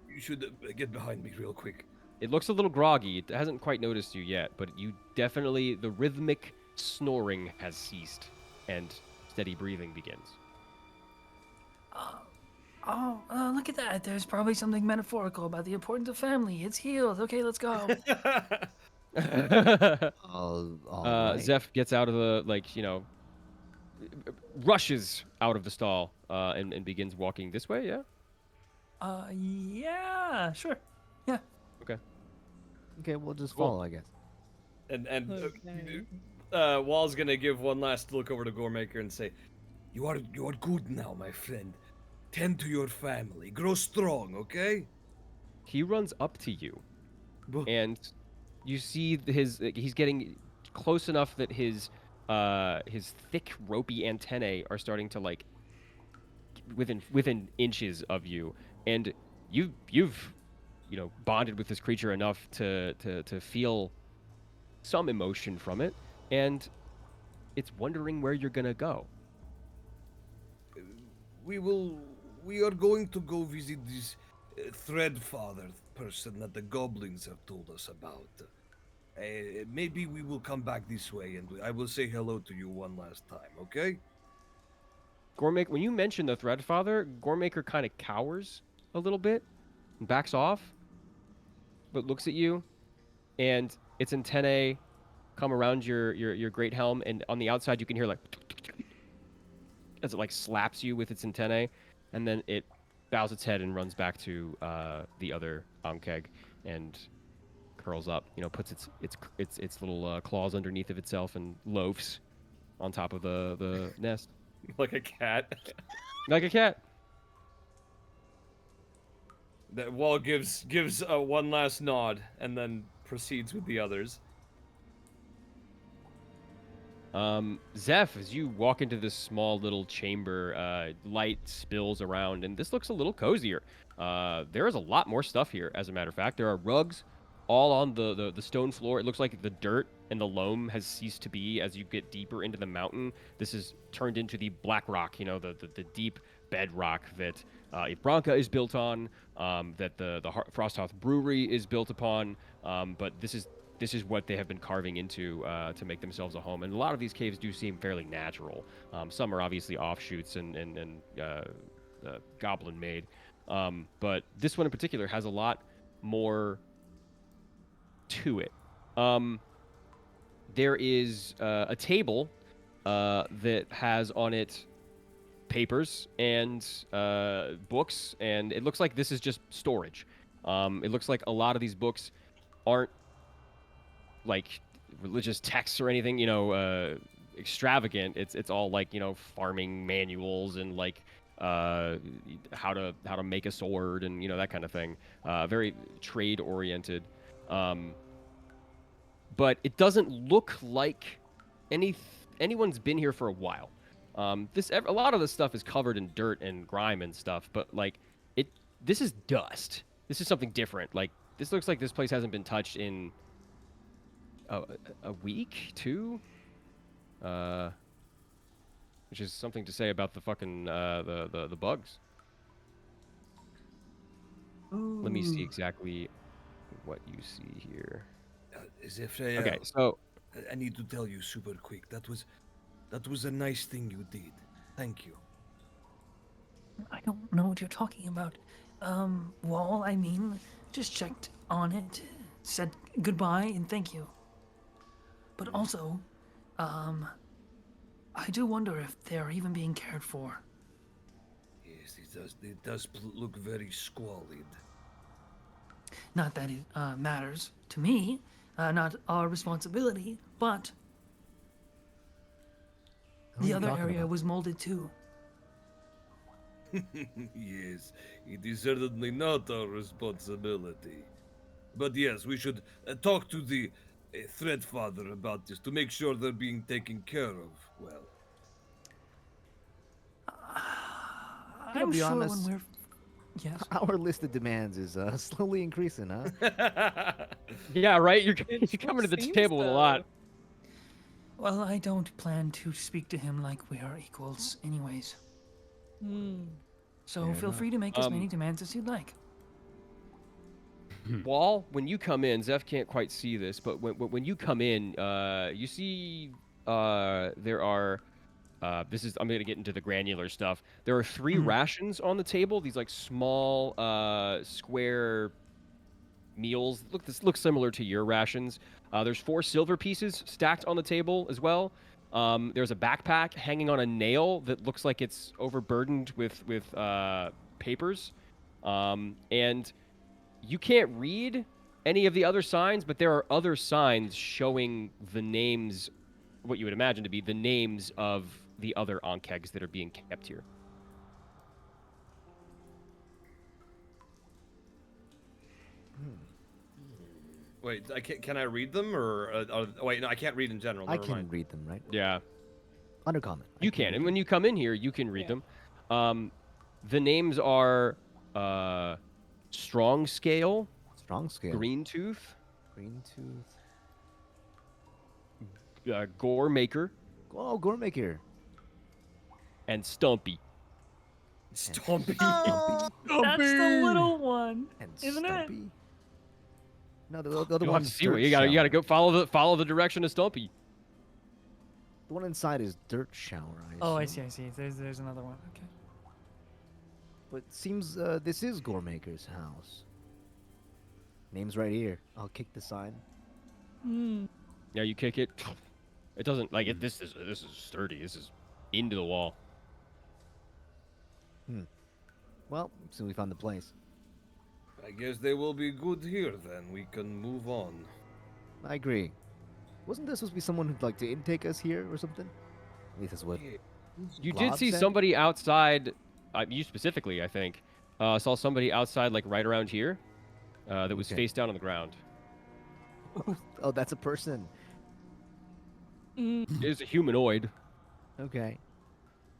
you should get behind me real quick. it looks a little groggy. It hasn't quite noticed you yet, but you definitely, the rhythmic snoring has ceased, and steady breathing begins. Look at that. There's probably something metaphorical about the importance of family. It's healed. Okay, let's go. All right. Zeph gets out of the, rushes out of the stall and begins walking this way, yeah? Yeah, sure. Yeah. Okay, we'll just Cool. follow, I guess. And Okay. Wall's gonna give one last look over to Goremaker and say, You are good now, my friend. Tend to your family. Grow strong, okay? He runs up to you, Buh. and you see he's getting close enough that his thick ropey antennae are starting to within inches of you, and you've bonded with this creature enough to feel some emotion from it, and it's wondering where you're gonna go. We are going to go visit this Threadfather person that the goblins have told us about. Maybe we will come back this way, and I will say hello to you one last time, okay? Goremaker, when you mention the Threadfather, Goremaker kind of cowers a little bit and backs off, but looks at you, and its antennae come around your great helm, and on the outside you can hear as it slaps you with its antennae, and then it bows its head and runs back to the other Ankeg and curls up. Puts its little claws underneath of itself and loafs on top of the nest like a cat. like a cat. That Wall gives one last nod and then proceeds with the others. Zeph, as you walk into this small little chamber, light spills around, and this looks a little cozier. There is a lot more stuff here, as a matter of fact. There are rugs all on the stone floor. It looks like the dirt and the loam has ceased to be as you get deeper into the mountain. This is turned into the black rock, the deep bedrock that Ibranca is built on, that the Frosthouse Brewery is built upon, but this is what they have been carving into to make themselves a home. And a lot of these caves do seem fairly natural. Some are obviously offshoots and goblin made. But this one in particular has a lot more to it. There is a table that has on it papers and books, and it looks like this is just storage. It looks like a lot of these books aren't religious texts or anything, extravagant. It's all farming manuals and how to make a sword and that kind of thing. Very trade oriented. But it doesn't look like anyone's been here for a while. A lot of this stuff is covered in dirt and grime and stuff, but this is dust. This is something different. This looks like this place hasn't been touched in a week, 2, which is something to say about the fucking the bugs. Let me see Ooh. exactly what you see here. Zephael, Okay, so I need to tell you super quick. That was a nice thing you did. Thank you. I don't know what you're talking about. Wall, I mean, just checked on it, said goodbye and thank you. But also, I do wonder if they're even being cared for. Yes, it does look very squalid. Not that it matters to me, not our responsibility, but What are the you other talking area about? was molded too. Yes, it is certainly not our responsibility. But yes, we should talk to the threat father about this to make sure they're being taken care of well. Gonna I'm be sure honest. when we're. Yes. Our list of demands is slowly increasing, huh? yeah, right. You're It you're coming to the seems table with a lot. Well, I don't plan to speak to him like we are equals, anyways. Hmm. So Fair feel enough. free to make as many demands as you'd like. Wall, when you come in, Zeph can't quite see this, but when you come in, you see there are. I'm gonna get into the granular stuff. There are 3 Mhm. rations on the table. These like small square meals. This looks similar to your rations. There's 4 silver pieces stacked on the table as well. There's a backpack hanging on a nail that looks like it's overburdened with papers. And you can't read any of the other signs, but there are other signs showing the names, what you would imagine to be the names of the other Ankegs that are being kept here. Wait, can I read them or wait? No, I can't read in general. I Never can mind. read them, right? Yeah, Undercommon. I you can can. read And them. when you come in here, you can read Yeah. them. The names are Strong Scale, Strong scale. Green Tooth, Green tooth. Gore Maker, Oh, gourmet here. and Stumpy. Stompy. That's the little one, And isn't it? Stumpy. No, the other You'll have one's to see what dirt you gotta shower. go follow the direction of Stumpy. The one inside is dirt shower. Oh, I assume. see. There's another one. Okay. But it seems this is Goremaker's house. Name's right here. I'll kick the sign. Hmm. Yeah, you kick it. It doesn't like it. This is sturdy. This is into the wall. Well, so we found the place. I guess they will be good here then. We can move on. I agree. Wasn't there supposed to be someone who'd like to intake us here or something? At least that's what. You did Glob see said? somebody outside. You specifically, I think, saw somebody outside, like right around here, that was Okay. face down on the ground. Oh, that's a person. It is a humanoid. Okay.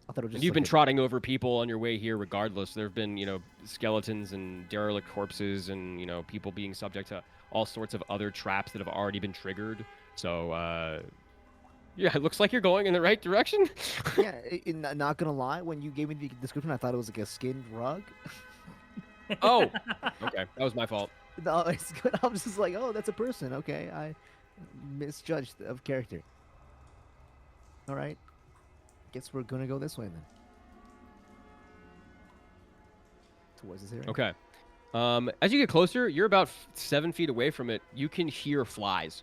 I thought it was just. And you've like been a- trotting over people on your way here, regardless. There have been, skeletons and derelict corpses, and people being subject to all sorts of other traps that have already been triggered. So, yeah, it looks like you're going in the right direction. Yeah, not gonna lie. When you gave me the description, I thought it was like a skinned rug. Oh, okay, that was my fault. No, it's good. I was just like, oh, that's a person. Okay, I misjudged of character. All right. Guess we're gonna go this way then. Towards this area. Okay. As you get closer, you're about 7 feet away from it. You can hear flies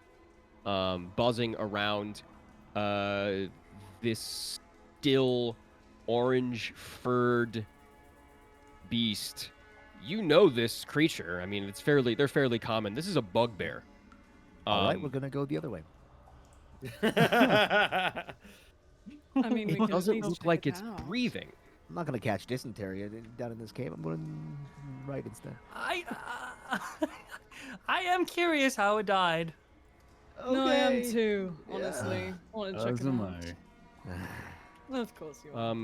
buzzing around this still orange furred beast. You know this creature. I mean, they're fairly common. This is a bugbear. All right, we're gonna go the other way. I mean, we It can at doesn't least look check like it it's out. breathing. I'm not gonna catch dysentery down in this cave. I'm going right instead. I am curious how it died. No, I am Okay. too. Yeah. Honestly, I want to check As it am out. I. Of course you are.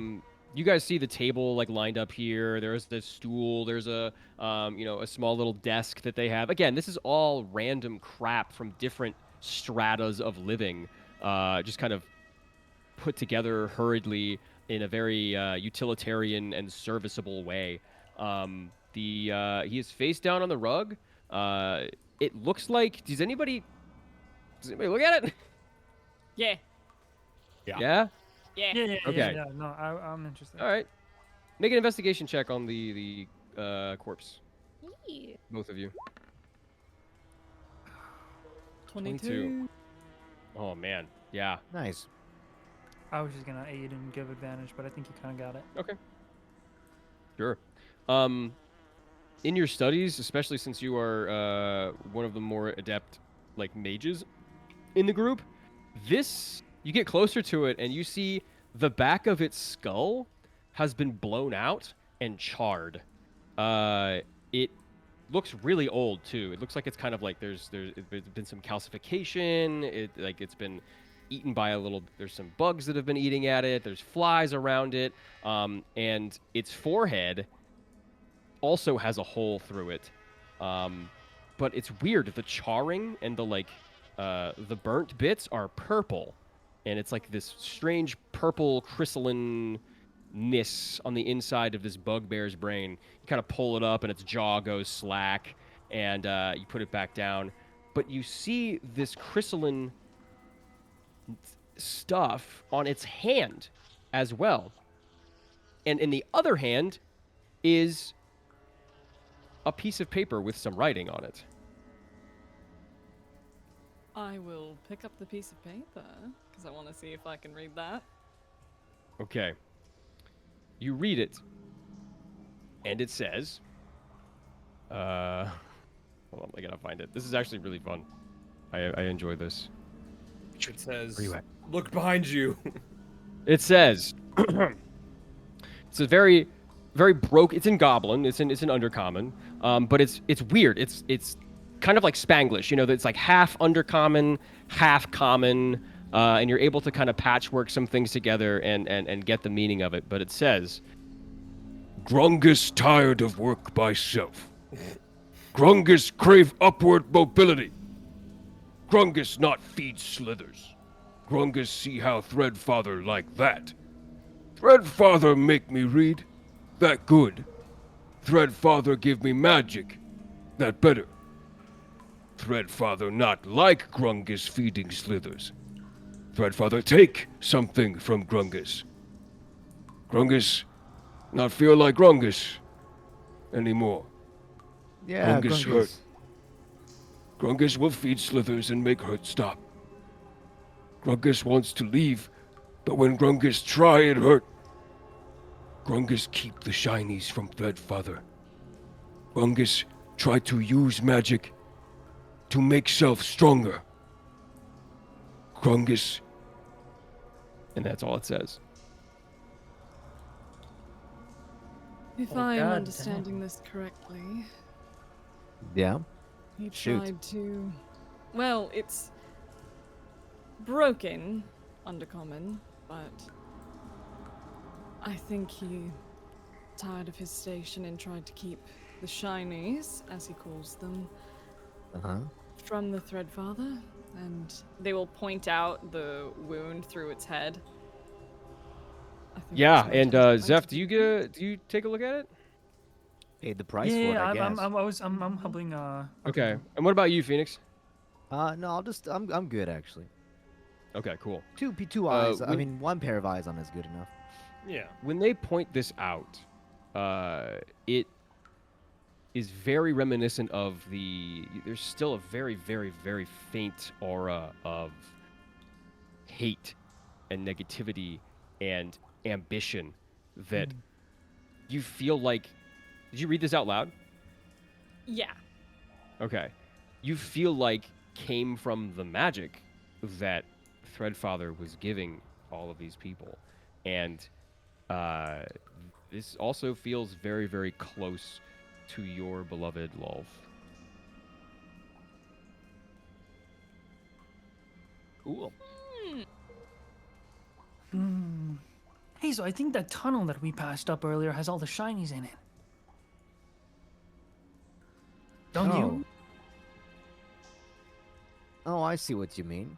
You guys see the table like lined up here. There's this stool. There's a small little desk that they have. Again, this is all random crap from different stratas of living, just kind of put together hurriedly in a very utilitarian and serviceable way. He is face down on the rug. It looks like. Does anybody look at it? Yeah. Yeah. Yeah. Yeah. Yeah. Okay. Yeah. No, I'm interested. All right. Make an investigation check on the corpse, Yeah. both of you. 22. Oh man. Yeah. Nice. I was just gonna aid and give advantage, but I think you kind of got it. Okay. Sure. In your studies, especially since you are one of the more adept, like, mages in the group, you get closer to it and you see the back of its skull has been blown out and charred. It looks really old too. It looks like it's kind of like there's been some calcification. It's been eaten by there's some bugs that have been eating at it. There's flies around it. And its forehead also has a hole through it. But it's weird. The charring and the burnt bits are purple. And it's like this strange purple crystallineness on the inside of this bugbear's brain. You kind of pull it up and its jaw goes slack, and you put it back down. But you see this crystalline stuff on its hand as well. And in the other hand is a piece of paper with some writing on it. I will pick up the piece of paper because I want to see if I can read that. Okay. You read it, and it says, hold on, I gotta find it. This is actually really fun. I enjoy this. It says, Where you at? "Look behind you." It says, it's a very, very broke. It's in Goblin. It's in Undercommon. But it's weird. It's kind of like Spanglish. You know, it's like half Undercommon, half Common, and you're able to kind of patchwork some things together and get the meaning of it. But it says, Grungus tired of work by self. Grungus crave upward mobility. Grungus not feed slithers. Grungus see how Threadfather like that. Threadfather make me read. That good. Threadfather give me magic. That better. Threadfather not like Grungus feeding slithers. Threadfather take something from Grungus. Grungus not feel like Grungus anymore. Yeah, Grungus hurt. Grungus will feed slithers and make hurt stop. Grungus wants to leave, but when Grungus try it hurt. Grungus keep the shinies from Threadfather. Grungus try to use magic to make self stronger. Grungus. and that's all it says. If Oh, I am God understanding damn. this correctly, Yeah. he Shoot. tried to. Well, it's broken, undercommon, but I think he tired of his station and tried to keep the shinies, as he calls them, Uh-huh. from the Threadfather, and they will point out the wound through its head. I think Yeah, that's and what it is. Zeph, do you take a look at it? Paid the price Yeah, for it, I guess. I'm helping. Okay. And what about you, Phoenix? No, I'm good actually. Okay, cool. Two eyes. I when- mean, one pair of eyes on is good enough. Yeah. When they point this out, it is very reminiscent of there's still a very, very, very faint aura of hate and negativity and ambition that you feel like. Did you read this out loud? Yeah. Okay. You feel like came from the magic that Threadfather was giving all of these people. And this also feels very, very close to your beloved Lolth. Cool. Hazel, I think that tunnel that we passed up earlier has all the shinies in it. Don't you? Oh, I see what you mean.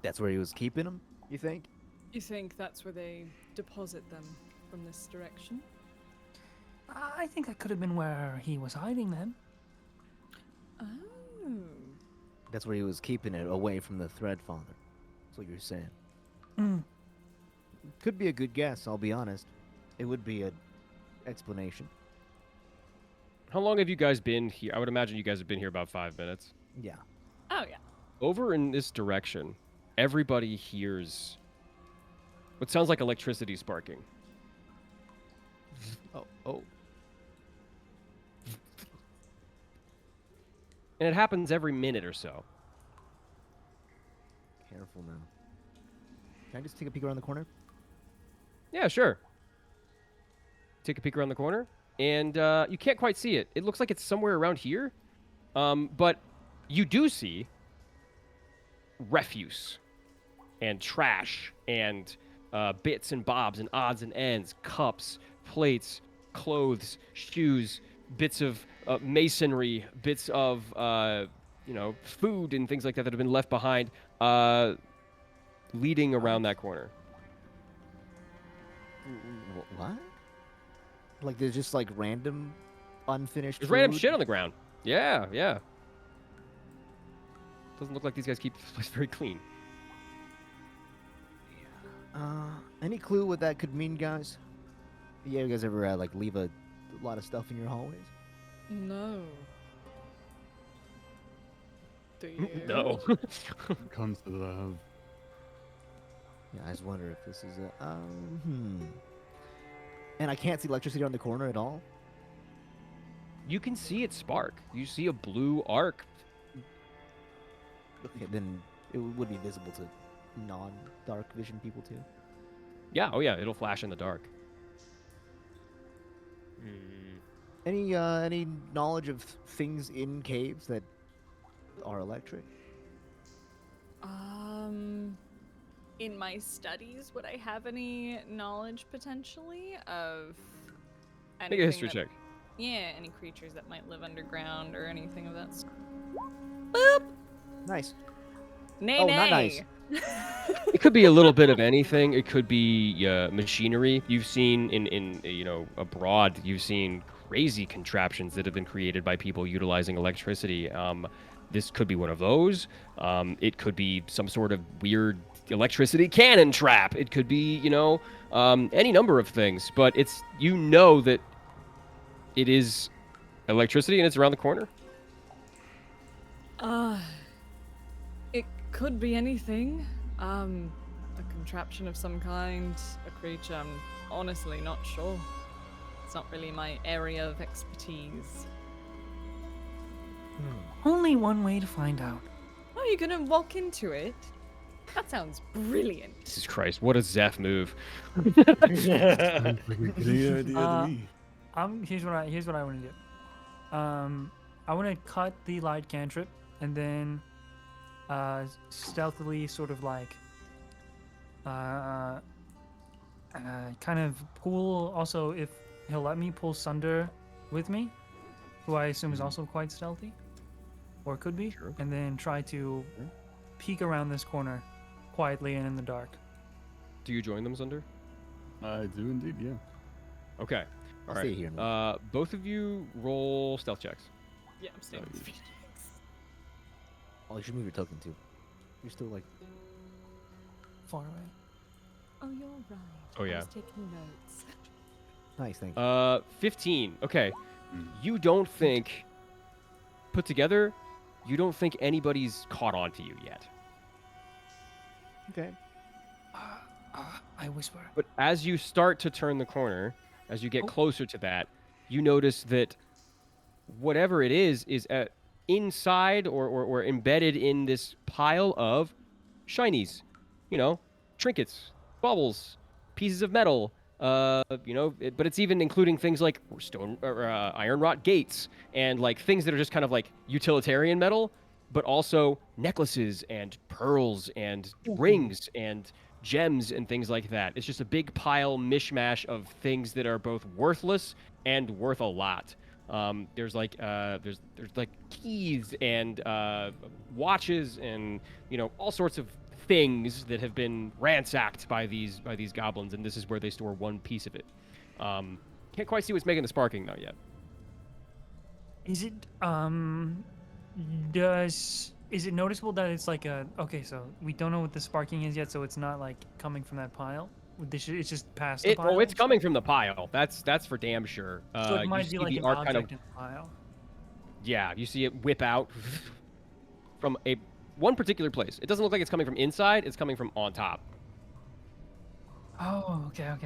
That's where he was keeping them, you think? You think that's where they deposit them from this direction? I think that could have been where he was hiding them. Oh. That's where he was keeping it away from the Threadfather. That's what you're saying. Hmm. Could be a good guess, I'll be honest. It would be an explanation. How long have you guys been here? I would imagine you guys have been here about 5 minutes. Yeah. Oh yeah. Over in this direction, everybody hears what sounds like electricity sparking. Oh. And it happens every minute or so. Careful now. Can I just take a peek around the corner? Yeah, sure. Take a peek around the corner, and you can't quite see it. It looks like it's somewhere around here, but you do see refuse and trash and bits and bobs and odds and ends, cups, plates, clothes, shoes, bits of masonry, bits of food and things like that that have been left behind, leading around that corner. What? Like there's just like random unfinished There's random food? shit on the ground. Yeah. Doesn't look like these guys keep this place very clean. Any clue what that could mean, guys? Yeah, you guys ever like leave a lot of stuff in your hallways? No. Do you? No. Comes to the Yeah, I just wonder if this is a And I can't see electricity on the corner at all. You can see it spark. You see a blue arc. Okay, then it would be visible to non-dark vision people too. Yeah, oh yeah, it'll flash in the dark. Any knowledge of things in caves that are electric? In my studies, would I have any knowledge potentially of Make anything a history that- check. Yeah, any creatures that might live underground or anything of that sort. Boop! Nice. Nay, Oh, nay. not nice. It could be a little bit of anything. It could be machinery. You've seen in abroad. You've seen crazy contraptions that have been created by people utilizing electricity. This could be one of those. It could be some sort of weird electricity cannon trap. It could be any number of things. But it's that it is electricity and it's around the corner. It could be anything. A contraption of some kind, a creature. I'm honestly not sure. It's not really my area of expertise. Only one way to find out. Oh, you're gonna walk into it? That sounds brilliant. Jesus Christ, what a Zeph move. great idea to me. Here's what I want to do. I want to cut the light cantrip and then stealthily sort of like kind of pull. Also, if he'll let me pull Sunder with me, who I assume is also quite stealthy, or could be, Sure. and then try to peek around this corner quietly and in the dark. Do you join them, Zunder? I do indeed, yeah. Okay. All I'll right. stay here, man. Both of you roll stealth checks. Yeah, I'm staying with Phoenix. Oh, you should move your token too. You're still like. Far away. Oh, you're right. Oh, I yeah. was taking notes. Nice, thank you. 15. Okay. Mm. You don't think, put together, you don't think anybody's caught on to you yet. Okay. I whisper. But as you start to turn the corner, as you get Oh. closer to that, you notice that whatever it is inside or embedded in this pile of shinies, trinkets, baubles, pieces of metal, but it's even including things like stone or iron wrought gates and like things that are just kind of like utilitarian metal, but also necklaces and pearls and rings and gems and things like that. It's just a big pile mishmash of things that are both worthless and worth a lot. There's like there's like keys and watches and all sorts of things that have been ransacked by these goblins, and this is where they store one piece of it. Can't quite see what's making the sparking though yet. Is it is it noticeable that it's like a okay? So we don't know what the sparking is yet, so it's not like coming from that pile. It's just past the pile. Oh, it's coming from the pile. That's for damn sure. So it You might see be like the an arc object kind of in the pile. yeah. You see it whip out from one particular place. It doesn't look like it's coming from inside. It's coming from on top. Oh, okay. What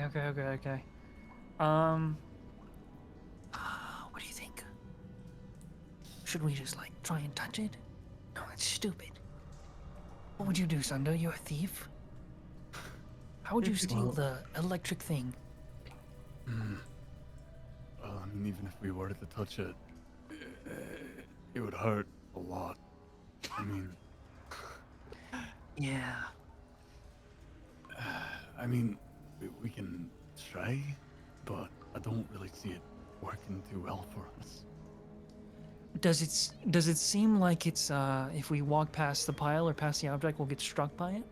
do you think? Should we just like try and touch it? No, it's stupid. What would you do, Sunder? You're a thief. How would you steal the electric thing? Well, I mean, even if we were to touch it, it would hurt a lot. I mean, Yeah. I mean, we can try, but I don't really see it working too well for us. Does it seem like it's if we walk past the pile or past the object, we'll get struck by it?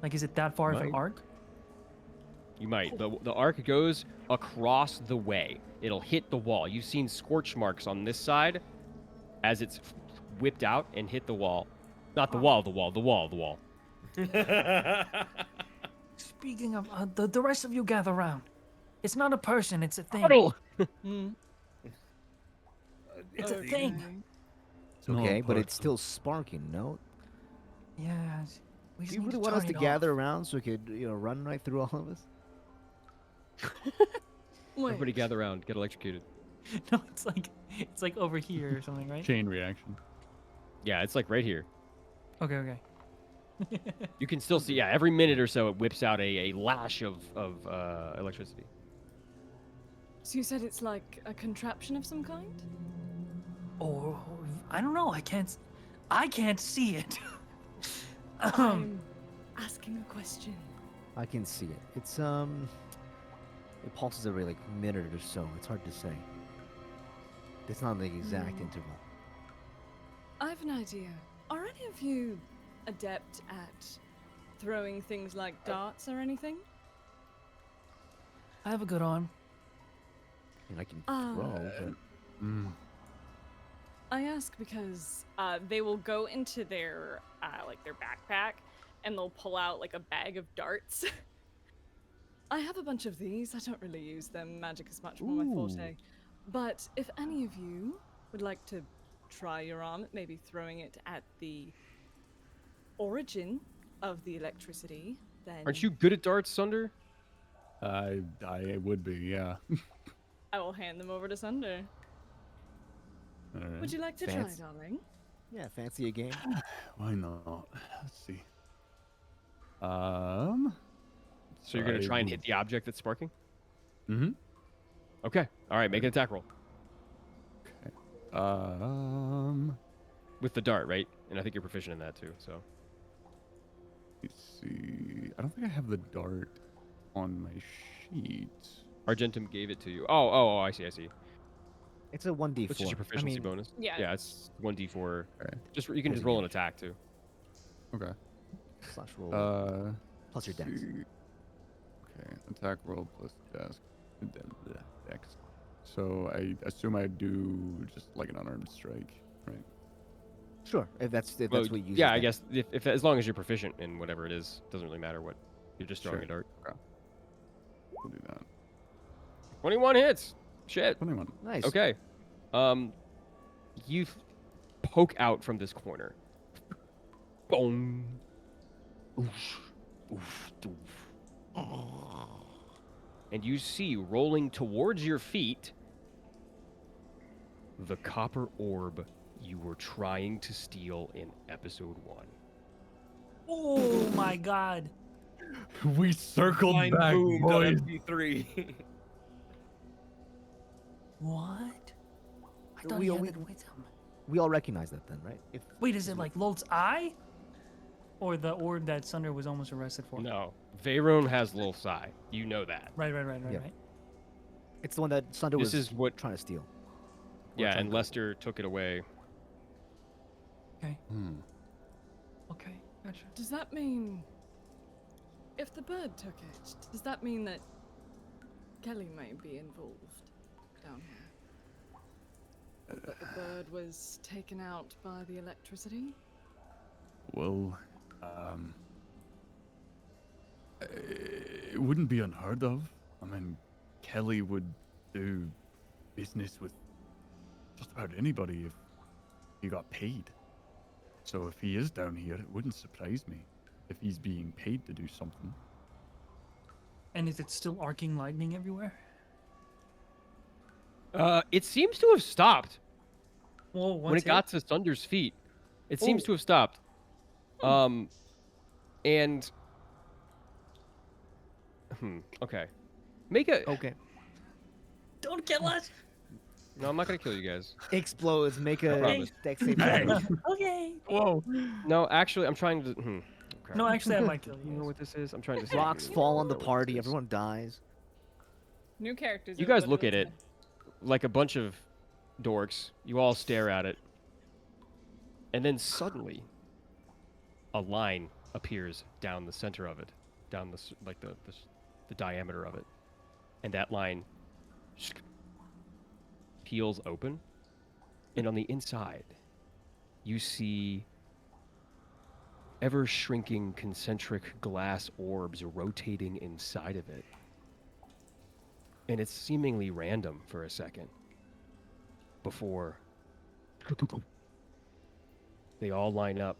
Like, is it that far of an Might. arc? You might. The arc goes across the way. It'll hit the wall. You've seen scorch marks on this side as it's whipped out and hit the wall. Not the wall, the wall. Speaking of, the rest of you gather around. It's not a person, it's a thing. It's a thing. It's okay, but it's still sparking, no? Yeah. We Do just you need really to want us turn to it gather off. around so we could, run right through all of us? Everybody gather around, get electrocuted. No, it's like over here or something, right? Chain reaction. Yeah, it's like right here. Okay. You can still see, yeah, every minute or so it whips out a lash of electricity. So you said it's like a contraption of some kind? Or I don't know. I can't see it. I'm asking a question. I can see it. It's, it pulses every, minute or so. It's hard to say. It's not the exact interval. I have an idea. Are any of you adept at throwing things like darts or anything? I have a good arm. I mean, I can throw, but... I ask because they will go into their their backpack and they'll pull out like a bag of darts. I have a bunch of these. I don't really use them. Magic is much more my forte. But if any of you would like to try your arm at maybe throwing it at the origin of the electricity, then Aren't you good at darts, Sunder? I would be, yeah. I will hand them over to Sunder. All right. Would you like to Fancy. try, darling? Yeah, fancy a game. Why not? Let's see. So you're gonna try and hit the object that's sparking? Mm-hmm. Okay. All right. Make an attack roll Okay. with the dart, right? And I think you're proficient in that too. So Let's see. I don't think I have the dart on my sheet. Argentum gave it to you. Oh, I see. It's a 1d4. Which is your proficiency bonus? Yeah. Yeah, it's 1d4. Okay. You can just roll an attack too. Okay. Slash roll. Plus your dex. see. Okay. Attack roll plus dex. So I assume I do just like an unarmed strike, right? Sure, if that's Well, what you use. yeah, I guess if as long as you're proficient in whatever it is, doesn't really matter what. You're just throwing Sure. a dart. Okay. We'll do that. 21 hits. Shit. 21. Nice. Okay. You poke out from this corner. Boom. Oof. Oof. Doof. And you see rolling towards your feet the copper orb you were trying to steal in episode 1. Oh my god. We circled Mind back, boomed on boys. MP3. What? I thought We he all- had we- it with him. We all recognize that then, right? If Wait, is it like Lolt's eye? Or the orb that Sunder was almost arrested for? No. Veyron has Lilth's eye. You know that. Right. Yeah. it's the one that Sunder This was is what trying to steal. Yeah, on and go. Lester took it away. Okay. Hmm. Okay. Gotcha. Does that mean if the bird took it, does that mean that Kelly may be involved down here? That the bird was taken out by the electricity? Well, it wouldn't be unheard of. I mean, Kelly would do business with just about anybody if he got paid. So if he is down here, it wouldn't surprise me if he's being paid to do something. And is it still arcing lightning everywhere? It seems to have stopped Well, when it got to Sunder's feet. It seems to have stopped. And okay. Make a Okay. Don't kill us. No, I'm not gonna kill you guys. Explodes. Make a promise. dex save. Okay. throw. Okay. Whoa! No, actually, I'm trying to. Okay. No, actually, I might kill You know you. what this is? I'm trying to. Rocks see. fall on the Know what this party. is. Everyone dies. New characters. You guys everybody, look at let's it like a bunch of dorks. You all stare at it, and then suddenly, a line appears down the center of it, down the the diameter of it, and that line peels open, and on the inside, you see ever shrinking concentric glass orbs rotating inside of it. And it's seemingly random for a second before they all line up,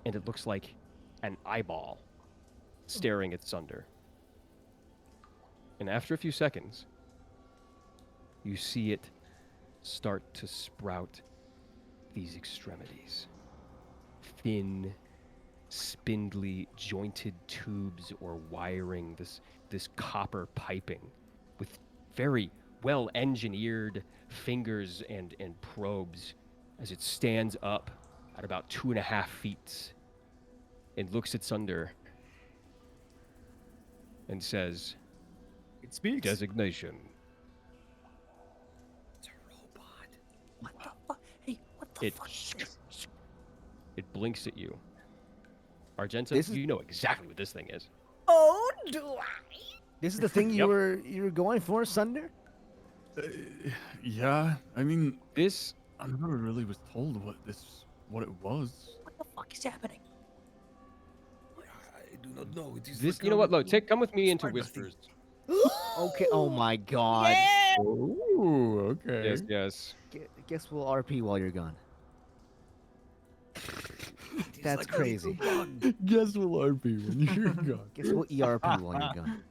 and it looks like an eyeball staring at Sunder. And after a few seconds, you see it start to sprout these extremities. Thin, spindly, jointed tubes or wiring, this copper piping with very well engineered fingers and probes as it stands up at about 2.5 feet and looks at Sunder and says, It speaks. designation. What the fuck? Hey, what the fuck is this? It blinks at you. Argenta, This is- you know exactly what this thing is. Oh, do I? This is the thing Yep. you were going for, Sunder? Yeah, I mean, This I never really was told what it was. What the fuck is happening? I do not know. It is This, like you know a what? Look, come with me into spider thing. Whispers. Okay. Oh my God. Oh, okay. Yes. Guess we'll RP while you're gone. It is That's like a crazy. little bug. Guess we'll RP when you're gone. Guess we'll ERP while you're gone.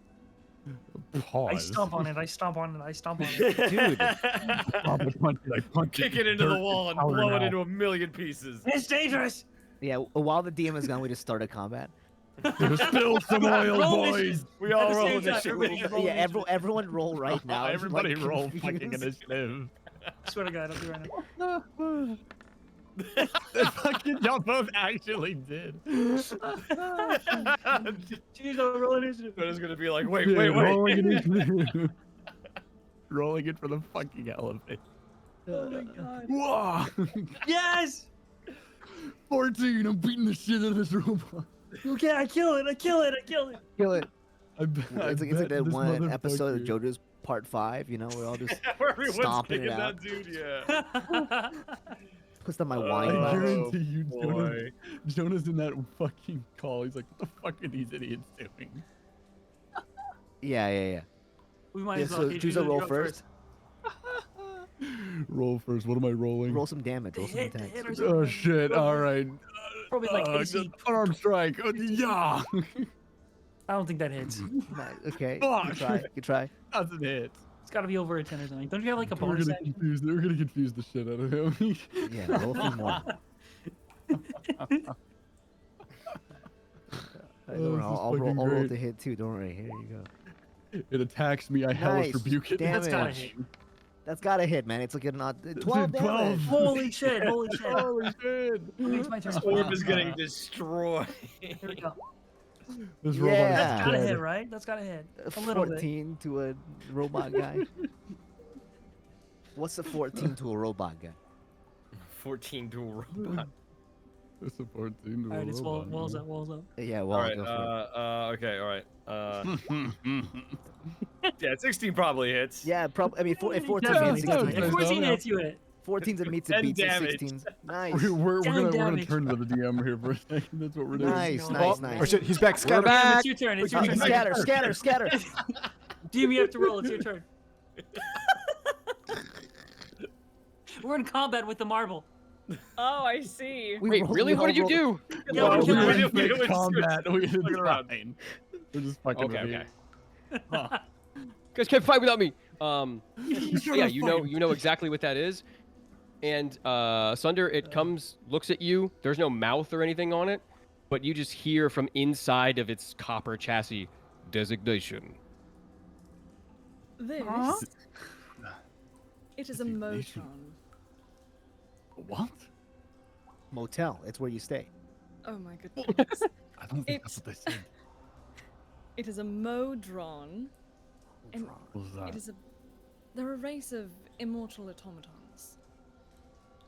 Pause. I stomp on it. I stomp on it. I stomp on it. Dude. I punch Kick it into the dirt wall and power blow it now. into a million pieces. It's dangerous. Yeah. While the DM is gone, we just start a combat. Spill some oil, Roll boys. initiative. We At all the roll same time, initiative. everybody roll Yeah. initiative. Everyone roll right now. if you're, Everybody like, roll fucking confused. initiative. I swear to God, I'll do it right now. Fucking y'all both actually did. Jeez, I'll roll initiative. But it's gonna be like, wait. Rolling initiative. Rolling it for the fucking elevator. Oh my God. Whoa! Yes. 14. I'm beating the shit out of this robot. Okay, I kill it. I kill it. I kill it. Kill it. I bet, It's like that one episode of JoJo's Part 5. You know, we're all just Where everyone's stomping kicking it out. that dude, yeah. puts on my I wine glass. guarantee you, boy. Jonah's in that fucking call. He's like, what the fuck are these idiots doing? Yeah. We might Yeah, as well. so Okay, choose a you roll go first. Roll first. What am I rolling? Roll some damage. Roll some Hit, attacks. hit or Oh something. shit! All right. Probably like AC. Unarmed strike. Yeah. I don't think that hits. Nice. Okay. Fuck. Good try. Good try. Doesn't hit. It's got to be over a 10 or something. Don't you have like a We're bonus gonna action? confuse. We're gonna confuse the shit out of him. Yeah. Roll a few more. Don't worry, this is I'll fucking roll great. the hit too. Don't worry. Here you go. It attacks me. I hellish Nice. rebuke it. Damn That's gotta it. hit. That's got to hit, man. It's like a not 12 12. damage. Holy shit! Holy shit! Holy shit! It's my turn. This orb is getting destroyed. Here we go. This Yeah. robot That's is gotta dead. hit, right? That's gotta hit. A little bit. 14 to a robot guy. What's a 14 to a robot guy? 14 to a robot. It's a 14 to All right, it's robot, walls yeah. up, walls up. Yeah, All well, right. go for it. Okay. All right. Yeah, 16 probably hits. Yeah, probably. I mean, if 14 Definitely, hits, definitely. 16 If Nice, 14 yeah. hits, you hit. 14's a meets a 10 beats, and damage. 16's nice. We're 10 gonna damage. turn to the DM here for a second. That's what we're doing. Nice, No. nice, Oh nice. shit, he's back. We're Scatter. back. It's your turn. It's your turn. Scatter. DM, you have to roll. It's your turn. We're in combat with the marble. Oh, I see. We Wait, rolled- really? we What did you all do? Yeah, Oh, we're we killing were it. in fake We're combat. We fucking around. fine. We're just fucking Okay, with you. okay. Huh. You guys can't fight without me. You're Yeah, not you know, fighting. you know exactly what that is. And Sunder, it comes, looks at you. There's no mouth or anything on it, but you just hear from inside of its copper chassis, designation. This. Huh? It is a Designation. Motron. What? Motel. It's where you stay. Oh my goodness. I don't think that's what they said. It is a Modron. And What was that? it is a. They're a race of immortal automatons.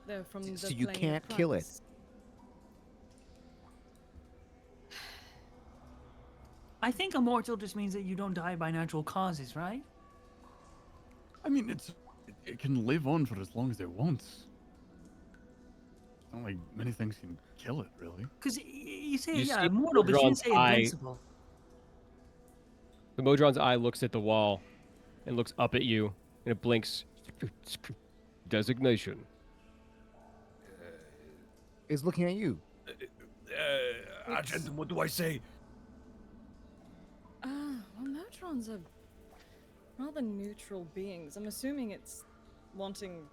They're from the So you plane of can't kill it. Primus. I think immortal just means that you don't die by natural causes, right? I mean, it can live on for as long as it wants. It's not like many things can kill it, really. Because you say, You yeah, see immortal, but you didn't Modron's say eye- invincible. The Modron's eye looks at the wall and looks up at you, and it blinks. Designation. Is looking at you. Argentum, what do I say? Well, Motrons are rather neutral beings. I'm assuming it's wanting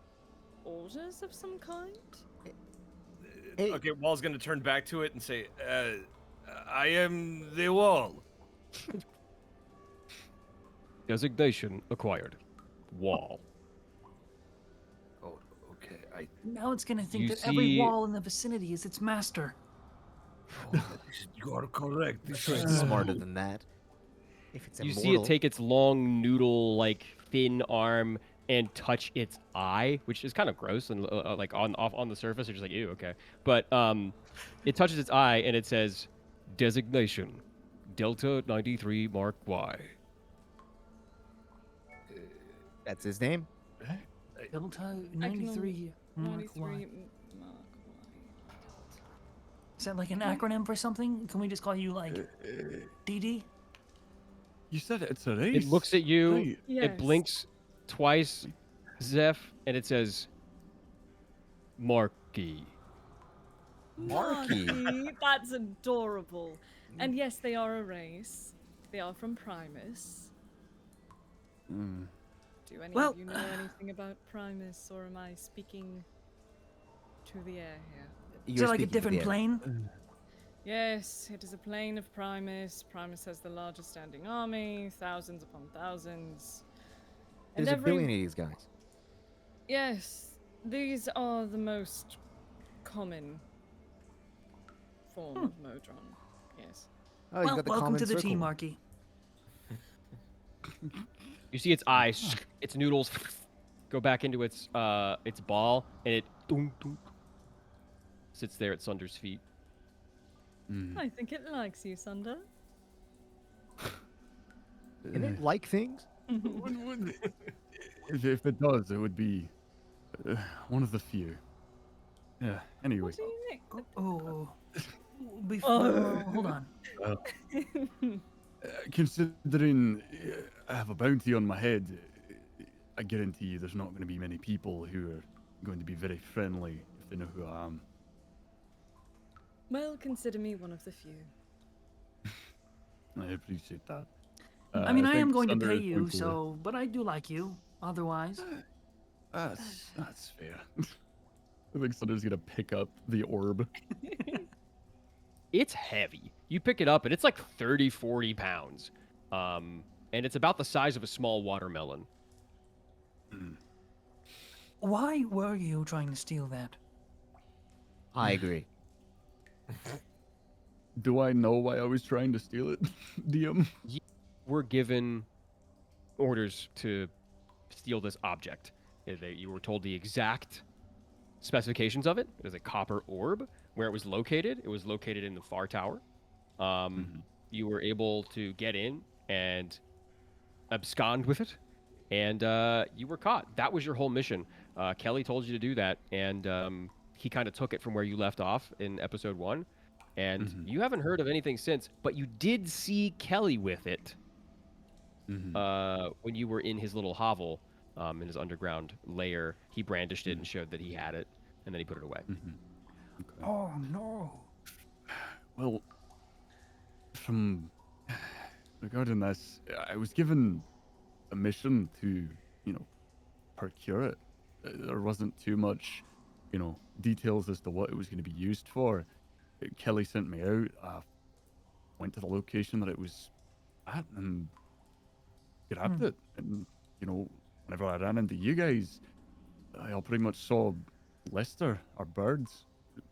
orders of some kind? Hey, Okay, Wall's gonna turn back to it and say, I am the Wall. Designation acquired. Wall. Oh, okay. I. Now it's going to think You that every see- wall in the vicinity is its master. You are correct. I'm sure it's smarter than that. If it's You immortal. see it take its long noodle, like thin arm and touch its eye, which is kind of gross and like on the surface, you're just like, ew, okay. But it touches its eye and it says, designation, Delta 93 Mark Y. That's his name. Delta I can 93 Mark 93 Y. Mark Y. Is that like an acronym for something? Can we just call you like DD? You said it's a race. It looks at you, Right. Yes. it blinks twice, Zeph, and it says, Marky. Marky. Marky, that's adorable. And yes, they are a race. They are from Primus. Mm. Do any Well- of you know anything about Primus, or am I speaking to the air here? Is it like a different plane? Yes, it is a plane of Primus. Primus has the largest standing army, thousands upon thousands. There's a billion of these guys. Yes, these are the most common form of Modron. Yes. Oh, you Well, got the welcome common to the circle. team, Marky. You see its eyes, its noodles go back into its ball, and it sits there at Sunder's feet. Mm. I think it likes you, Sunder. Can it like things? If it does, it would be one of the few. Yeah. Anyway, What do you think? Oh. Before, hold on. considering I have a bounty on my head, I guarantee you there's not going to be many people who are going to be very friendly if they know who I am. Well, consider me one of the few. I appreciate that. I mean, I am think going to Sunder pay is you, going to- so, but I do like you. Otherwise, That's fair. I think Sunder's gonna pick up the orb. It's heavy. You pick it up, and it's like 30, 40 pounds. And it's about the size of a small watermelon. why were you trying to steal that? I agree. Do I know why I was trying to steal it, DM? We're given orders to steal this object. You were told the exact specifications of it. It is a copper orb. Where it was located, in the far tower. Mhm. You were able to get in and abscond with it, and you were caught. That was your whole mission. Kelly told you to do that, and he kind of took it from where you left off in episode 1. And Mhm. you haven't heard of anything since, but you did see Kelly with it Mhm. when you were in his little hovel, in his underground lair. He brandished it Mhm. and showed that he had it, and then he put it away. Mhm. Okay. Oh no. Well, from regarding this, I was given a mission to, procure it. There wasn't too much, details as to what it was going to be used for. Kelly sent me out. Went to the location that it was at and grabbed it. And, whenever I ran into you guys, I all pretty much saw Lester, our birds,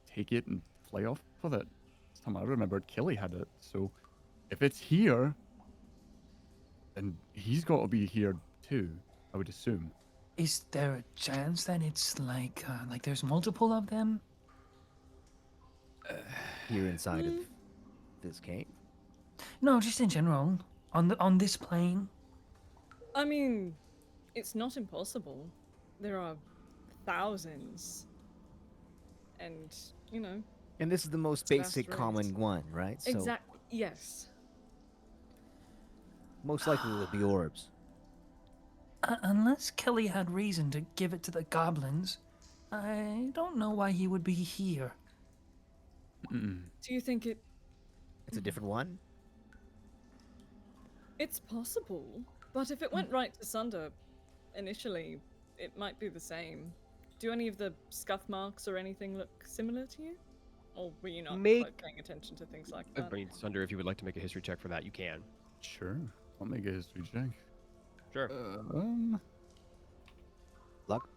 take it and fly off with it. This time I remembered Kelly had it. So if it's here, then he's got to be here too, I would assume. Is there a chance that it's like there's multiple of them? Here inside of this cave. No, just in general. On this plane. I mean, it's not impossible. There are thousands. And, And this is the most It's a vast basic race. common one, right? So exactly. Yes. most likely it will be orbs. Unless Kelly had reason to give it to the goblins, I don't know why he would be here. Mm-mm. Do you think It's a different one? it's possible? But if it went right to Sunder initially, it might be the same. Do any of the scuff marks or anything look similar to you? Or were you not Make- quite paying attention to things like I that? mean, Sunder, if you would like to make a history check for that, you can. Sure. I'll make a history check. Sure. Luck?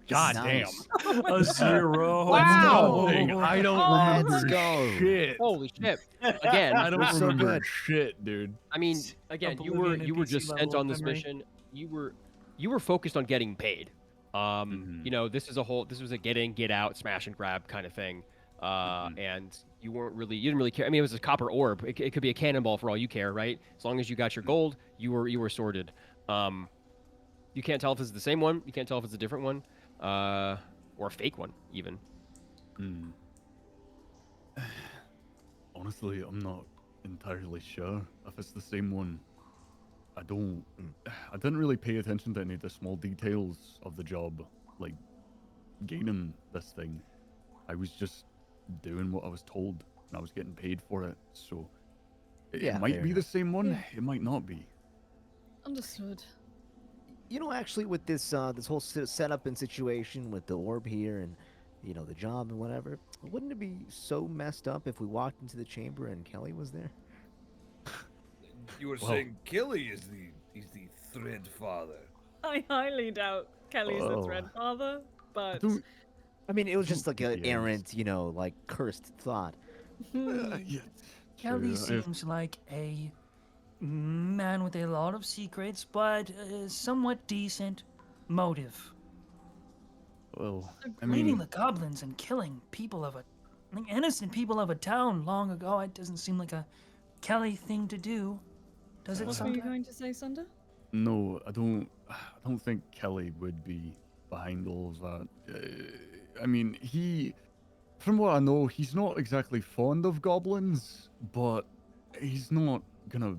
God Nice. damn. A 0. Wow. No. I don't Let's remember go. shit. Holy shit! Again, I don't We're so remember good. shit, dude. I mean, again, you were Oblivion NPC just sent level on this memory. mission. You were focused on getting paid. Mhm. This was a get in, get out, smash and grab kind of thing. And you didn't really care. I mean, it was a copper orb. It could be a cannonball for all you care, right? As long as you got your gold, you were sorted. You can't tell if it's the same one. You can't tell if it's a different one, or a fake one even. Mm. Honestly, I'm not entirely sure if it's the same one. I didn't really pay attention to any of the small details of the job, like gaining this thing. I was just doing what I was told, and I was getting paid for it. So it Yeah, might fair be the enough. same one. Yeah. It might not be. Understood. Actually, with this this whole setup and situation with the orb here and the job and whatever, wouldn't it be so messed up if we walked into the chamber and Kelly was there? You were Well- saying Kelly is the Thread Father. I highly doubt Kelly's the Oh. Thread Father, I but don't. I mean, it was just like an Yes. errant, like cursed thought. Yeah, Kelly true. seems like a man with a lot of secrets, but a somewhat decent motive. Well, I Leading mean, the goblins and killing innocent people of a town long ago, it doesn't seem like a Kelly thing to do. Does it, what were you Sunder? going to say, Sunder? no, I don't think Kelly would be behind all of that. I mean, from what I know, he's not exactly fond of goblins, but he's not gonna,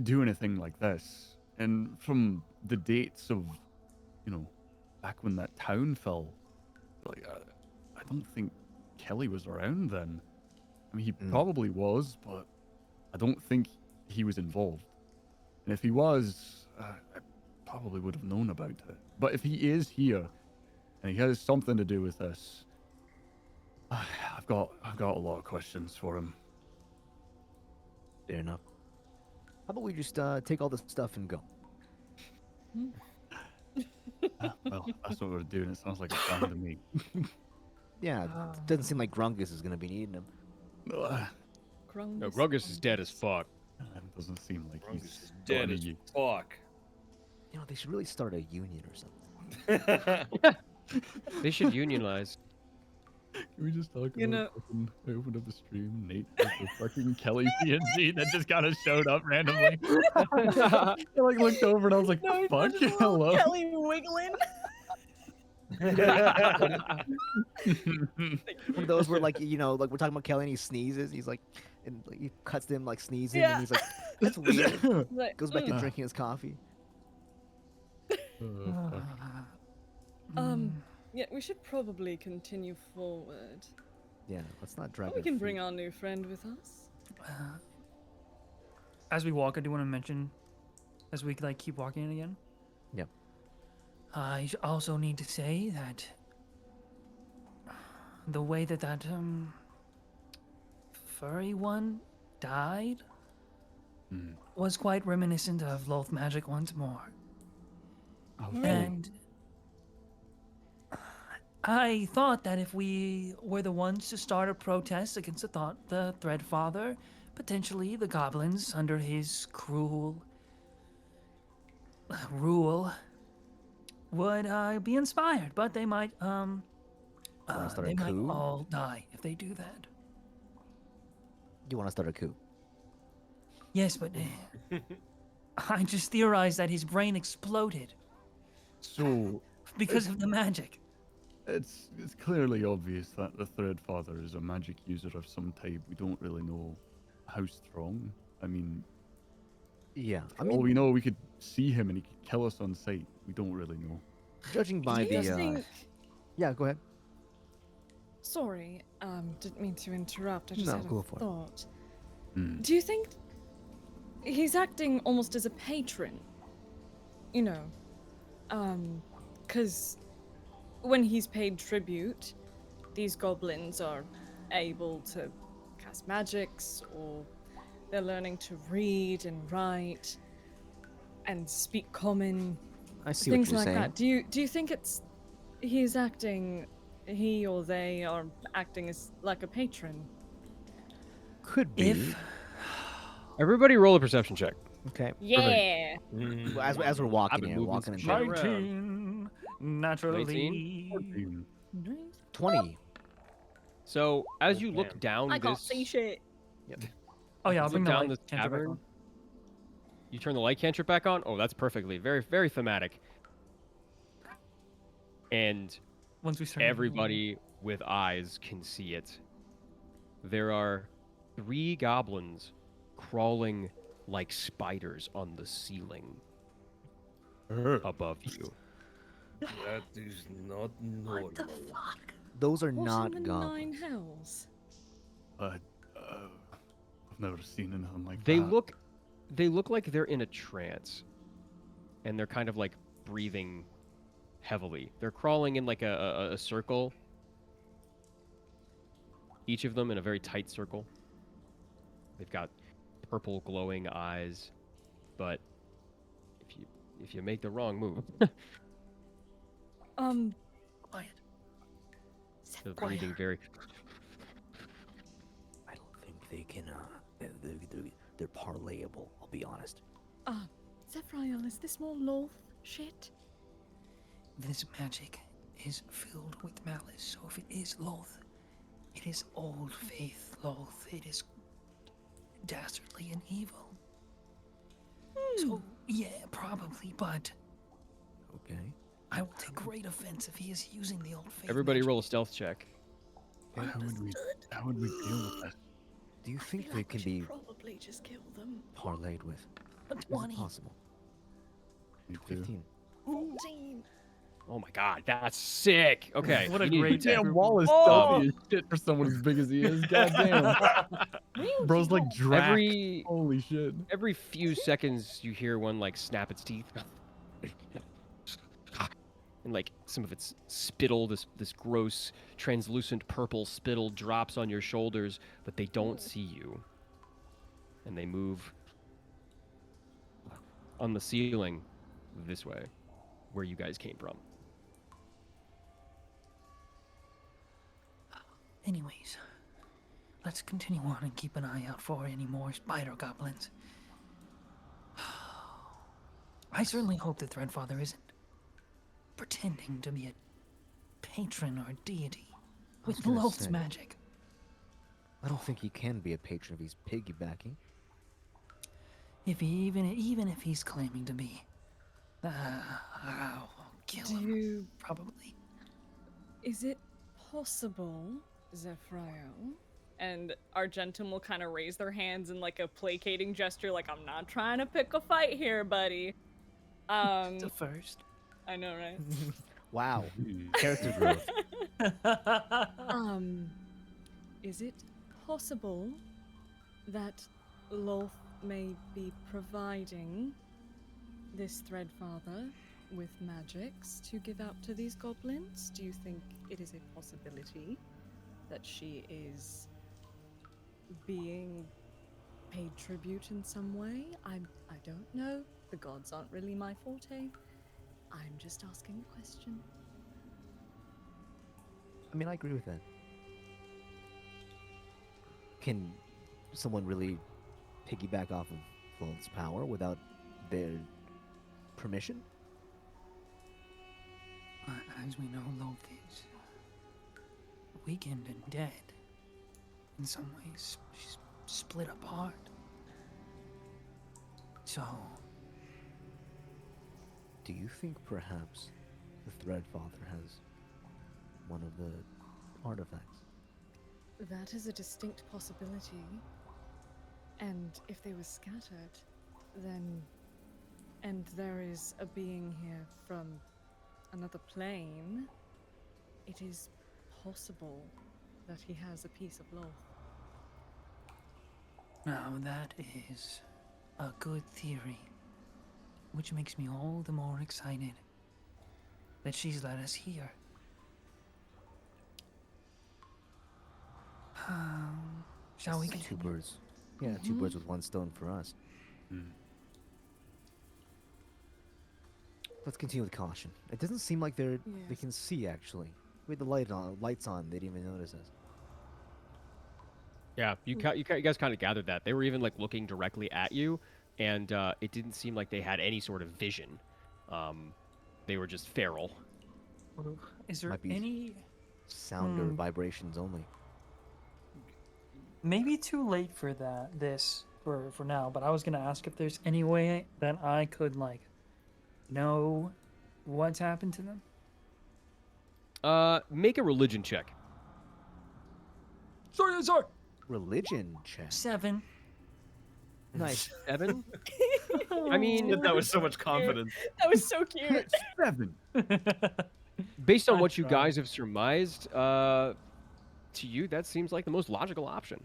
do anything like this. And from the dates of, back when that town fell, like, I don't think Kelly was around then. I mean, he probably was, but I don't think he was involved. And if he was, I probably would have known about it. But if he is here, and he has something to do with this, I've got a lot of questions for him. Fair enough. How about we just take all this stuff and go? Well, that's what we're doing. It sounds like a plan to me. Yeah, it doesn't seem like Grungus is gonna be needing him. Grungus. No, Grungus is dead as fuck. It doesn't seem like Grungus he's is dead got as any fuck. They should really start a union or something. They should unionize. Can we just talk You about know- fucking, I opened up a stream, Nate was the fucking Kelly PNG that just kind of showed up randomly. I like looked over and I was like, No, fuck, it's just a little hello. Kelly wiggling. One of those where like like we're talking about Kelly and he sneezes, he's like, and like, he cuts him like sneezing, Yeah. and he's like, that's weird. Like, Goes back to "Mm, drinking his coffee. Oh, fuck. Yeah, we should probably continue forward. Yeah, let's not drag. But we our can bring feet. our new friend with us. As we walk, I do want to mention, as we like keep walking again. Yep. I also need to say that the way that furry one died Hmm. was quite reminiscent of Loth magic once more. Oh, And I thought that if we were the ones to start a protest against the Threadfather, potentially the goblins under his cruel rule would be inspired, but they might Wanna start a they might coup? all die if they do that. You want to start a coup? Yes, but I just theorized that his brain exploded So because of the magic. it's clearly obvious that the Threadfather is a magic user of some type. We don't really know how strong. I mean, Yeah, I all mean, we know, we could see him and he could kill us on sight. We don't really know. judging by Do you the think... yeah, go ahead. Sorry, didn't mean to interrupt. I just No, had a go for it. thought. Hmm. Do you think he's acting almost as a patron? You know, because when he's paid tribute, these goblins are able to cast magics, or they're learning to read and write and speak common, I see things what you're like saying. that. Do you think he or they are acting as like a patron? Could be. If Everybody roll a perception check. Okay. Yeah. Well, as we're walking been here, moving walking some into shit around. 19, naturally. 14. 20. So as you look down I this, can't see shit. Oh yeah, I'll as you bring look the down light this cantrip back cavern, on. you turn the light cantrip back on. Oh, that's perfectly very thematic. And Once we start. everybody with eyes can see it. There are 3 goblins crawling like spiders on the ceiling above you. That is not normal. Those are What not in the nine goblins. hells? I've never seen anything like They that. look like they're in a trance, and they're kind of like breathing heavily. They're crawling in like a circle, each of them in a very tight circle. They've got purple glowing eyes, but if you make the wrong move, Quiet. they're breathing very. I don't think they can. They're parlayable. I'll be honest. Zephyrion, is this more Lolth shit? This magic is filled with malice, so if it is Loth, it is old faith Loth. It is dastardly and evil. So, yeah, probably, but Okay. I will take great offense if he is using the old faith. Everybody magic. roll a stealth check. How would we deal with that? Do you I think feel they like we can should be probably just kill them. parlayed with? A Is it 20. possible? Me too. 15. 14. Oh my god, that's sick. Okay. What a you need- great Damn, Wall is Oh! stealthy as shit for someone as big as he is. God damn. Bro's like Drac. Every Holy shit. every few seconds you hear one like snap its teeth. And like some of its spittle, this gross translucent purple spittle drops on your shoulders, but they don't see you. And they move on the ceiling this way, where you guys came from. Anyways, let's continue on and keep an eye out for any more spider goblins. I certainly hope the Threadfather isn't pretending to be a patron or deity was with gonna Lolth's say. magic. I don't think he can be a patron if he's piggybacking. If he even if he's claiming to be, I'll kill Do him. you... Probably. Is it possible, Zephryo? And Argentum will kind of raise their hands in like a placating gesture, like, I'm not trying to pick a fight here, buddy. The first. I know, right? Wow. Character growth. Is it possible that Lolth may be providing this Threadfather with magics to give out to these goblins? Do you think it is a possibility that she is being paid tribute in some way? I don't know. The gods aren't really my forte. I'm just asking a question. I mean, I agree with that. Can someone really piggyback off of Lolth's power without their permission? As we know, Lolth is weakened and dead. In some ways, she's split apart. So, Do you think perhaps the Threadfather has one of the artifacts? That is a distinct possibility. And if they were scattered, then... And there is a being here from another plane, it is possible that he has a piece of Lolth. now that is a good theory, which makes me all the more excited that she's let us hear. Shall we Two continue? birds. Yeah, two birds with one stone for us. Let's continue with caution. It doesn't seem like they Yes. can see actually. With the lights on, they didn't even notice us. Yeah, you guys kind of gathered that. They were even like looking directly at you, and it didn't seem like they had any sort of vision. They were just feral. Is there Might be any... Sound or vibrations only. Maybe too late for this for now, but I was gonna ask if there's any way that I could like know what's happened to them. Make a religion check. Sorry. Religion check. 7. Nice. 7? I mean, That was so much confidence. That was so cute. 7. based on I what you tried. guys have surmised, to you, that seems like the most logical option.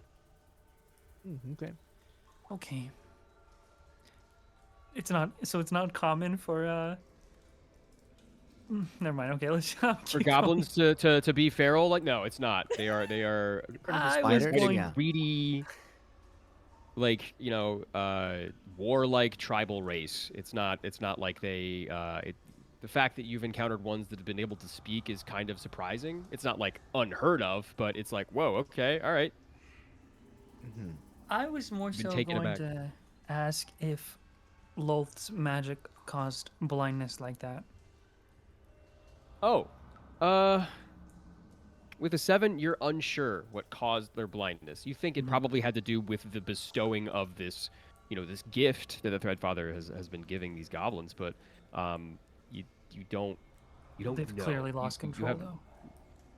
Okay. Okay. It's not common for never mind. Okay, let's For keep goblins to be feral, like, no, it's not. They are I was kind of going- Yeah. greedy, like, warlike tribal race. It's not like they the fact that you've encountered ones that have been able to speak is kind of surprising. It's not like unheard of, but it's like, whoa, okay, all right. I was more Been so taken going aback. to ask if Lolth's magic caused blindness like that. Oh, with a 7, you're unsure what caused their blindness. You think it probably had to do with the bestowing of this, this gift that the Threadfather has been giving these goblins, but you don't They've know. clearly lost You control have- though.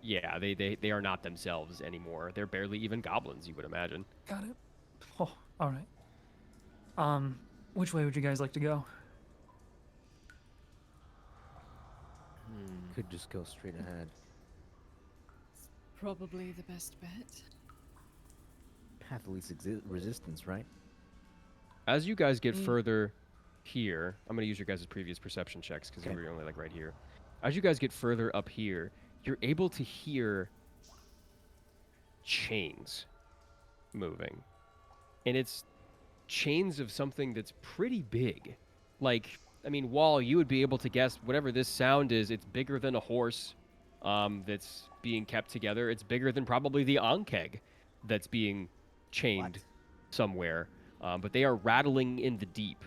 Yeah, they are not themselves anymore. They're barely even goblins, you would imagine. Got it. Oh, all right. Which way would you guys like to go? Could just go straight ahead. Probably the best bet. Path of least resistance, right? As you guys get further here, I'm going to use your guys' previous perception checks because Okay. we're only like right here. As you guys get further up here, you're able to hear chains moving. And it's chains of something that's pretty big. Like, I mean, Wall, you would be able to guess whatever this sound is, it's bigger than a horse that's being kept together. It's bigger than probably the Ankeg that's being chained somewhere. But they are rattling in the deep.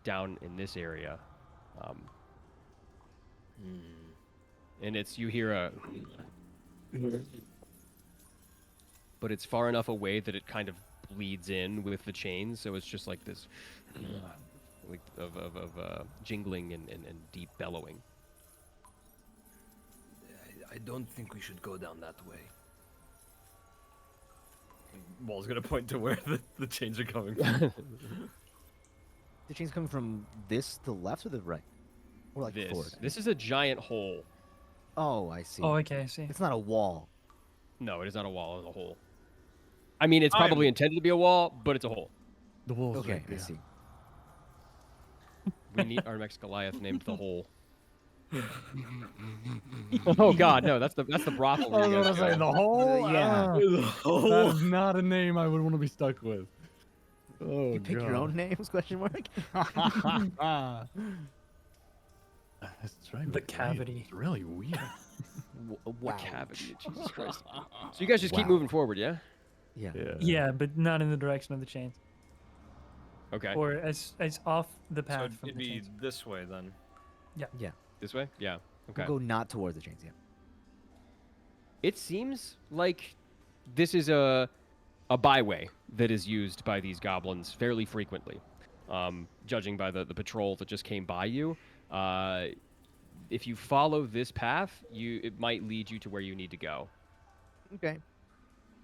down in this area. And you hear a, but it's far enough away that it kind of bleeds in with the chains, so it's just like this, like of jingling and deep bellowing. I don't think we should go down that way. Wall's gonna point to where the chains are coming from. The chain's coming from to the left or the right? Or like forward? This is a giant hole. Oh, I see. Oh, okay, I see. It's not a wall. No, it is not a wall, it's a hole. I mean, it's probably intended to be a wall, but it's a hole. The wall's Okay, right I there. see. We need our next Goliath named the Hole. Oh God, no! That's the brothel. I was where you gonna guys say go. the whole. Yeah. That is not a name I would want to be stuck with. Oh, You pick your own names? Question mark. That's right. The with cavity. It's really weird. Wow. Cavity. Jesus Christ. So you guys just keep Wow. moving forward, yeah? Yeah. Yeah, but not in the direction of the chains, Okay. or as off the So path it'd from the be chains. this way then. This way? Yeah. Okay. We'll go not towards the chains. Yeah. It seems like this is a byway that is used by these goblins fairly frequently, judging by the patrol that just came by you. If you follow this path, it might lead you to where you need to go. Okay.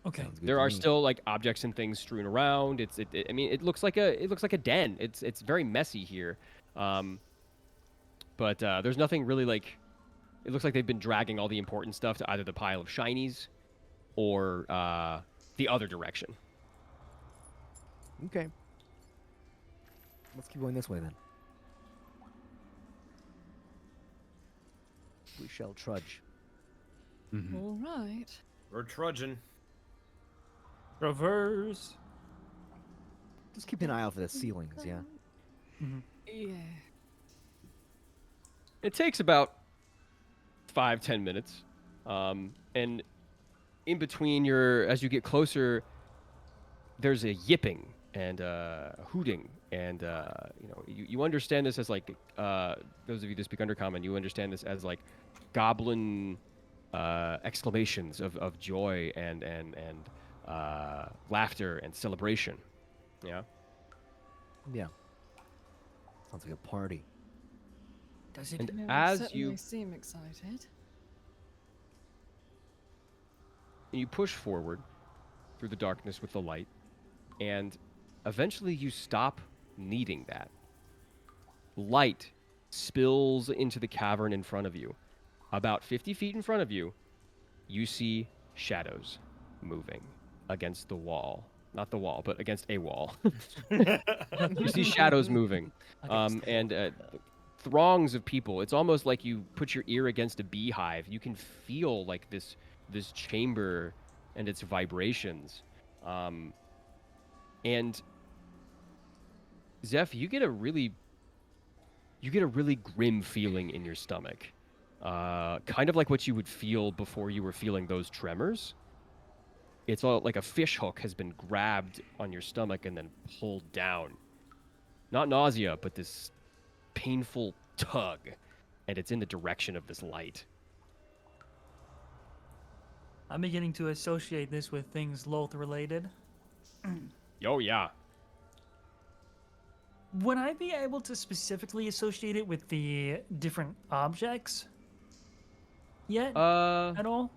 Okay. Sounds good There to are me. still like objects and things strewn around. I mean, it looks like a den. It's very messy here. But there's nothing really like. It looks like they've been dragging all the important stuff to either the pile of shinies, or the other direction. Okay. Let's keep going this way then. We shall trudge. All right. We're trudging. Reverse. Just keep an eye out for the ceilings. Yeah. Yeah. It takes about 5-10 minutes, and in between as you get closer, there's a yipping and hooting, and you understand this as like those of you that speak Undercommon, you understand this as like goblin exclamations of joy and laughter and celebration. Yeah. Yeah. Sounds like a party. Does it? And No, as certainly you seem excited. push forward through the darkness with the light, and eventually you stop needing that. Light spills into the cavern in front of you. About 50 feet in front of you, you see shadows moving against the wall. Not the wall, but against a wall. You see shadows moving. And throngs of people. It's almost like you put your ear against a beehive. You can feel like this chamber and its vibrations. And Zeph, you get a really grim feeling in your stomach. Kind of like what you would feel before you were feeling those tremors. It's all like a fish hook has been grabbed on your stomach and then pulled down. Not nausea, but this painful tug, and it's in the direction of this light. I'm beginning to associate this with things Loth related. Oh yeah. Would I be able to specifically associate it with the different objects yet at all?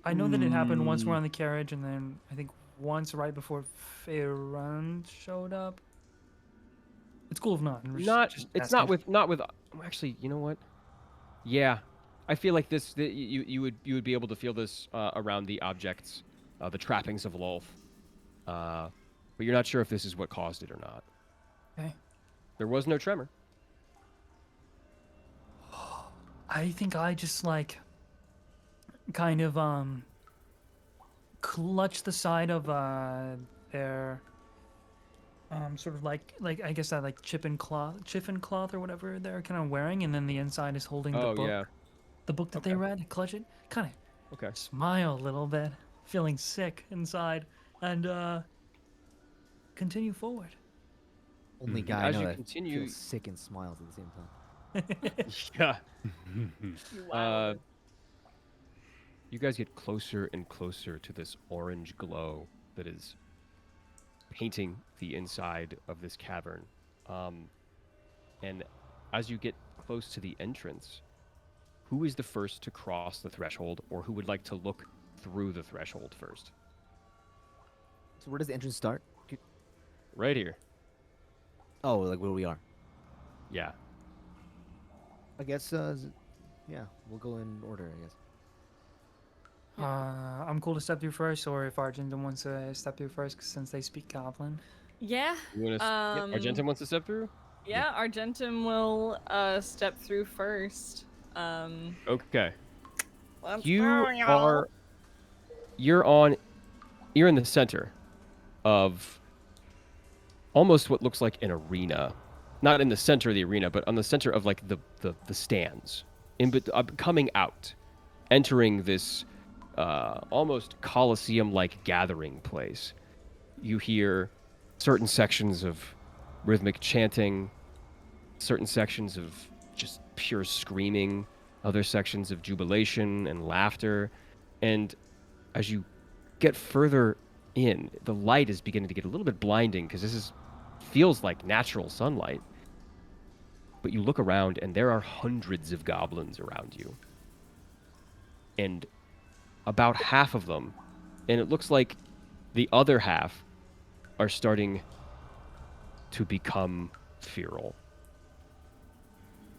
I know that it happened once we're on the carriage, and then I think once right before Faerun showed up. It's cool if not. I'm just It's asking. not with. Actually, you know what? Yeah, I feel like you would be able to feel this around the objects, the trappings of Lolth. But you're not sure if this is what caused it or not. Okay. There was no tremor. I think I just like kind of clutch the side of their sort of like I guess that like chiffon cloth or whatever they're kind of wearing, and then the inside is holding the Oh book. yeah. The book that they read, clutch it, kind of Okay. smile a little bit, feeling sick inside, and continue forward. Only Mhm. guy I As know you that continue, feels sick and smiles at the same time. yeah, Wow. you guys get closer and closer to this orange glow that is painting the inside of this cavern. Um, and as you get close to the entrance, who is the first to cross the threshold, or who would like to look through the threshold first? So where does the entrance start? Right here. Oh, like where we are. Yeah. I guess. Yeah, we'll go in order. I guess. I'm cool to step through first, or if Argentum wants to step through first, since they speak Goblin. Yeah. You want to? Argentum wants to step through. Yeah, Argentum will step through first. Okay. Let's You go, y'all. are. You're in the center of almost what looks like an arena. Not in the center of the arena, but on the center of like the stands. Coming out, entering this almost Colosseum-like gathering place. You hear certain sections of rhythmic chanting, certain sections of just pure screaming, other sections of jubilation and laughter. And as you get further in, the light is beginning to get a little bit blinding because feels like natural sunlight. But you look around and there are hundreds of goblins around you. And about half of them, and it looks like the other half are starting to become feral.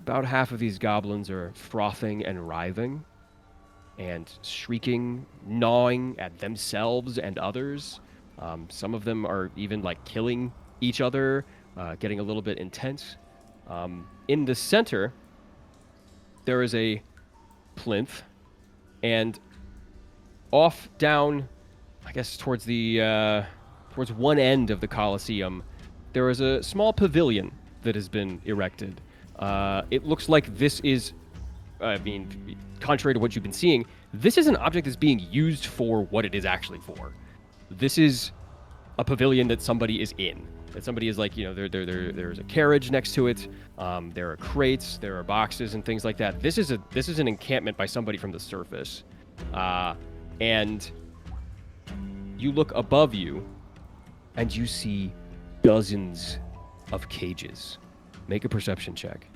About half of these goblins are frothing and writhing and shrieking, gnawing at themselves and others. Some of them are even like killing each other, getting a little bit intense. In the center, there is a plinth, and off down, I guess towards one end of the Colosseum, there is a small pavilion that has been erected. It looks like this is, contrary to what you've been seeing, this is an object that's being used for what it is actually for. This is a pavilion that somebody is in. That somebody is like, there's a carriage next to it. There are crates, there are boxes and things like that. This is an encampment by somebody from the surface. And you look above you, and you see dozens of cages. Make a perception check.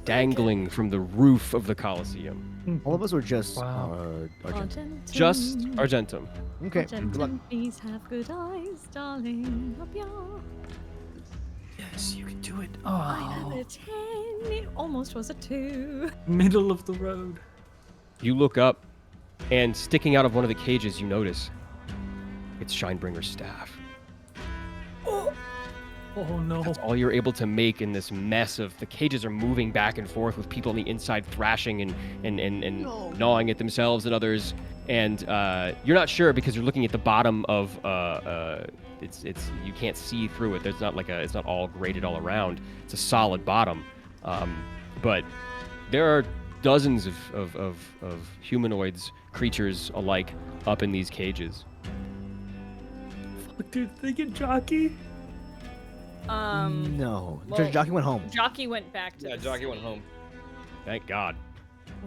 Dangling from the roof of the Colosseum. All of us were just Wow. Argent. Just Argentum. Okay. Good luck. Argentum, please have good eyes, darling. Up ya. Yes, you can do it. I have Oh, a 10. It almost was a 2. middle of the road. You look up, and sticking out of one of the cages, you notice it's Shinebringer's staff. Oh no. That's all you're able to make in this mess of the cages are moving back and forth with people on the inside thrashing and gnawing at themselves and others. And you're not sure because you're looking at the bottom of it's you can't see through it. There's not it's not all graded all around. It's a solid bottom. But there are dozens of humanoids, creatures alike up in these cages. Fuck, dude, they get jockey. No. well, Jockey went home. Jockey went back to Yeah, the Jockey went city, home. Thank God.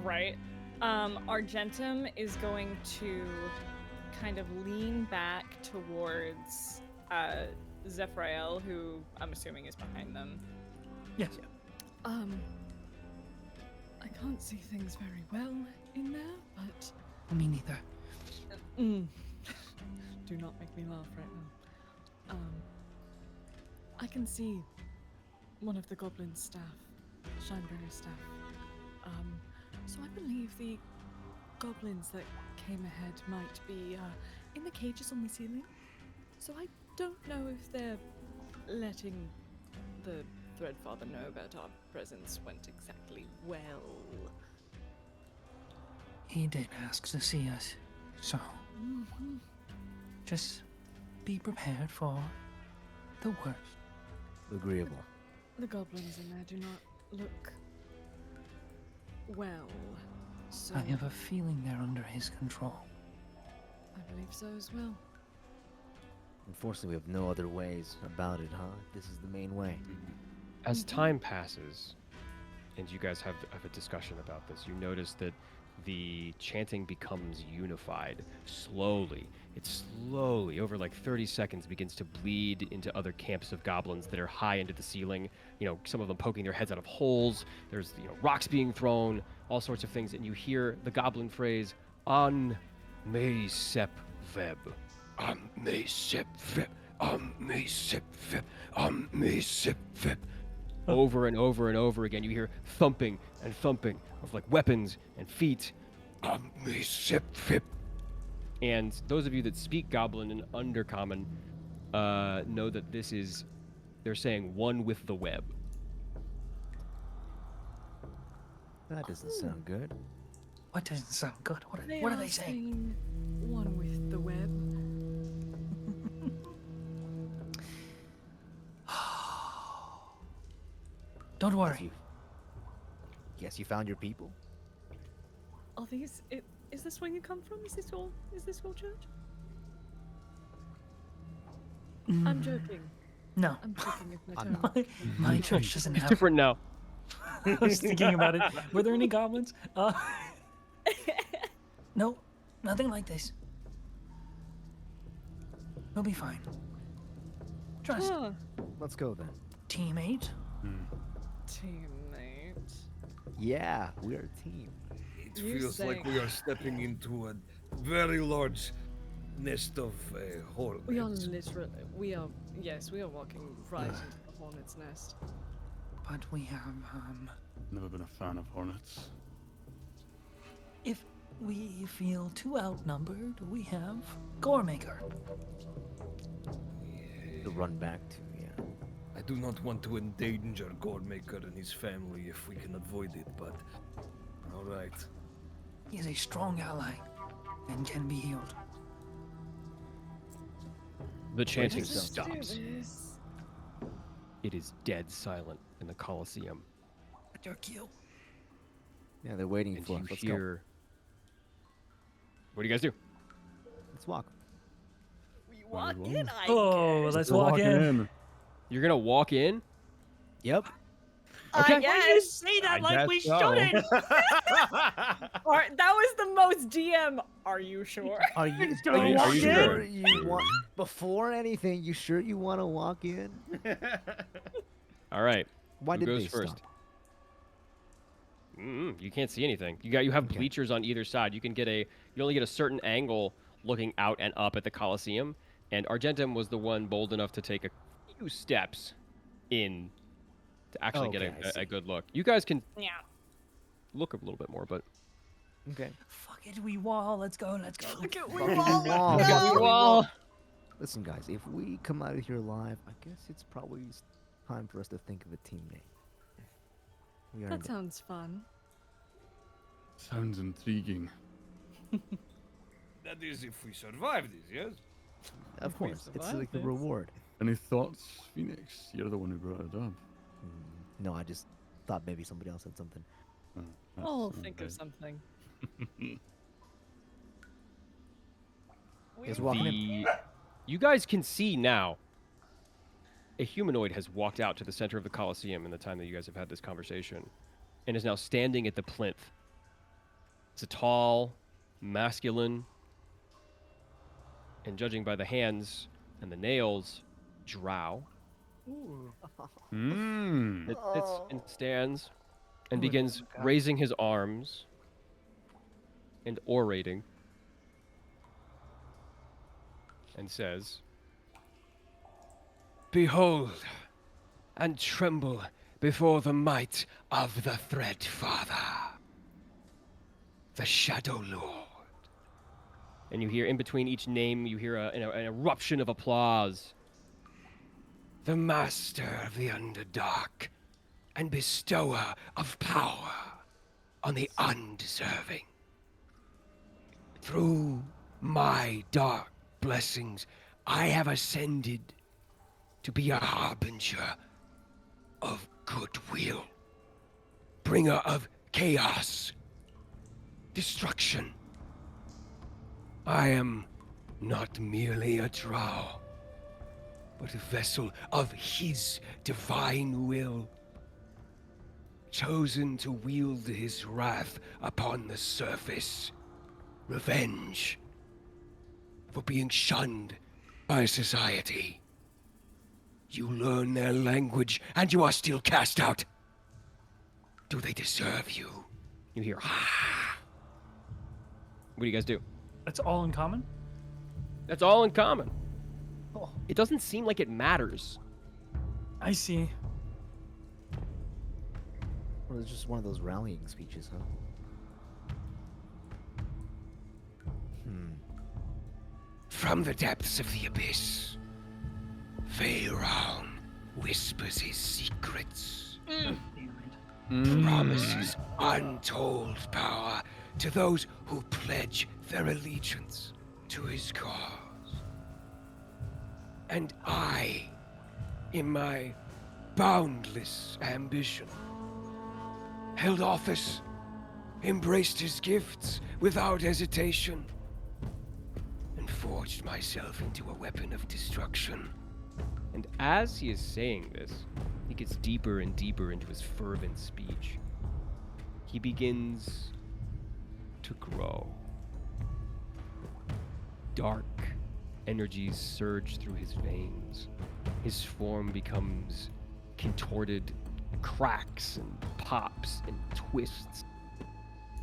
Right. Argentum is going to kind of lean back towards Zephyrael, who I'm assuming is behind them. Yes. I can't see things very well in there, but Me neither. do not make me laugh right now. I can see one of the goblin's staff, Shinebringer's staff. So I believe the goblins that came ahead might be in the cages on the ceiling. So I don't know if they're letting the Threadfather know that our presence went exactly well. He did ask to see us, so just be prepared for the worst. Agreeable. The goblins in there do not look well, so I have a feeling they're under his control. I believe so as well. Unfortunately, we have no other ways about it, huh? This is the main way. As time passes, and you guys have a discussion about this, you notice that the chanting becomes unified slowly. It slowly, over like 30 seconds, begins to bleed into other camps of goblins that are high into the ceiling. Some of them poking their heads out of holes. There's, rocks being thrown, all sorts of things. And you hear the goblin phrase, An me sep veb. An me sep veb. An me sep veb. An me sep veb. Over and over and over again, you hear thumping and thumping of like weapons and feet. And those of you that speak Goblin and Undercommon know that they're saying one with the web. That doesn't sound good. What doesn't sound good? What They are they saying? One with the web. Don't worry. Yes, you found your people? Are these? Is this where you come from? Is this your church? I'm joking. No. I'm joking with my I'm tone. My church doesn't It's have. different now. I was thinking about it. Were there any goblins? No, nothing like this. We'll be fine. Trust. Huh. Let's go then. Teammate. Teammate. Yeah, we are a team. It You feels like say- we are stepping into a very large nest of hornets. We are literally. Yes, we are walking right into the hornet's nest. But we have, Never been a fan of hornets. if we feel too outnumbered, we have Goremaker. To run back to, yeah. I do not want to endanger Goldmaker and his family if we can avoid it, but all right. He is a strong ally and can be healed. The chanting Let's do stops. this. It is dead silent in the Colosseum. At your kill. Yeah, they're waiting And for you us. Let's go. hear. What do you guys do? Let's walk. We walk well. in, I Oh, guess. let's We're walk walking in. You're gonna walk in? Yep. Okay. I guess. say that like we shouldn't? Or, that was the most DM. Are you sure? Are you, gonna are you walk sure you want, before anything, you sure you want to walk in? All right. Why Who did goes they first? stop? You can't see anything. You have Okay. bleachers on either side. You only get a certain angle looking out and up at the Colosseum. And Argentum was the one bold enough to take a few steps in to actually Okay, I get see. a good look. You guys can Yeah. look a little bit more, but Okay. Fuck it, we wall. Let's go. Let's go. Fucking wall. Listen, guys, if we come out of here alive, I guess it's probably time for us to think of a team name. We are That sounds fun. Sounds intriguing. That is if we survive this, yes? of course, it's survive like the this. reward. Any thoughts, Phoenix? You're the one who brought it up. No, I just thought maybe somebody else had something. Oh, I'll that's think of okay. something. Is walking in. You guys can see now a humanoid has walked out to the center of the Colosseum in the time that you guys have had this conversation and is now standing at the plinth. It's a tall, masculine, and judging by the hands and the nails, drow. Mm. It sits and stands and Ooh, begins God. raising his arms and orating and says, "Behold and tremble before the might of the Thread Father, the Shadow Lord." And you hear in between each name, you hear an eruption of applause. "The Master of the Underdark and bestower of power on the undeserving. Through my dark blessings, I have ascended to be a harbinger of goodwill, bringer of chaos, destruction. I am not merely a drow, but a vessel of his divine will, chosen to wield his wrath upon the surface. Revenge for being shunned by society. You learn their language, and you are still cast out. Do they deserve you? You hear, ah. What do you guys do? That's all in common? That's all in common. Oh, It doesn't seem like it matters. I see. Well, it's just one of those rallying speeches, huh? From the depths of the abyss, Veyron whispers his secrets, promises untold power to those who pledge their allegiance to his cause. And I, in my boundless ambition, held office, embraced his gifts without hesitation, and forged myself into a weapon of destruction. And as he is saying this, he gets deeper and deeper into his fervent speech. He begins to grow. Dark energies surge through his veins. His form becomes contorted, cracks and pops and twists.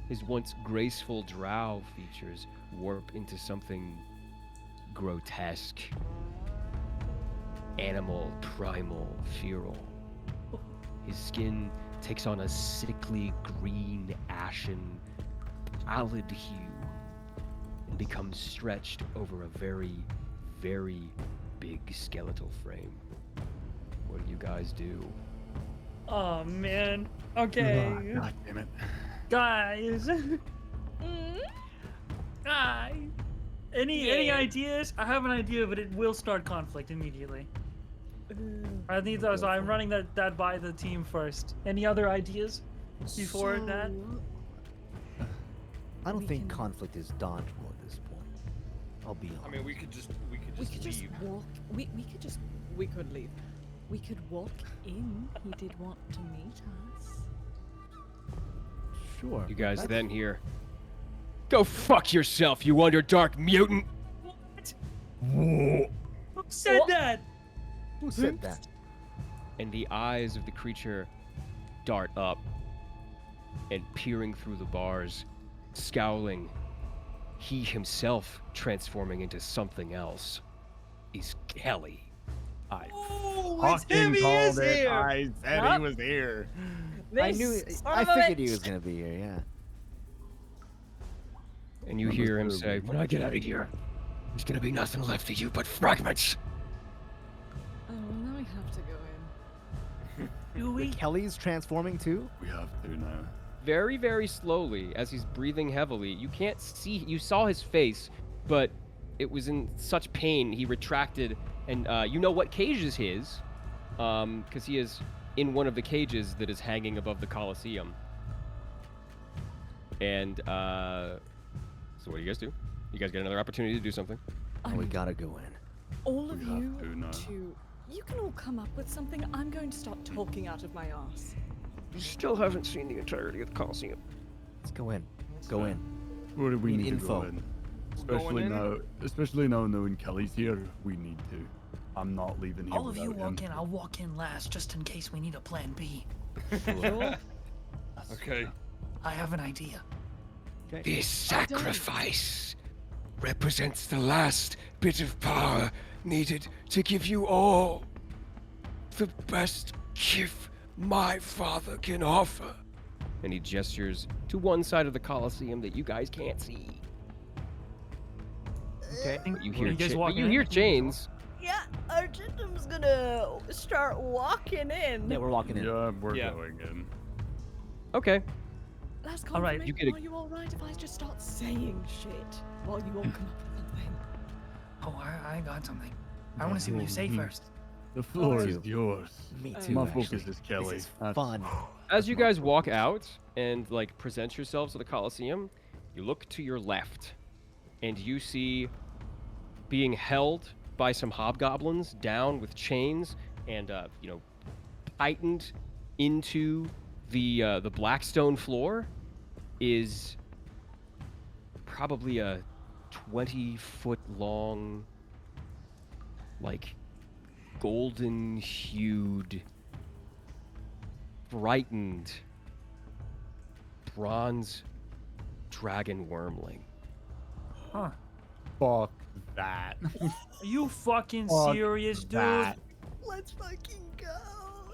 His once graceful drow features warp into something grotesque, animal, primal, feral. His skin takes on a sickly green, ashen, pallid hue and becomes stretched over a very, very big skeletal frame. What do you guys do? Oh, man. Okay. God damn it. Guys. Mm? Any ideas? I have an idea, but it will start conflict immediately. I need those. I'm running that by the team first. Any other ideas before that? I don't We think can- conflict is dodgeable at this point. I'll be honest. I mean, we could just We could just leave. walk. We could leave. We could walk in. He did want to meet us. Sure. You guys that's- then hear, "Go fuck yourself, you underdark mutant!" Who said that? Who said that? And the eyes of the creature dart up, and peering through the bars, scowling, he himself transforming into something else, is Kelly. I Fucking called it. I said he was here. I knew. I figured he was gonna be here. Yeah. and you hear him say, When I get out of here, there's gonna be nothing left of you but fragments. Oh, well, now we have to go in. Do we? Kelly's transforming too. We have to now. very, very slowly, as he's breathing heavily. You can't see, you saw his face, but it was in such pain, he retracted, and you know what cage is his, because he is in one of the cages that is hanging above the Colosseum. And, so what do you guys do? You guys get another opportunity to do something. Oh, we gotta go in. All of We have you to now. You can all come up with something. I'm going to start talking out of my ass. You still haven't seen the entirety of the Colosseum. Let's go in. Go in. What do we Need need to go info. in? Going in? Especially now knowing Kelly's here, we need to. I'm not leaving here All of you without walk him. in. I'll walk in last, just in case we need a plan B. Okay. I have an idea. This sacrifice represents the last bit of power needed to give you all the best gift my father can offer. And he gestures to one side of the Colosseum that you guys can't see. Okay. You What hear, are you guys walking you in? hear chains. Yeah, Argentum's gonna start walking in. Yeah, we're walking in. Yeah, we're Yeah. going in. Okay. Last All right, confirmation. you get a- Are you all right if I just start saying shit while you all come up with something? Oh, I got something. I want to see what you say first. The floor Me is too. yours. Me Oh. too. My actually. focus is Kelly. This is That's- fun. As you guys walk out and like present yourselves to the Colosseum, you look to your left and you see being held by some hobgoblins down with chains and tightened into the blackstone floor is probably a 20-foot long, like golden hued, frightened bronze dragon wormling. Huh. Fuck that. Are you fucking Fuck serious, dude? that. Let's fucking go.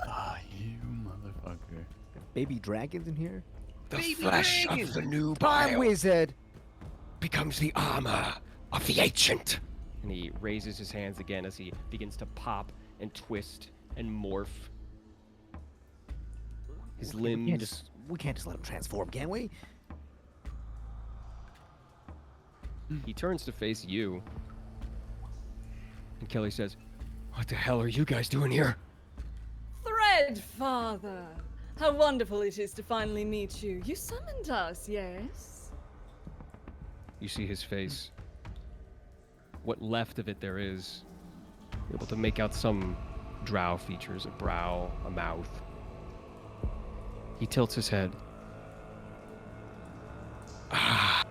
Ah, you motherfucker. Baby dragons in here? The flesh of the new Fine, bile wizard! becomes the armor of the ancient. And he raises his hands again as he begins to pop and twist and morph. His limbs. We can't just let him transform, can we? He turns to face you. And Kelly says, What the hell are you guys doing here? Threadfather! How wonderful it is to finally meet you. You summoned us, yes? you see his face. What left of it there is. You're able to make out some drow features, a brow, a mouth. He tilts his head. Ah.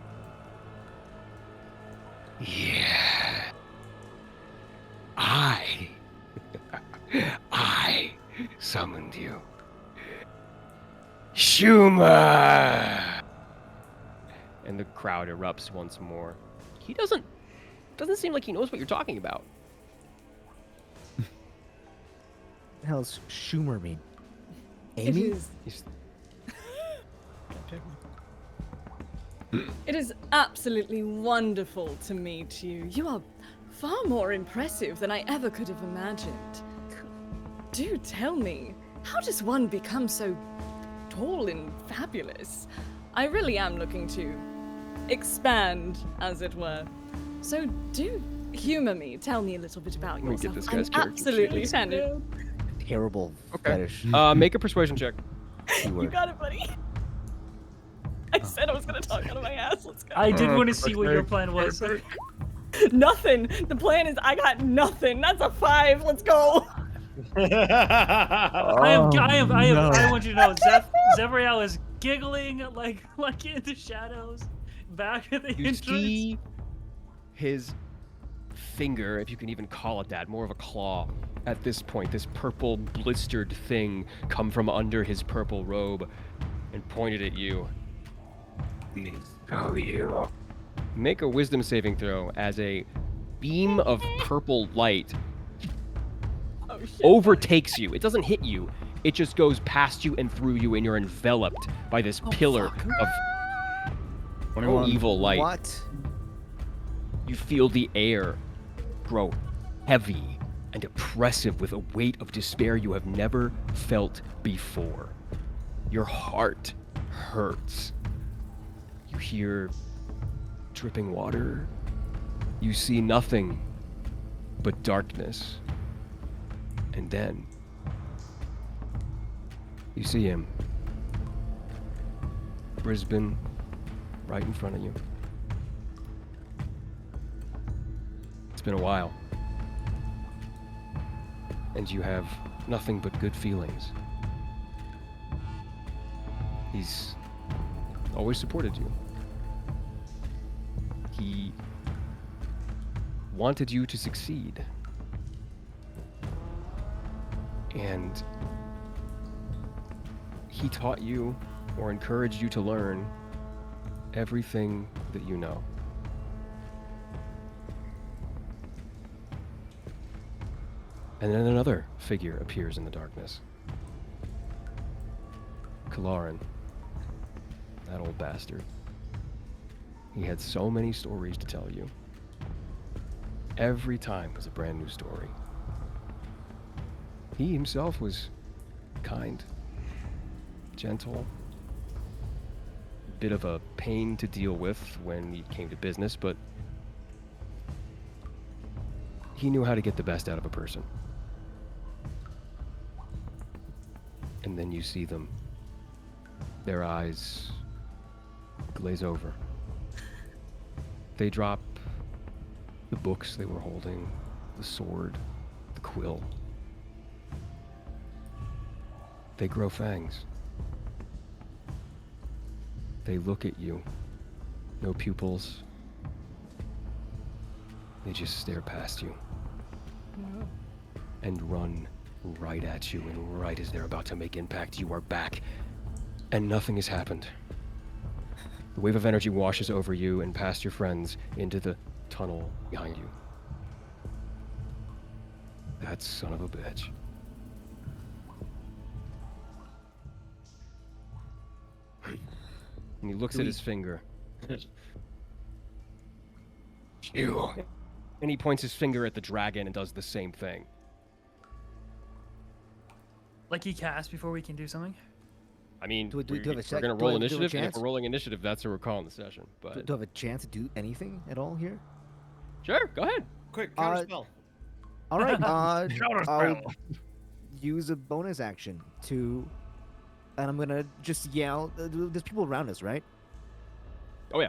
Yeah. I summoned you. Schumer! And the crowd erupts once more. He doesn't seem like he knows what you're talking about. What the hell does Schumer mean? It Amy? is. He's- It is absolutely wonderful to meet you. You are far more impressive than I ever could have imagined. Do tell me, how does one become so tall and fabulous? I really am looking to expand, as it were. So do humor me. Tell me a little bit about Let me get yourself. this I'm guy's character absolutely sheet. offended. Terrible Okay. fetish. Make a persuasion check. You got it, buddy. I said I was gonna talk out of my ass. Let's go. I did want to see what your plan was. Nothing. The plan is I got nothing. That's a 5. Let's go. I want you to know, Zevriel is giggling like in the shadows, back at the You entrance. see his finger, if you can even call it that, more of a claw at this point, this purple blistered thing come from under his purple robe and pointed at you. Oh, you. Make a wisdom saving throw as a beam of purple light Oh shit. overtakes you. It doesn't hit you. It just goes past you and through you, and you're enveloped by this pillar of 21. evil light. What? You feel the air grow heavy and oppressive with a weight of despair you have never felt before. Your heart hurts. You hear dripping water. You see nothing but darkness. And then you see him. Brisbane, right in front of you. It's been a while. And you have nothing but good feelings. He's always supported you. He wanted you to succeed. And he taught you or encouraged you to learn everything that you know. And then another figure appears in the darkness. Kalarin. That old bastard. He had so many stories to tell you. Every time was a brand new story. He himself was kind, gentle, a bit of a pain to deal with when he came to business, but he knew how to get the best out of a person. And then you see them. Their eyes glaze over. They drop the books they were holding, the sword, the quill. They grow fangs. They look at you. No pupils. They just stare past you. And run right at you, and right as they're about to make impact, you are back. And nothing has happened. The wave of energy washes over you and past your friends into the tunnel behind you. That son of a bitch. And he looks at his finger. You. And he points his finger at the dragon and does the same thing. Like he cast before we can do something? I mean, Do we have a we're check? going to Do I roll have to do a initiative, and if chance? we're rolling initiative, that's what we're calling the session. But Do I have a chance to do anything at all here? sure, go ahead. Quick, counterspell. All right. I'll Counterspell. use a bonus action to, and I'm gonna just yell. There's people around us, right? Oh yeah.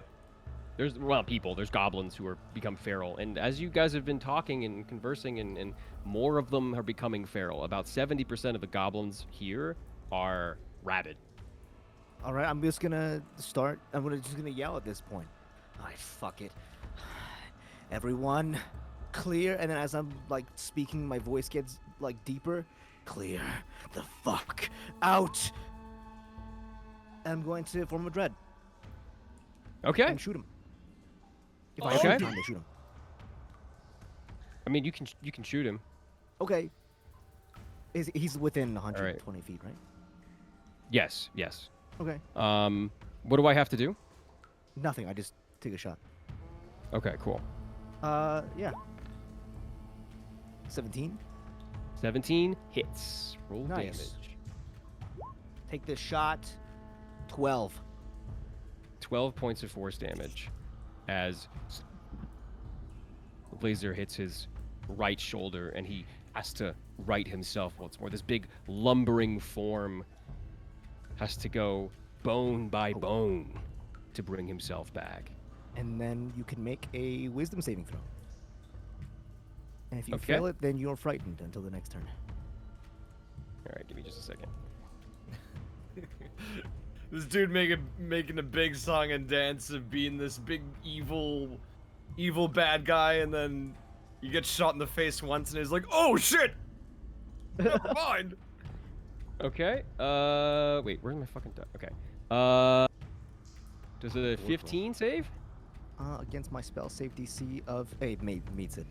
There's there's goblins who are become feral, and as you guys have been talking and conversing, and more of them are becoming feral. About 70% of the goblins here are rabid. All right. I'm just gonna start. I'm just gonna yell at this point. All right. Fuck it. Everyone, clear. And then as I'm like speaking, my voice gets like deeper. Clear the fuck out. And I'm going to form a dread Okay. and shoot him. If I Okay. have time to shoot him. I mean, you can shoot him. Okay. He's within 120 feet, right? Yes. Okay. What do I have to do? Nothing. I just take a shot. Okay, cool. Yeah. 17. 17 hits. Roll Nice. damage. Take this shot. 12. 12 points of force damage as the laser hits his right shoulder, and he has to right himself once more. This big lumbering form has to go bone by bone to bring himself back. And then you can make a wisdom saving throw. And if you Okay. fail it, then you're frightened until the next turn. All right, give me just a second. This dude making a big song and dance of being this big evil bad guy, and then you get shot in the face once, and he's like, "Oh shit! Never mind." Okay. Wait, where's my fucking die? Okay. Does a 15 save? Against my spell save DC of 8, meets it.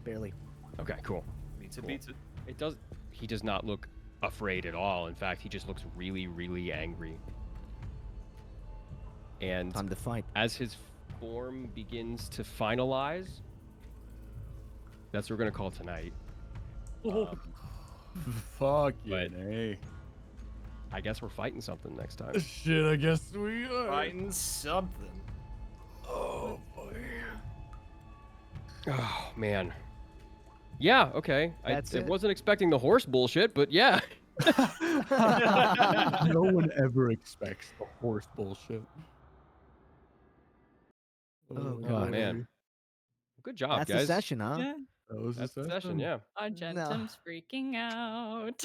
Barely. Okay, cool. Beats it, Cool. beats it. It does. He does not look afraid at all. In fact, he just looks really, really angry. And Time to fight. as his form begins to finalize, that's what we're gonna call tonight. Fuck But- yeah, hey. I guess we're fighting something next time. Shit, I guess we are. Fighting something. Oh boy. Oh man. Yeah. Okay. That's I it. wasn't expecting the horse bullshit, but yeah. No one ever expects the horse bullshit. Oh, Oh God. man. Good job, That's guys. the session, huh? Yeah. That was That's the the session. Yeah. Argentum's freaking out.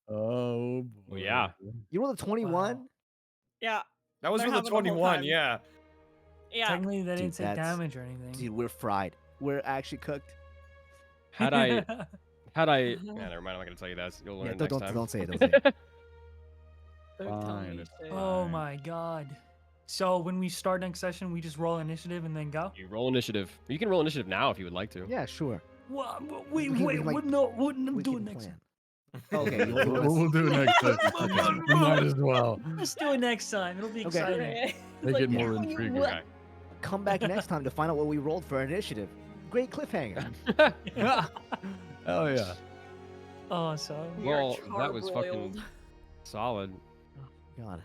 Oh boy. Well, yeah. You rolled a 21? Wow. Yeah. That was They're with the having a whole 21, time. yeah. Yeah. Technically, they Dude, didn't take that's- damage or anything. Dude, we're fried. We're actually cooked. Had I, yeah, never mind. I'm not gonna tell you that. You'll learn Yeah, next don't time. say it. Don't say it. Don't tell me Fine, it's shit. Oh Fine. my god. So when we start next session, we just roll initiative and then go? You roll initiative. You can roll initiative now if you would like to. Yeah, sure. Wait, We can, wait, like, no, what I'm We doing can next plan. time. Okay, you We'll, want we'll do it next time. We might as well. Let's do it next time. It'll be Okay. exciting. Make it more intriguing. Okay. come back next time to find out what we rolled for initiative. Great cliffhanger. Hell yeah. Oh, so We are Well, that was fucking charbroiled. solid. God.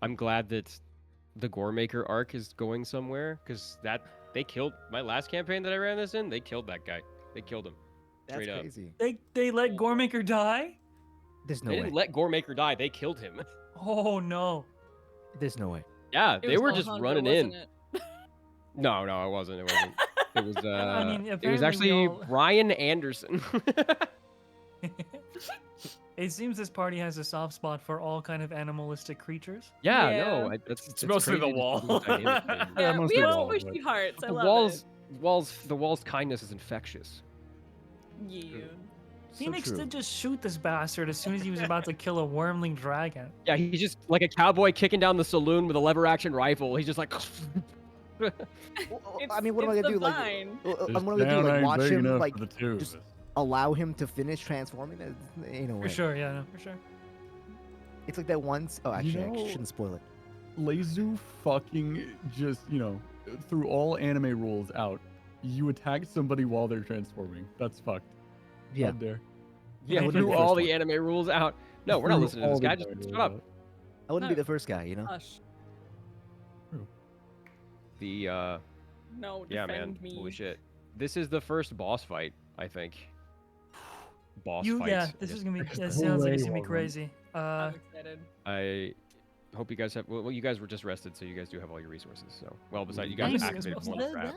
I'm glad that the Gore Maker arc is going somewhere, because they killed my last campaign that I ran this in. They killed that guy. They killed him. That's Straight up. crazy. they let Goremaker die? There's no They way. didn't let Gore Maker die. They killed him. Oh no. There's no way. Yeah, It they was were just Alejandro, running in. wasn't it? No, it wasn't. It wasn't. It was I mean, it was apparently we actually all- Brian Anderson. It seems this party has a soft spot for all kind of animalistic creatures. Yeah, Yeah. no, It's mostly the crazy to see wall. this dynamic thing. Yeah, Yeah, mostly we have wall, squishy but- hearts. I The love wall's kindness is infectious. it. Yeah. Phoenix true. did just shoot this bastard as soon as he was about to kill a wormling dragon. Yeah, he's just like a cowboy kicking down the saloon with a lever action rifle. He's just like. I mean, what am I it's gonna do? the Like, vine. what am I This gonna do? town Like, ain't watch big him enough like for the two of just us. allow him to finish transforming? That ain't no way. For sure, yeah, no, for sure. It's like that once. Oh, actually, I know- shouldn't spoil it. Lezu fucking just, threw all anime rules out. You attack somebody while they're transforming. That's fucked. Yeah. How dare. Yeah, wouldn't be threw the all first the anime rules out. No, we're not Threw listening to this all the guy. Just anime shut rules up. out. I wouldn't be No. the first guy, you know. Hush. The No, yeah, defend man. me. Holy shit. This is the first boss fight, I think. Boss You, fights. yeah, I this guess. is gonna be. Because That the sounds like way it's gonna be wasn't. crazy. I'm excited. I hope you guys have. Well, you guys were just rested, so you guys do have all your resources. So, well, besides you guys Nice. activated Nice. one trap.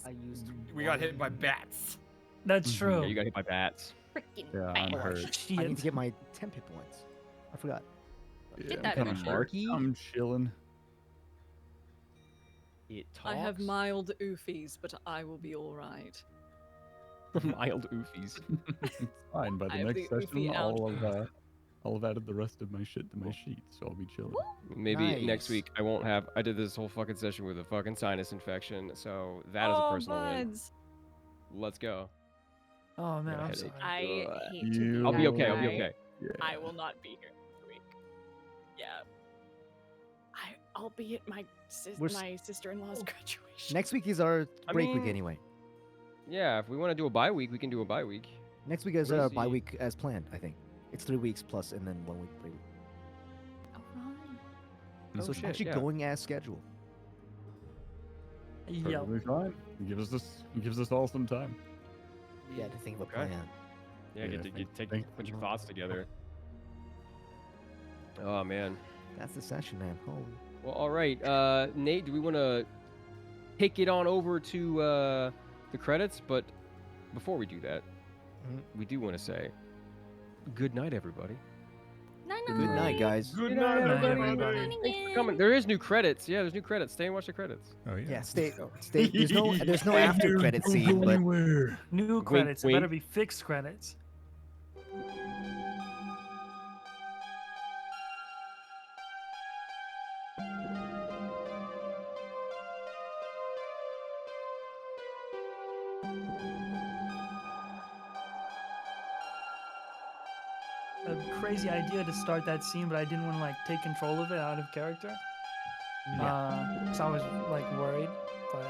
I used. We got hit by bats. That's Mhm. true. Yeah, you got hit by bats. Freaking Yeah, I'm bad. hurt. I need Shit. to get my temp hit points. I forgot. Yeah, that I'm in kinda- there. Marky? I'm chilling. It talks. I have mild oofies, but I will be all right. mild oofies. It's fine. By I the have next the session, oofy I'll have added the rest of my shit to my sheet, so I'll be chilling. Maybe next Nice. week I won't have. I did this whole fucking session with a fucking sinus infection, so that is a Oh, personal win. buds. Let's go. Oh man, Got a I'm headache. sorry. I Ugh. hate to be You I'll be that okay. I'll be guy. okay. Yeah. I will not be here next week. Yeah. I'll be at my We're s- my sister-in-law's graduation. Next week is our I break week mean- anyway. Yeah, if we want to do a bye week, we can do a bye week. Next week is We'll our bye see. week as planned. I think it's 3 weeks plus, and then 1 week break. All right. Oh, So it's shit, actually yeah. going as scheduled. Yep. Perfectly fine. It gives us all some time. Yeah, to think of a Okay. plan. Yeah, Yeah, put your thoughts together. Oh man. That's the session, man. Holy. Well, all right. Nate, do we want to take it on over to the credits? But before we do that, Mhm. we do want to say good night, everybody. Good night, guys. Good night, everybody. Thanks for coming. There is new credits. Yeah, there's new credits. Stay and watch the credits. Oh yeah. Yeah, stay. There's no after credit scene, but New credits. It wink. better be fixed credits. A crazy idea to start that scene, but I didn't want to like take control of it out of character. So I was like worried, but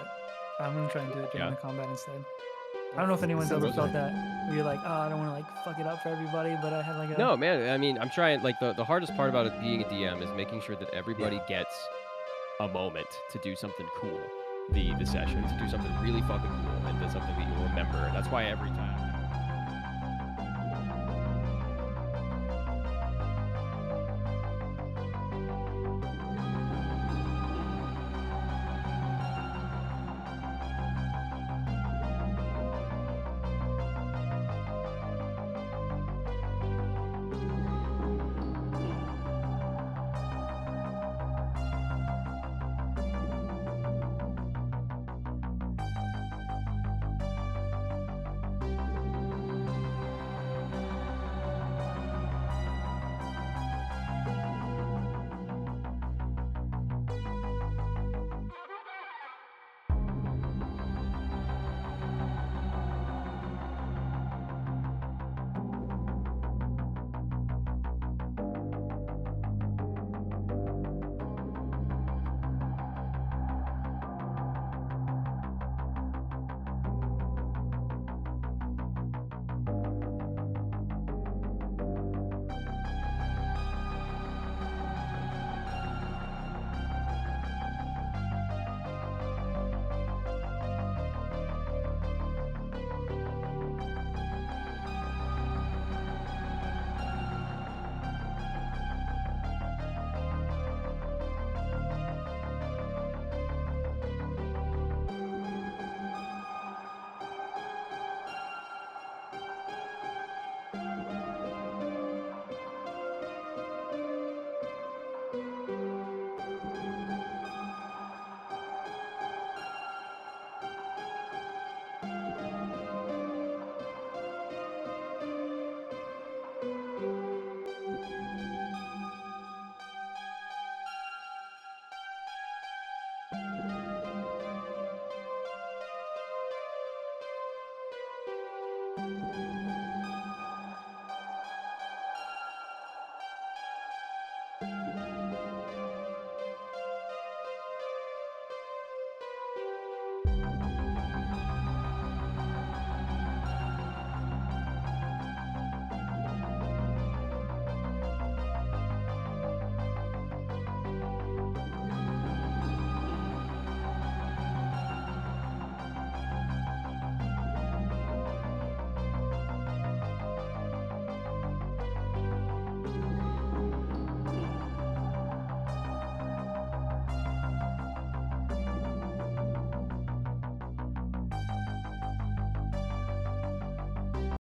I'm gonna try and do it during Yeah. the combat instead. I don't know if anyone's Sounds ever good. felt that, where you're like, oh, I don't want to like fuck it up for everybody, but I had like a No, man. I mean, I'm trying. Like the hardest part about it being a DM is making sure that everybody gets a moment to do something cool. The session to do something really fucking cool and do something that you'll remember. And that's why every time.